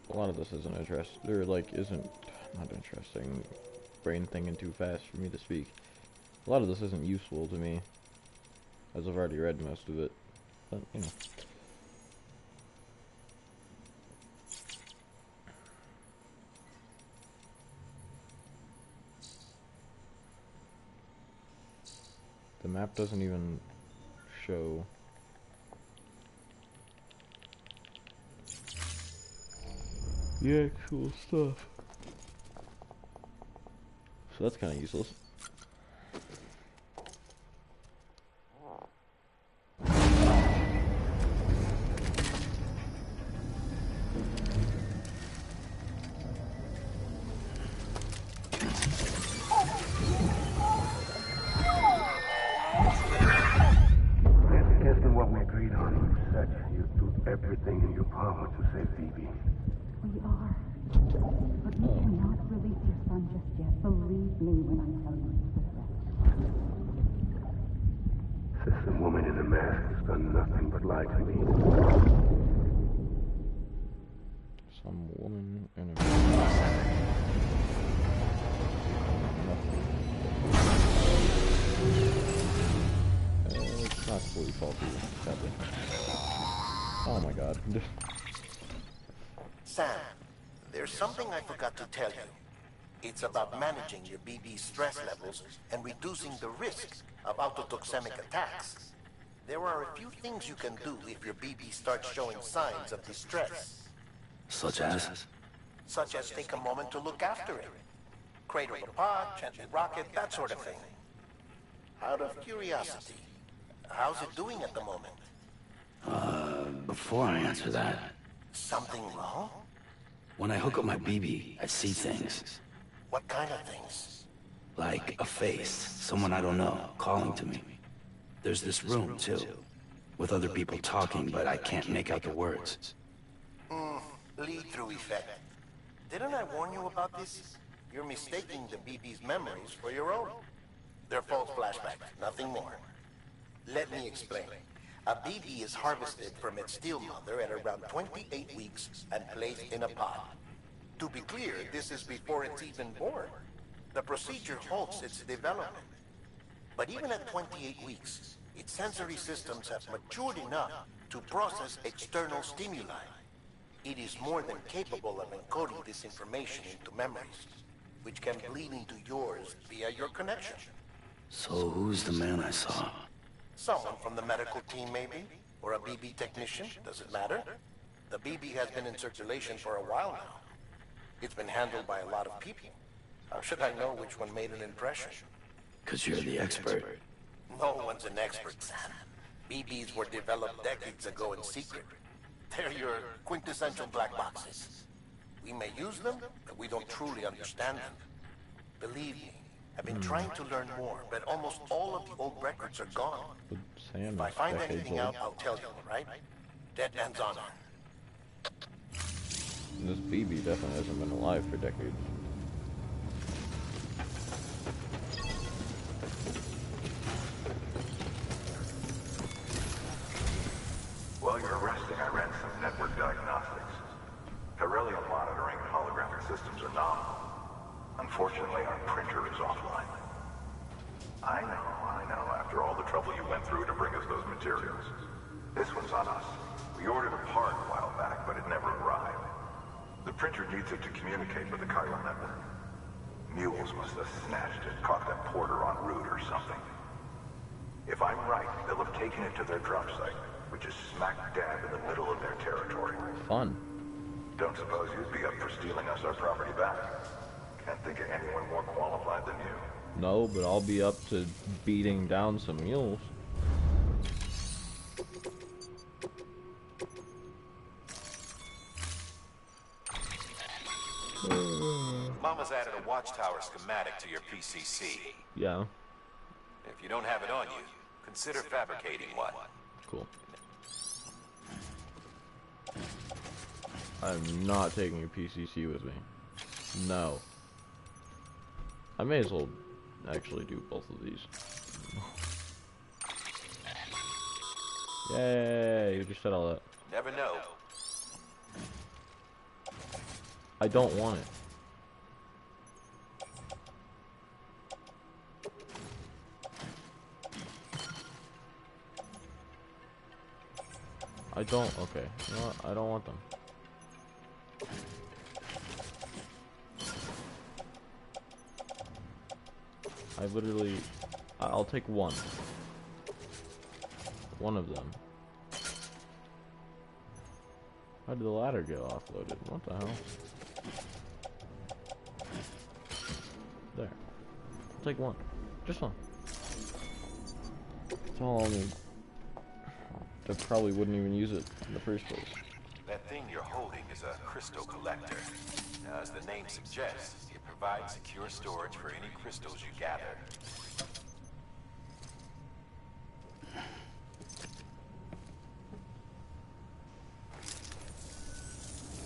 A: A lot of this isn't interesting, or like isn't not interesting. Brain thinking too fast for me to speak. A lot of this isn't useful to me, as I've already read most of it. But you know. The map doesn't even show. The actual stuff. So that's kind of useless.
T: Guessing what we agreed on, you said you'd do everything in your power to save Phoebe.
D: We are. But we cannot release your son just yet. Believe me when I tell you it's the best.
T: This woman in the mask has done nothing but lie to me.
A: Some woman in a mask. It's not fully faulty, sadly. Oh my god.
Q: Sam, there's something I forgot to tell you. It's about managing your BB stress levels and reducing the risk of autotoxemic attacks. There are a few things you can do if your BB starts showing signs of distress.
B: Such as?
Q: Such as take a moment to look after it. Cradle the pod, gently rock it, that sort of thing. Out of curiosity, how's it doing at the moment?
B: Before I answer that,
Q: Something wrong?
B: when I hook up my BB, I see things.
Q: What kind of things?
B: Like a face, someone I don't know, calling to me. There's this room, too, with other people talking, but I can't make out the words.
Q: Lead-through effect. Didn't I warn you about this? You're mistaking the BB's memories for your own. They're false flashbacks, nothing more. Let me explain. A BB is harvested from its steel mother at around 28 weeks and placed in a pod. To be clear, this is before it's even born. The procedure halts its development. But even at 28 weeks, its sensory systems have matured enough to process external stimuli. It is more than capable of encoding this information into memories. which can bleed into yours via your connection.
B: So who's the man I saw?
Q: Someone from the medical team, maybe? Or a BB technician? Does it matter? The BB has been in circulation for a while now. It's been handled by a lot of people. How should I know which one made an impression?
B: 'Cause you're the expert.
Q: No one's an expert, Sam. BBs were developed decades ago in secret. They're your quintessential black boxes. We may use them, but we don't truly understand them. Believe me, I've been trying to learn more, but almost all of the old records are gone.
A: Sam
Q: If I
A: is
Q: find
A: decades
Q: anything
A: old.
Q: out, I'll tell you, all right? Dead man's honor.
A: This BB definitely hasn't been alive for decades.
V: While you're resting, I ran some network diagnostics. Beryllium monitoring and holographic systems are nominal. Unfortunately, our printer is offline. I know, after all the trouble you went through to bring us those materials. This one's on us. We ordered a part a while back, but it never arrived. The printer needs it to communicate with the chiral network. Mules must have snatched it, caught that porter en route or something. If I'm right, they'll have taken it to their drop site, which is smack dab in the middle of their territory.
A: Fun.
V: Don't suppose you'd be up for stealing us our property back? Can't think of anyone more qualified than you.
A: No, but I'll be up to beating down some mules.
O: Mama's added a watchtower schematic to your PCC.
A: Yeah.
O: If you don't have it on you, consider fabricating one.
A: Cool. I'm not taking a PCC with me. No. I may as well actually do both of these. Yay, you just said all that.
O: Never know.
A: I don't want it. I don't, okay. You know what? I don't want them. I'll take one. One of them. How did the ladder get offloaded? What the hell? There. I'll take one. Just one. That's all I'll need. I probably wouldn't even use it in the first place.
O: That thing you're holding is a crystal collector. Now, as the name suggests, it provides secure storage for any crystals you gather.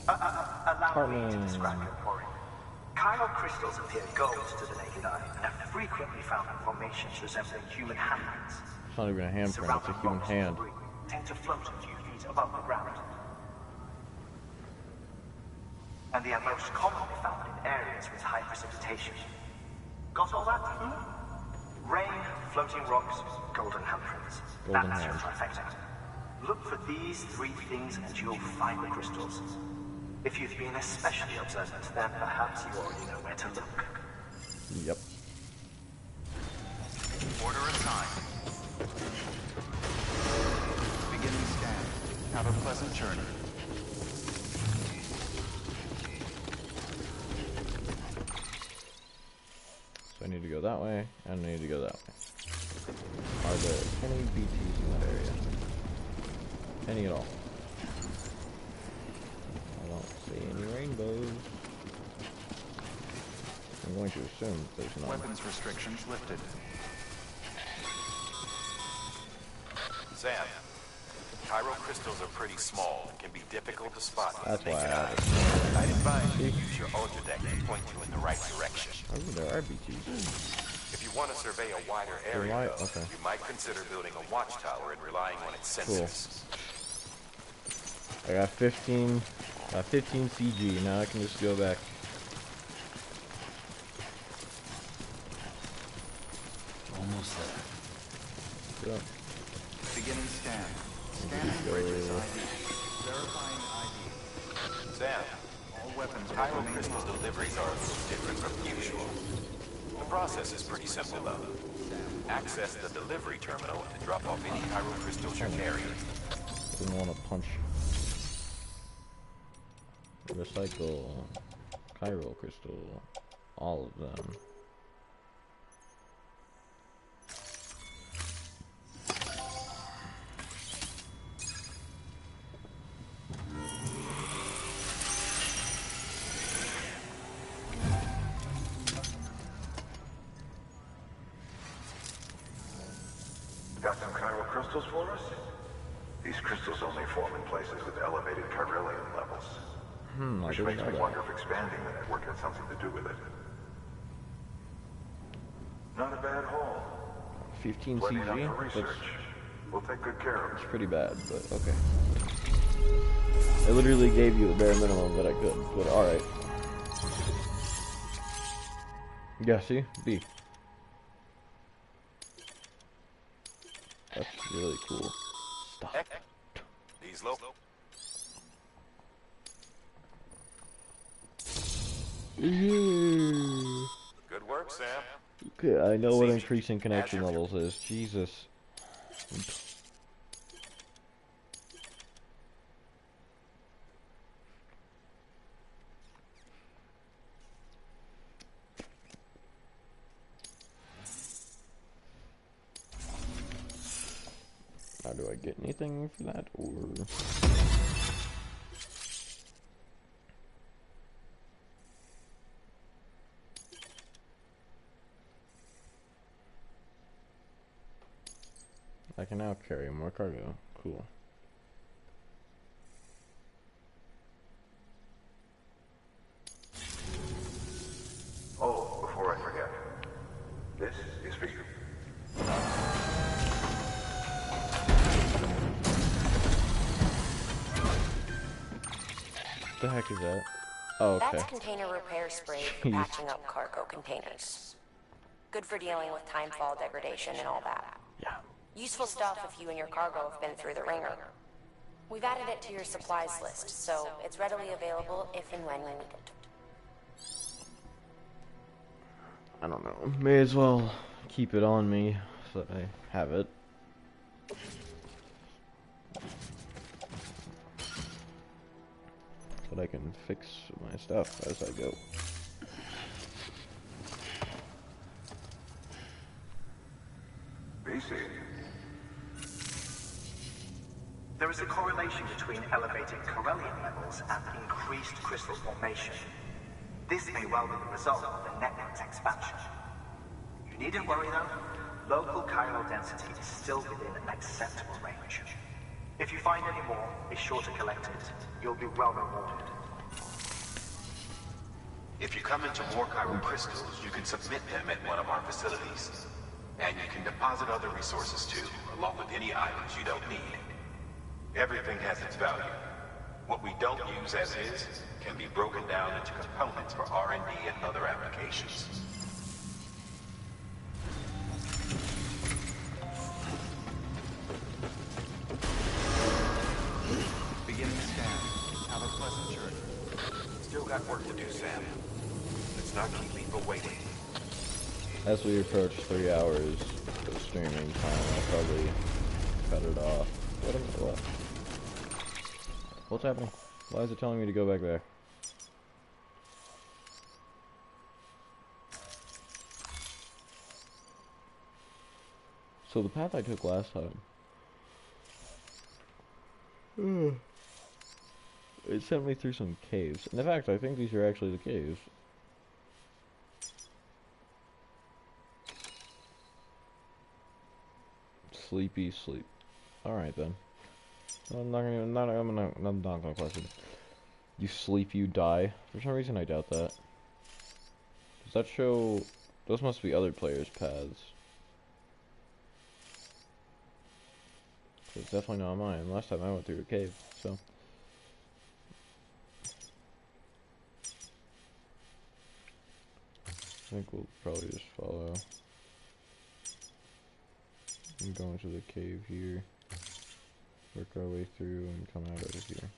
F: Allow me to describe your point. Chiral crystals appear gold to the naked eye and are frequently found in formations resembling human handprints.
A: It's not even a handprint, it's a human hand.
F: Tend to float a few feet above the ground. And they are most commonly found in areas with high precipitation. Got all that? Rain, floating rocks, golden handprints. That's your trifecta. Look for these three things and you'll find the crystals. If you've been especially observant, then perhaps you already know where to look.
A: Yep.
E: Order assigned. Beginning scan. Have a pleasant journey.
A: So I need to go that way, and I need to go that way. Are there any BTs in that area? Any at all? I don't see any rainbows. I'm going to assume there's none.
E: Weapons restrictions lifted.
O: Sam, chiral crystals are pretty small and can be difficult to spot with
A: That's
O: the
A: why I
O: naked eye.
A: added.
O: I'd advise you use your ultra deck to point you in the right direction.
A: Oh, there are BTs.
O: If you want to survey a wider
A: There
O: area,
A: might-
O: though,
A: okay.
O: you might consider building a watchtower and relying on its
A: Cool.
O: sensors.
A: I got 15 CG. Now I can just go back.
B: Almost there.
A: Yeah.
E: Beginning scan. Scanning bridges ID. Verifying ID.
O: Sam,
E: All weapons are
O: Chiral crystal deliveries are a little different from usual. The process is pretty simple, though. Access the delivery terminal and drop off any chiral crystals you're carrying.
A: Didn't want to punch. Recycle. Chiral crystal. All of them.
V: Got some chiral crystals for us? These crystals only form in places with elevated chiralium levels. Which makes me wonder if expanding the network had something to do with it. Not a bad haul.
A: 15
V: Plenty enough
A: CG?
V: for research. We'll take good care of it.
A: It's pretty bad, but okay. I literally gave you the bare minimum that I could, but alright. Yeah, see? B. That's really cool. Stop.
O: These low. Good work, Sam.
A: Okay, I know what increasing connection levels is. Jesus. Now, do I get anything for that, or...? I can now carry more cargo. Cool.
V: Oh, before I forget. This is for you.
A: What the heck is that? Oh, okay.
R: That's container repair spray for
A: Jeez.
R: patching up cargo containers. Good for dealing with timefall degradation and all that.
A: Yeah.
R: Useful stuff if you and your cargo have been through the ringer. We've added it to your supplies list, so it's readily available if and when you need it.
A: I don't know. May as well keep it on me so that I have it. So that I can fix my stuff as I go.
V: BC.
F: There is a correlation between elevated chiralium levels and increased crystal formation. This may well be the result of the network's expansion. You needn't worry though. Local chiral density is still within an acceptable range. If you find any more, be sure to collect it. You'll be well rewarded.
O: If you come into more chiral crystals, you can submit them at one of our facilities. And you can deposit other resources too, along with any items you don't need. Everything has its value. What we don't use as is can be broken down into components for R&D and other applications.
J: Beginning scan. Have a pleasant journey.
O: Still got work to do, Sam. Let's not keep people waiting.
A: As we approach 3 hours of streaming time, I'll probably cut it off. What? What's happening? Why is it telling me to go back there? So the path I took last time, it sent me through some caves. And in fact, I think these are actually the caves. Sleepy sleep. Alright then. I'm not gonna question. You sleep, you die. For some reason I doubt that. Does that show... Those must be other players' paths. It's definitely not mine. Last time I went through a cave, so... I think we'll probably just follow. I'm going to the cave here. Work our way through and come out over here.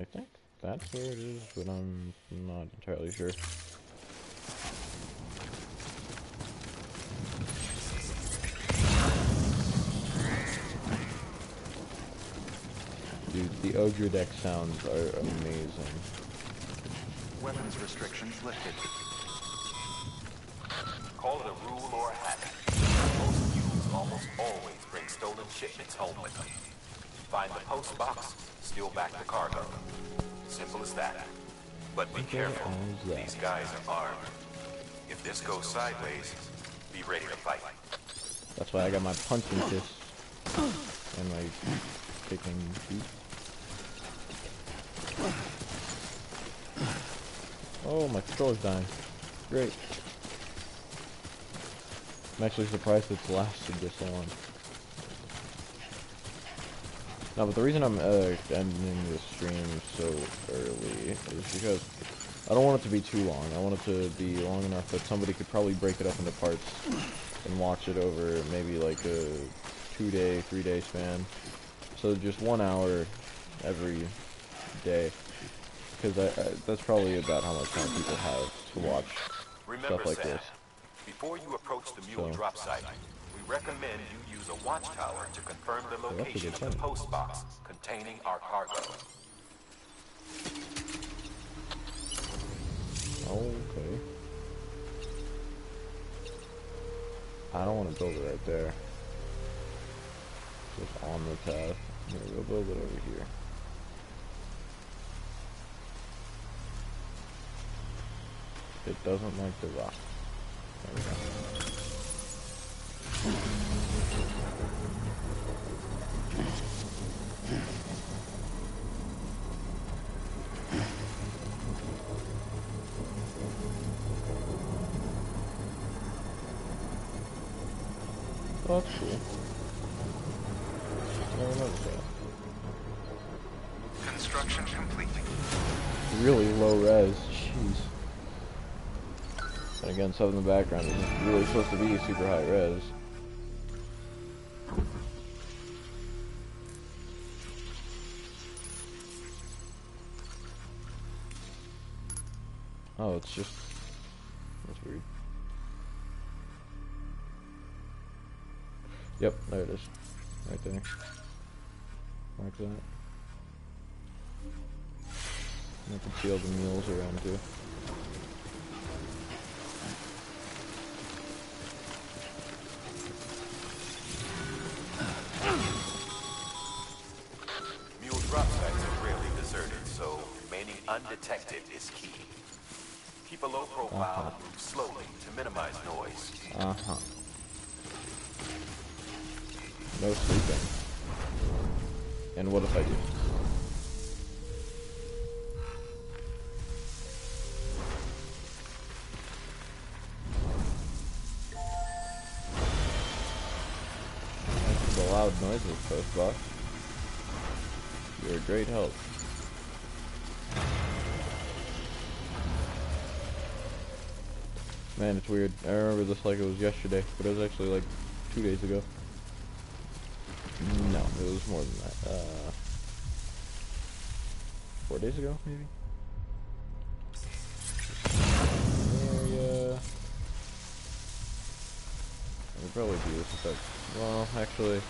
A: I think That's where it is, but I'm not entirely sure. Dude, the Ogre deck sounds are amazing.
E: Weapons restrictions lifted.
O: Call it a rule or a habit. Most mules almost always bring stolen shipments home with them. Find the post box, steal back the cargo. Simple as that. But be careful. These guys are armed. If this goes sideways, be ready to fight.
A: That's why I got my punching fist and my kicking feet. Oh, my controller's dying. Great. I'm actually surprised it's lasted this long. No, but the reason I'm ending this stream so early is because I don't want it to be too long. I want it to be long enough that somebody could probably break it up into parts and watch it over maybe like a 2-day, 3-day span. So just 1 hour every day. Because that's probably about how much time people have to watch stuff like this.
O: Before you approach the mule drop site, we recommend you use a watchtower to confirm the location of the post box containing our cargo.
A: Okay. I don't want to build it right there. Just on the path. I'm gonna go build it over here. It doesn't like the rock. There we go. Oh, that's cool. Never noticed that.
E: Construction complete.
A: Really low res. Jeez. And again, stuff in the background is really supposed to be super high res. Oh, it's just... that's weird. Yep, there it is. Right there. Mark that. I can see all the mules around too.
O: Mule drop sites are rarely deserted, so remaining undetected is key. Keep a low profile and move slowly to minimize noise.
A: No sleeping. And what if I do? Thanks for the loud noises, Post Box. You're a great help. Man, it's weird. I remember this like it was yesterday, but it was actually like 2 days ago. No, it was more than that. 4 days ago, maybe? Area. I could probably do this without... well, actually, I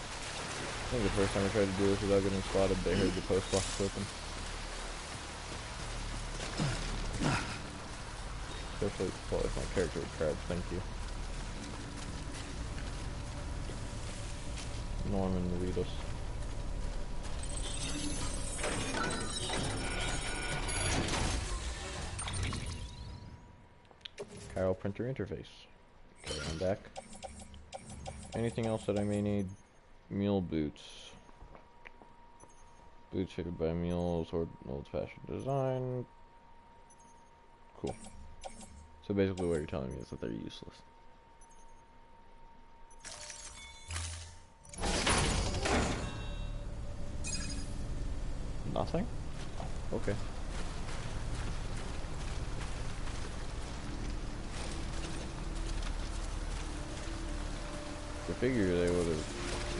A: think the first time I tried to do this without getting spotted, they heard the post box open. Especially if my character would crouch, thank you. Norman lead us. Chiral printer interface. Okay, I'm back. Anything else that I may need? Mule boots. Boots fitted by mules or old-fashioned design. Cool. So basically what you're telling me is that they're useless. Nothing? Okay. I figure they would have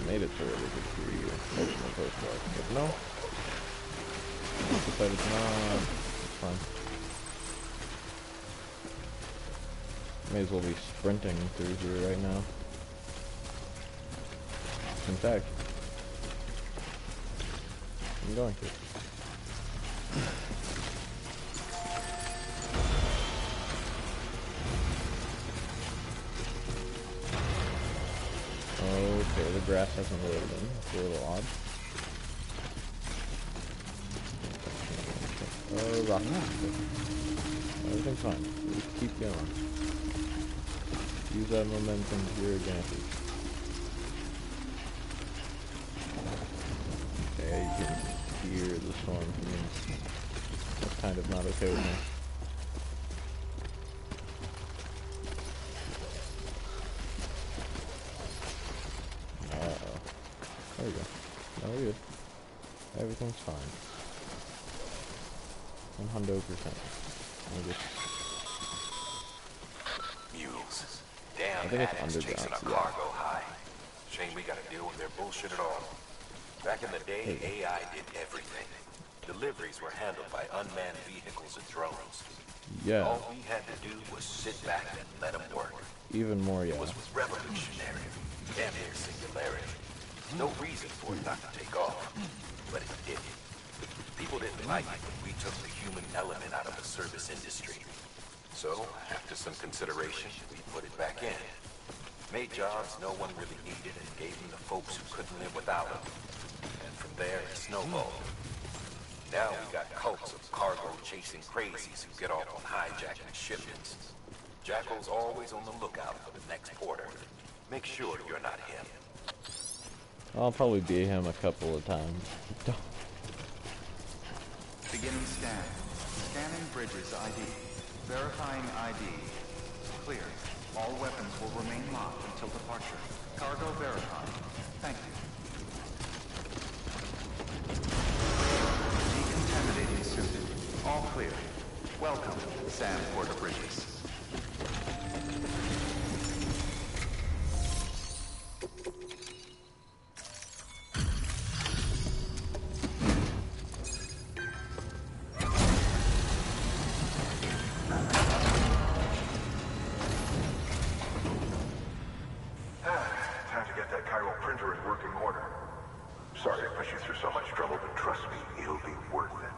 A: made it so that they could see you open the post box, but no. decided not. It's fine. May as well be sprinting through here right now. In fact, I'm going to. Okay, the grass hasn't loaded in. That's a little odd. Oh, rock. Everything's fine. Just keep going. Use that momentum to your advantage. Okay, you can hear the storm coming. That's kind of not okay with me. Uh-oh. There we go. No, we're good. Everything's fine. 100%.
O: Mules. Damn,
A: I think it's
O: addicts
A: underground,
O: chasing a
A: yeah.
O: cargo high. Shame we gotta deal with their bullshit at all. Back in the day, AI did everything. Deliveries were handled by unmanned vehicles and drones.
A: Yeah.
O: All we had to do was sit back and let them work.
A: Even more, yeah.
O: It was revolutionary. Damn near singularity. No reason for it not to take off. But it did. People didn't like it when we took the human element out of the service industry. So, after some consideration, we put it back in. Made jobs no one really needed and gave them to folks who couldn't live without them. And from there, it snowballed. Now we got cults of cargo-chasing crazies who get off on hijacking shipments. Jackal's always on the lookout for the next porter. Make sure you're not him.
A: I'll probably be him a couple of times.
E: Beginning scan. Scanning Bridges ID. Verifying ID. Clear. All weapons will remain locked until departure. Cargo verified. Thank you. Decontaminating suit. All clear. Welcome, Sam Porter Bridges.
V: Time to get that chiral printer in working order. Sorry to push you through so much trouble, but trust me, it'll be worth it.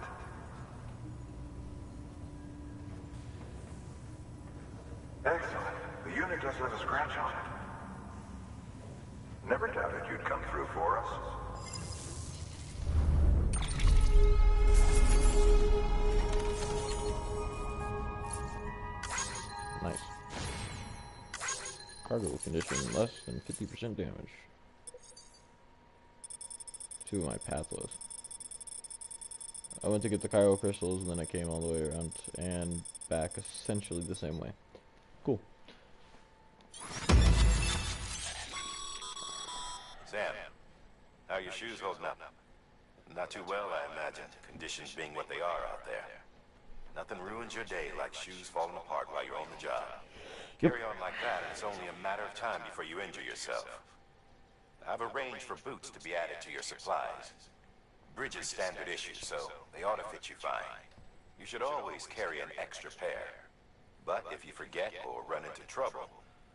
V: Excellent. The unit doesn't have a scratch on it. Never doubted you'd come through for us.
A: Nice. Cargo condition less than 50% damage. See what my path was. I went to get the chiral crystals and then I came all the way around and back essentially the same way. Cool.
O: Sam, how are your shoes holding up? Not too well, I imagine. Conditions being what they are out there. Nothing ruins your day like shoes falling apart while you're on the job. Carry on like that, and it's only a matter of time before you injure yourself. I've arranged for boots to be added to your supplies. Bridges standard issue, so they ought to fit you fine. You should always carry an extra pair. But if you forget or run into trouble,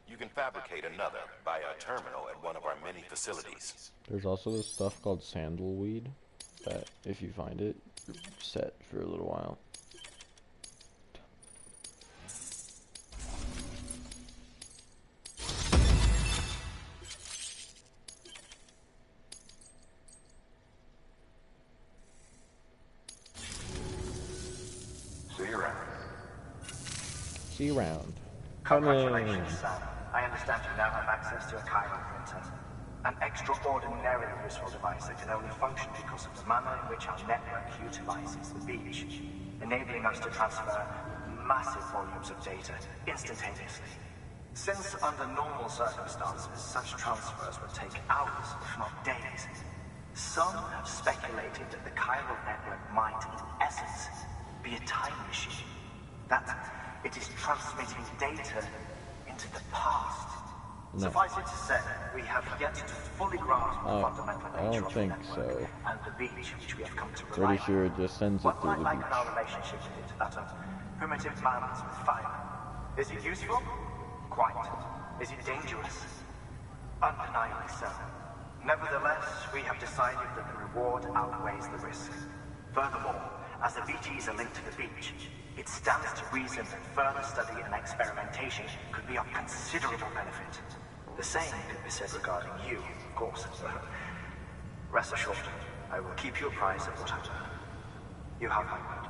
O: you can fabricate another by a terminal at one of our many facilities.
A: There's also this stuff called sandalweed that if you find it, you're set for a little while.
V: See you around.
A: See you around.
F: Congratulations, Sam. I understand you now have access to a chiral printer. An extraordinarily useful device that can only function because of the manner in which our network utilizes the beach, enabling us to transfer massive volumes of data instantaneously. Since under normal circumstances, such transfers would take hours, if not days, some have speculated that the chiral network might, in essence, be a time machine. That it is transmitting data into the past. Suffice it to say, we have yet to fully grasp the fundamental
A: I
F: nature
A: don't
F: of the
A: think
F: network
A: so.
F: and the beach which we have come to rely
A: Pretty sure it just sends it
F: What
A: through
F: might
A: the
F: like
A: beach.
F: in our relationship with it, that of primitive man's with fire? Is it useful? Quite. Is it dangerous? Undeniably so. Nevertheless, we have decided that the reward outweighs the risk. Furthermore, as the BTs are linked to the beach, it stands to reason that further study and experimentation could be of considerable benefit. The same could be said regarding you, of course. Rest assured, I will keep you apprised of what I learn. You have my word.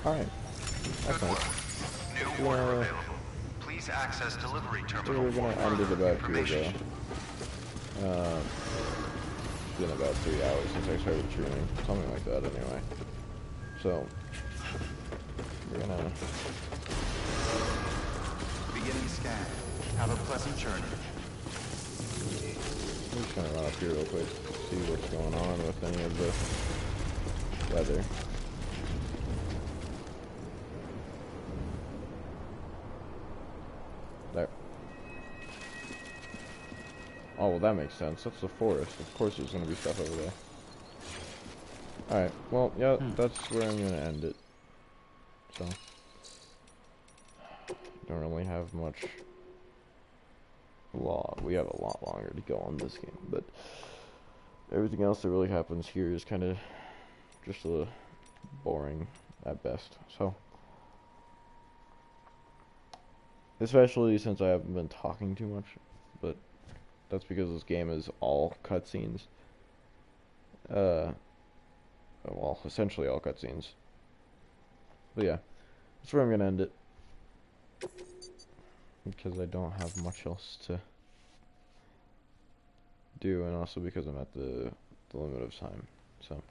A: Alright. That's nice.
E: New order available. Please access delivery terminal.
A: We're gonna end it about here, though. It's been about 3 hours since I started streaming. Something like that, anyway. So, we're gonna...
E: Beginning scan. Have a pleasant journey.
A: I'm just gonna run up here real quick to see what's going on with any of the weather. There. Oh, well, that makes sense. That's the forest. Of course there's gonna be stuff over there. Alright, well, yeah, that's where I'm gonna end it. So, don't really have much we have a lot longer to go on this game, but everything else that really happens here is kind of just a boring at best. So, especially since I haven't been talking too much, but that's because this game is all cutscenes. Well, essentially all cutscenes. But yeah, that's where I'm gonna end it, because I don't have much else to do, and also because I'm at the limit of time. So.